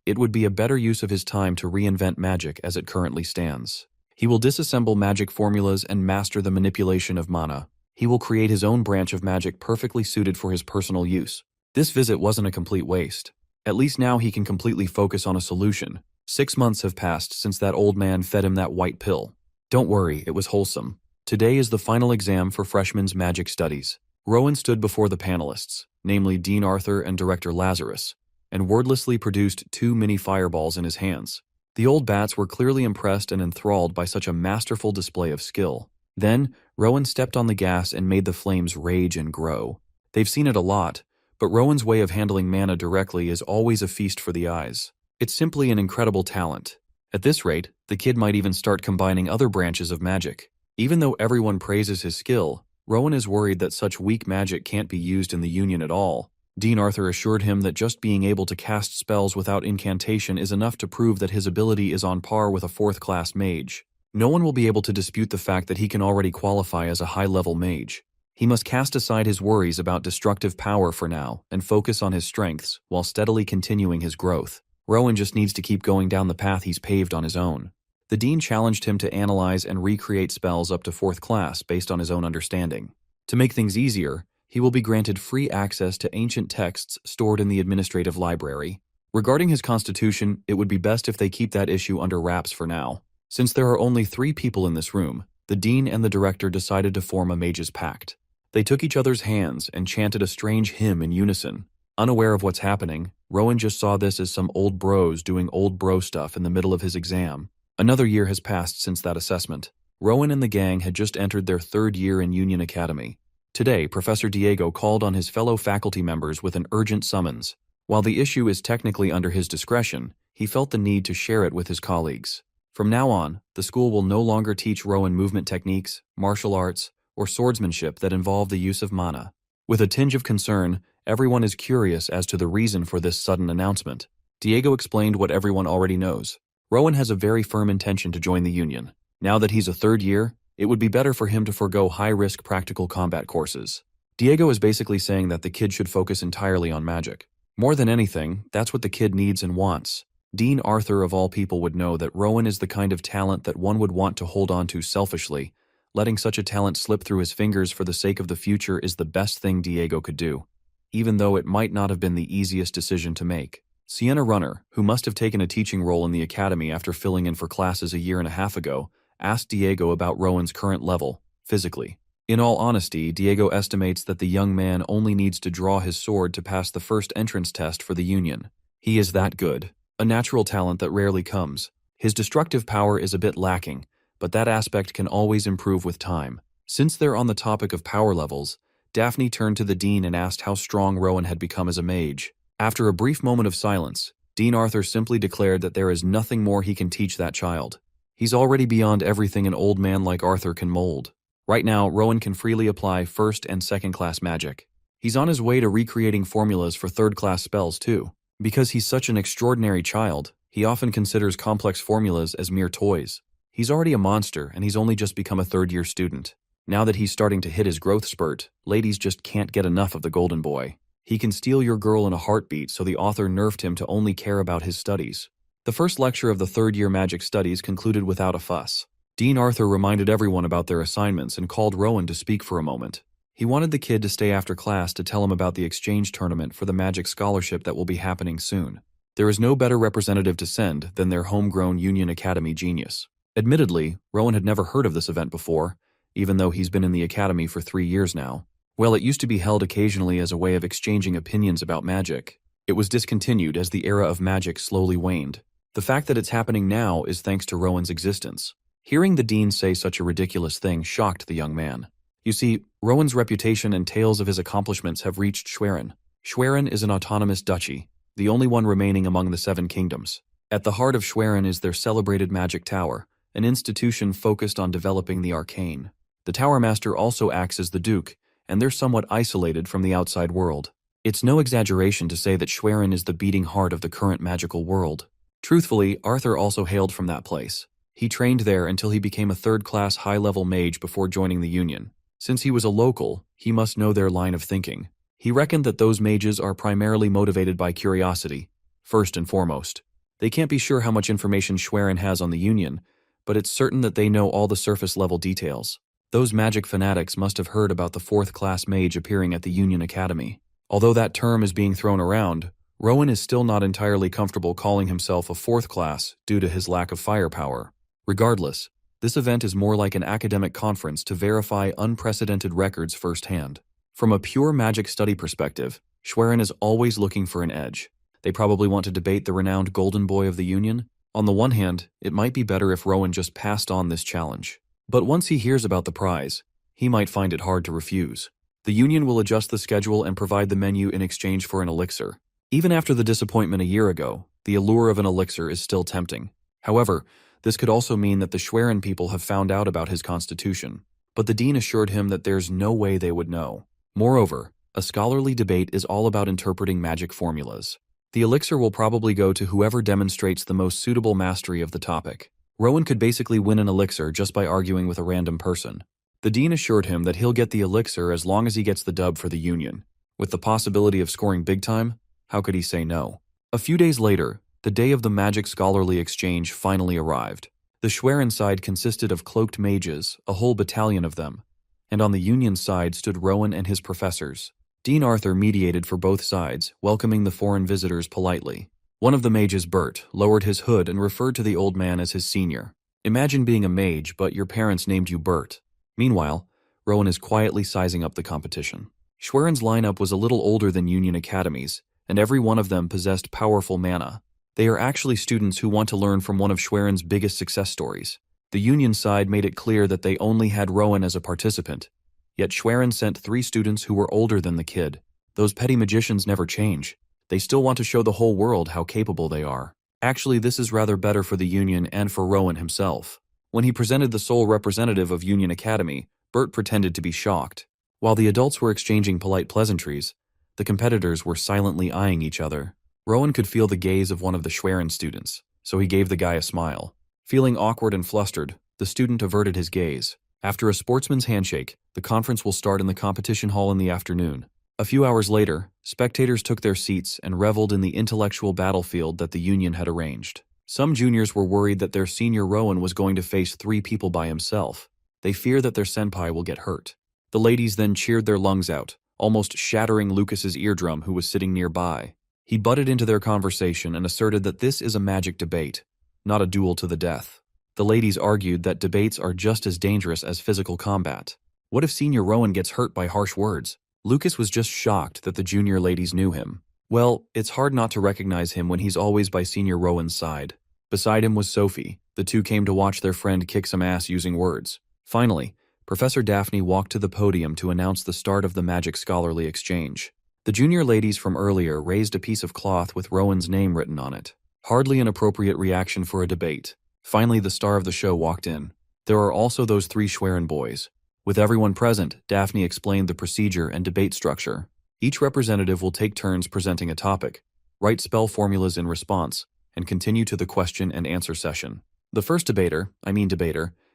it would be a better use of his time to reinvent magic as it currently stands. He will disassemble magic formulas and master the manipulation of mana. He will create his own branch of magic perfectly suited for his personal use. This visit wasn't a complete waste. At least now he can completely focus on a solution. 6 months have passed since that old man fed him that white pill. Don't worry, it was wholesome. Today is the final exam for freshmen's magic studies. Rowan stood before the panelists, namely Dean Arthur and Director Lazarus, and wordlessly produced 2 mini fireballs in his hands. The old bats were clearly impressed and enthralled by such a masterful display of skill. Then, Rowan stepped on the gas and made the flames rage and grow. They've seen it a lot, but Rowan's way of handling mana directly is always a feast for the eyes. It's simply an incredible talent. At this rate, the kid might even start combining other branches of magic. Even though everyone praises his skill, Rowan is worried that such weak magic can't be used in the Union at all. Dean Arthur assured him that just being able to cast spells without incantation is enough to prove that his ability is on par with a 4th-class mage. No one will be able to dispute the fact that he can already qualify as a high-level mage. He must cast aside his worries about destructive power for now and focus on his strengths while steadily continuing his growth. Rowan just needs to keep going down the path he's paved on his own. The dean challenged him to analyze and recreate spells up to 4th class based on his own understanding. To make things easier, he will be granted free access to ancient texts stored in the administrative library. Regarding his constitution, it would be best if they keep that issue under wraps for now. Since there are only 3 people in this room, the dean and the director decided to form a mage's pact. They took each other's hands and chanted a strange hymn in unison. Unaware of what's happening, Rowan just saw this as some old bros doing old bro stuff in the middle of his exam. Another year has passed since that assessment. Rowan and the gang had just entered their 3rd year in Union Academy. Today, Professor Diego called on his fellow faculty members with an urgent summons. While the issue is technically under his discretion, he felt the need to share it with his colleagues. From now on, the school will no longer teach Rowan movement techniques, martial arts, or swordsmanship that involve the use of mana. With a tinge of concern, Everyone is curious as to the reason for this sudden announcement. Diego explained what everyone already knows. Rowan has a very firm intention to join the Union. Now that he's a third year, it would be better for him to forego high-risk practical combat courses. Diego is basically saying that the kid should focus entirely on magic. More than anything, that's what the kid needs and wants. Dean Arthur of all people would know that Rowan is the kind of talent that one would want to hold on to selfishly. Letting such a talent slip through his fingers for the sake of the future is the best thing Diego could do, even though it might not have been the easiest decision to make. Sienna Runner, who must have taken a teaching role in the academy after filling in for classes a year and a half ago, asked Diego about Rowan's current level, physically. In all honesty, Diego estimates that the young man only needs to draw his sword to pass the first entrance test for the Union. He is that good, a natural talent that rarely comes. His destructive power is a bit lacking, but that aspect can always improve with time. Since they're on the topic of power levels, Daphne turned to the Dean and asked how strong Rowan had become as a mage. After a brief moment of silence, Dean Arthur simply declared that there is nothing more he can teach that child. He's already beyond everything an old man like Arthur can mold. Right now, Rowan can freely apply first and second-class magic. He's on his way to recreating formulas for third-class spells, too. Because he's such an extraordinary child, he often considers complex formulas as mere toys. He's already a monster, and he's only just become a third-year student. Now that he's starting to hit his growth spurt, ladies just can't get enough of the golden boy. He can steal your girl in a heartbeat, so the author nerfed him to only care about his studies. The first lecture of the third-year magic studies concluded without a fuss. Dean Arthur reminded everyone about their assignments and called Rowan to speak for a moment. He wanted the kid to stay after class to tell him about the exchange tournament for the magic scholarship that will be happening soon. There is no better representative to send than their homegrown Union Academy genius. Admittedly, Rowan had never heard of this event before, even though he's been in the academy for 3 years now. Well, it used to be held occasionally as a way of exchanging opinions about magic. It was discontinued as the era of magic slowly waned. The fact that it's happening now is thanks to Rowan's existence. Hearing the dean say such a ridiculous thing shocked the young man. You see, Rowan's reputation and tales of his accomplishments have reached Schwerin. Schwerin is an autonomous duchy, the only one remaining among the 7 kingdoms. At the heart of Schwerin is their celebrated magic tower, an institution focused on developing the arcane. The Tower Master also acts as the Duke, and they're somewhat isolated from the outside world. It's no exaggeration to say that Schwerin is the beating heart of the current magical world. Truthfully, Arthur also hailed from that place. He trained there until he became a third-class high-level mage before joining the Union. Since he was a local, he must know their line of thinking. He reckoned that those mages are primarily motivated by curiosity, first and foremost. They can't be sure how much information Schwerin has on the Union, but it's certain that they know all the surface-level details. Those magic fanatics must have heard about the 4th-class mage appearing at the Union Academy. Although that term is being thrown around, Rowan is still not entirely comfortable calling himself a 4th class due to his lack of firepower. Regardless, this event is more like an academic conference to verify unprecedented records firsthand. From a pure magic study perspective, Schwerin is always looking for an edge. They probably want to debate the renowned Golden Boy of the Union. On the one hand, it might be better if Rowan just passed on this challenge. But once he hears about the prize, he might find it hard to refuse. The Union will adjust the schedule and provide the menu in exchange for an elixir. Even after the disappointment a year ago, the allure of an elixir is still tempting. However, this could also mean that the Schwerin people have found out about his constitution. But the dean assured him that there's no way they would know. Moreover, a scholarly debate is all about interpreting magic formulas. The elixir will probably go to whoever demonstrates the most suitable mastery of the topic. Rowan could basically win an elixir just by arguing with a random person. The dean assured him that he'll get the elixir as long as he gets the dub for the Union. With the possibility of scoring big time, how could he say no? A few days later, the day of the magic scholarly exchange finally arrived. The Schwerin side consisted of cloaked mages, a whole battalion of them, and on the Union side stood Rowan and his professors. Dean Arthur mediated for both sides, welcoming the foreign visitors politely. One of the mages, Bert, lowered his hood and referred to the old man as his senior. Imagine being a mage, but your parents named you Bert. Meanwhile, Rowan is quietly sizing up the competition. Schwerin's lineup was a little older than Union academies, and every one of them possessed powerful mana. They are actually students who want to learn from one of Schwerin's biggest success stories. The Union side made it clear that they only had Rowan as a participant, yet Schwerin sent 3 students who were older than the kid. Those petty magicians never change. They still want to show the whole world how capable they are. Actually, this is rather better for the Union and for Rowan himself. When he presented the sole representative of Union Academy, Bert pretended to be shocked. While the adults were exchanging polite pleasantries, The competitors were silently eyeing each other. Rowan could feel the gaze of one of the Schwerin students, so he gave the guy a smile. Feeling awkward and flustered, the student averted his gaze. After a sportsman's handshake, the conference will start in the competition hall in the afternoon. A few hours later, spectators took their seats and reveled in the intellectual battlefield that the union had arranged. Some juniors were worried that their senior Rowan was going to face 3 people by himself. They fear that their senpai will get hurt. The ladies then cheered their lungs out, almost shattering Lucas's eardrum, who was sitting nearby. He butted into their conversation and asserted that this is a magic debate, not a duel to the death. The ladies argued that debates are just as dangerous as physical combat. What if Senior Rowan gets hurt by harsh words? Lucas was just shocked that the junior ladies knew him. Well, it's hard not to recognize him when he's always by Senior Rowan's side. Beside him was Sophie. The two came to watch their friend kick some ass using words. Finally, Professor Daphne walked to the podium to announce the start of the Magic Scholarly Exchange. The junior ladies from earlier raised a piece of cloth with Rowan's name written on it. Hardly an appropriate reaction for a debate. Finally, the star of the show walked in. There are also those 3 Schwerin boys. With everyone present, Daphne explained the procedure and debate structure. Each representative will take turns presenting a topic, write spell formulas in response, and continue to the question and answer session. The first debater,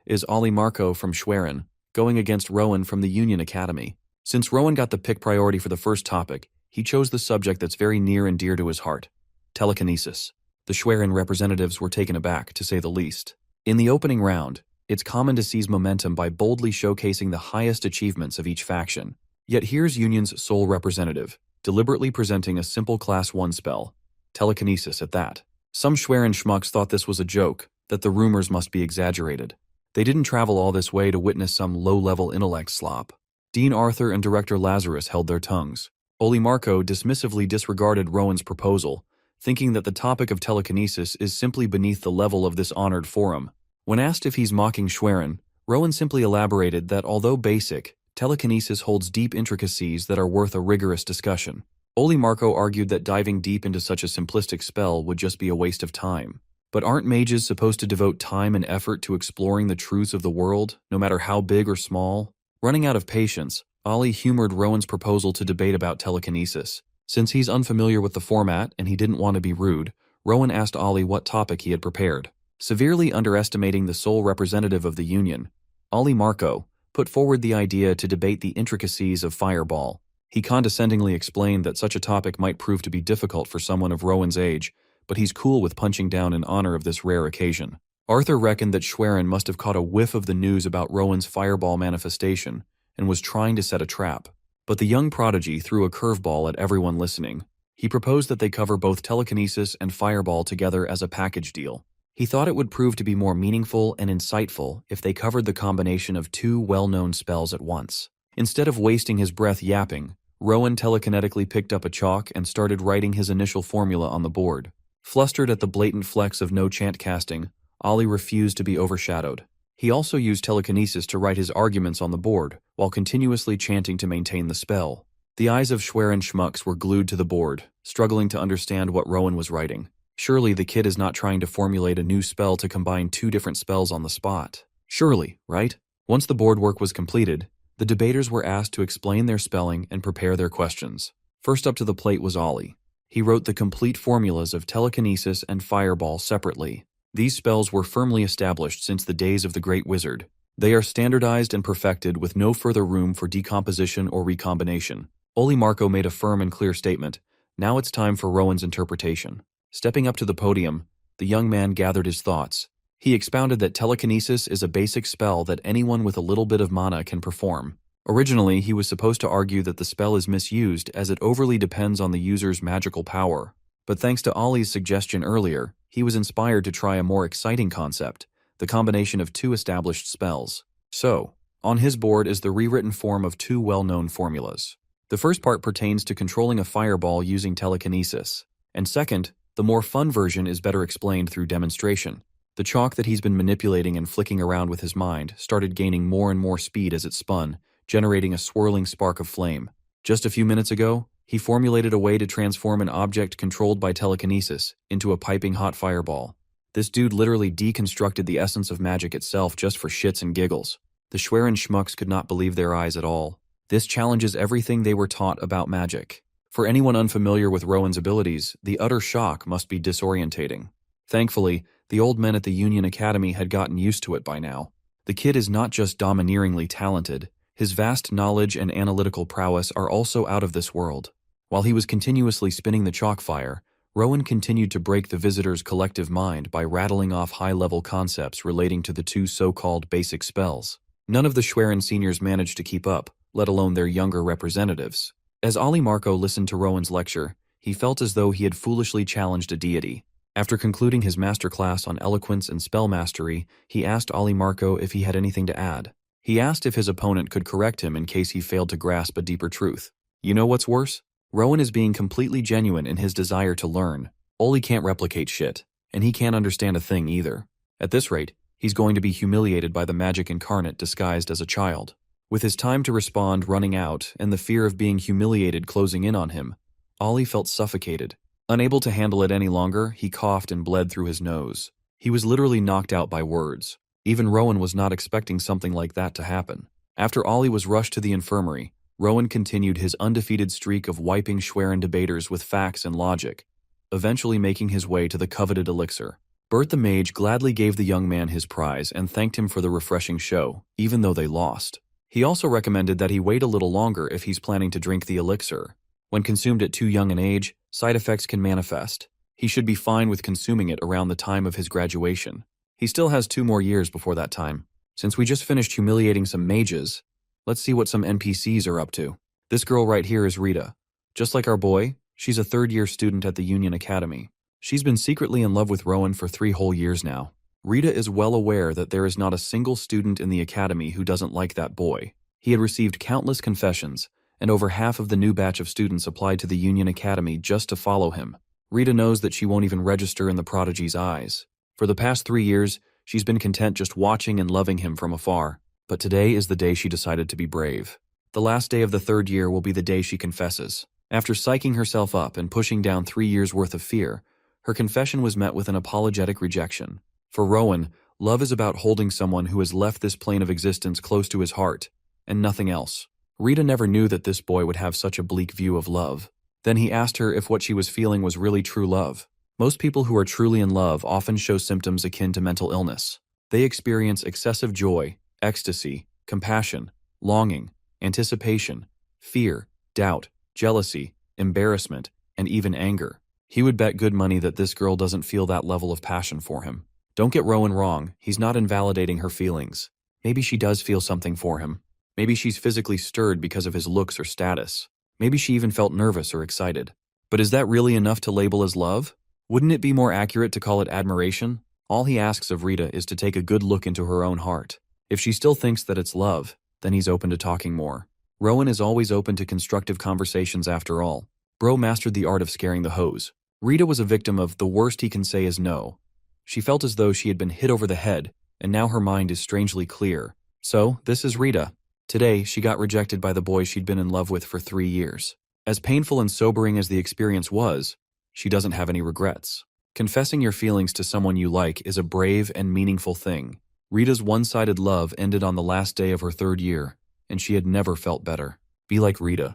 is Ollie Marco from Schwerin, going against Rowan from the Union Academy. Since Rowan got the pick priority for the first topic, he chose the subject that's very near and dear to his heart: telekinesis. The Schwerin representatives were taken aback, to say the least. In the opening round, it's common to seize momentum by boldly showcasing the highest achievements of each faction. Yet here's Union's sole representative, deliberately presenting a simple Class 1 spell, telekinesis at that. Some Schwerin schmucks thought this was a joke, that the rumors must be exaggerated. They didn't travel all this way to witness some low-level intellect slop. Dean Arthur and Director Lazarus held their tongues. Ollie Marco dismissively disregarded Rowan's proposal, thinking that the topic of telekinesis is simply beneath the level of this honored forum. When asked if he's mocking Schwerin, Rowan simply elaborated that although basic, telekinesis holds deep intricacies that are worth a rigorous discussion. Ollie Marco argued that diving deep into such a simplistic spell would just be a waste of time. But aren't mages supposed to devote time and effort to exploring the truths of the world, no matter how big or small? Running out of patience, Ollie humored Rowan's proposal to debate about telekinesis. Since he's unfamiliar with the format and he didn't want to be rude, Rowan asked Ollie what topic he had prepared. Severely underestimating the sole representative of the Union, Ollie Marco put forward the idea to debate the intricacies of Fireball. He condescendingly explained that such a topic might prove to be difficult for someone of Rowan's age, but he's cool with punching down in honor of this rare occasion. Arthur reckoned that Schwerin must have caught a whiff of the news about Rowan's Fireball manifestation and was trying to set a trap. But the young prodigy threw a curveball at everyone listening. He proposed that they cover both telekinesis and Fireball together as a package deal. He thought it would prove to be more meaningful and insightful if they covered the combination of 2 well-known spells at once. Instead of wasting his breath yapping, Rowan telekinetically picked up a chalk and started writing his initial formula on the board. Flustered at the blatant flex of no chant casting, Ollie refused to be overshadowed. He also used telekinesis to write his arguments on the board, while continuously chanting to maintain the spell. The eyes of Schwerin schmucks were glued to the board, struggling to understand what Rowan was writing. Surely the kid is not trying to formulate a new spell to combine 2 different spells on the spot. Surely, right? Once the board work was completed, the debaters were asked to explain their spelling and prepare their questions. First up to the plate was Ollie. He wrote the complete formulas of telekinesis and Fireball separately. These spells were firmly established since the days of the Great Wizard. They are standardized and perfected with no further room for decomposition or recombination. Ollie Marco made a firm and clear statement. Now it's time for Rowan's interpretation. Stepping up to the podium, the young man gathered his thoughts. He expounded that telekinesis is a basic spell that anyone with a little bit of mana can perform. Originally, he was supposed to argue that the spell is misused as it overly depends on the user's magical power. But thanks to Ollie's suggestion earlier, he was inspired to try a more exciting concept, the combination of 2 established spells. So, on his board is the rewritten form of 2 well-known formulas. The first part pertains to controlling a fireball using telekinesis. And second, the more fun version is better explained through demonstration. The chalk that he's been manipulating and flicking around with his mind started gaining more and more speed as it spun, generating a swirling spark of flame. Just a few minutes ago, he formulated a way to transform an object controlled by telekinesis into a piping hot fireball. This dude literally deconstructed the essence of magic itself just for shits and giggles. The Schwerin schmucks could not believe their eyes at all. This challenges everything they were taught about magic. For anyone unfamiliar with Rowan's abilities, the utter shock must be disorientating. Thankfully, the old men at the Union Academy had gotten used to it by now. The kid is not just domineeringly talented, his vast knowledge and analytical prowess are also out of this world. While he was continuously spinning the chalk fire, Rowan continued to break the visitor's collective mind by rattling off high-level concepts relating to the two so-called basic spells. None of the Schwerin seniors managed to keep up, let alone their younger representatives. As Ollie Marco listened to Rowan's lecture, he felt as though he had foolishly challenged a deity. After concluding his masterclass on eloquence and spell mastery, he asked Ollie Marco if he had anything to add. He asked if his opponent could correct him in case he failed to grasp a deeper truth. You know what's worse? Rowan is being completely genuine in his desire to learn. Ollie can't replicate shit, and he can't understand a thing either. At this rate, he's going to be humiliated by the magic incarnate disguised as a child. With his time to respond running out and the fear of being humiliated closing in on him, Ollie felt suffocated. Unable to handle it any longer, he coughed and bled through his nose. He was literally knocked out by words. Even Rowan was not expecting something like that to happen. After Ollie was rushed to the infirmary, Rowan continued his undefeated streak of wiping Schwerin debaters with facts and logic, eventually making his way to the coveted elixir. Bert the Mage gladly gave the young man his prize and thanked him for the refreshing show, even though they lost. He also recommended that he wait a little longer if he's planning to drink the elixir. When consumed at too young an age, side effects can manifest. He should be fine with consuming it around the time of his graduation. He still has 2 more years before that time. Since we just finished humiliating some mages, let's see what some NPCs are up to. This girl right here is Rita. Just like our boy, she's a third-year student at the Union Academy. She's been secretly in love with Rowan for 3 whole years now. Rita is well aware that there is not a single student in the academy who doesn't like that boy. He had received countless confessions, and over half of the new batch of students applied to the Union Academy just to follow him. Rita knows that she won't even register in the prodigy's eyes. For the past 3 years, she's been content just watching and loving him from afar. But today is the day she decided to be brave. The last day of the 3rd year will be the day she confesses. After psyching herself up and pushing down 3 years' worth of fear, her confession was met with an apologetic rejection. For Rowan, love is about holding someone who has left this plane of existence close to his heart, and nothing else. Rita never knew that this boy would have such a bleak view of love. Then he asked her if what she was feeling was really true love. Most people who are truly in love often show symptoms akin to mental illness. They experience excessive joy, ecstasy, compassion, longing, anticipation, fear, doubt, jealousy, embarrassment, and even anger. He would bet good money that this girl doesn't feel that level of passion for him. Don't get Rowan wrong, he's not invalidating her feelings. Maybe she does feel something for him. Maybe she's physically stirred because of his looks or status. Maybe she even felt nervous or excited. But is that really enough to label as love? Wouldn't it be more accurate to call it admiration? All he asks of Rita is to take a good look into her own heart. If she still thinks that it's love, then he's open to talking more. Rowan is always open to constructive conversations after all. Bro mastered the art of scaring the hose. Rita was a victim of the worst he can say is no. She felt as though she had been hit over the head, and now her mind is strangely clear. So, this is Rita. Today, she got rejected by the boy she'd been in love with for 3 years. As painful and sobering as the experience was, she doesn't have any regrets. Confessing your feelings to someone you like is a brave and meaningful thing. Rita's one-sided love ended on the last day of her 3rd year, and she had never felt better. Be like Rita.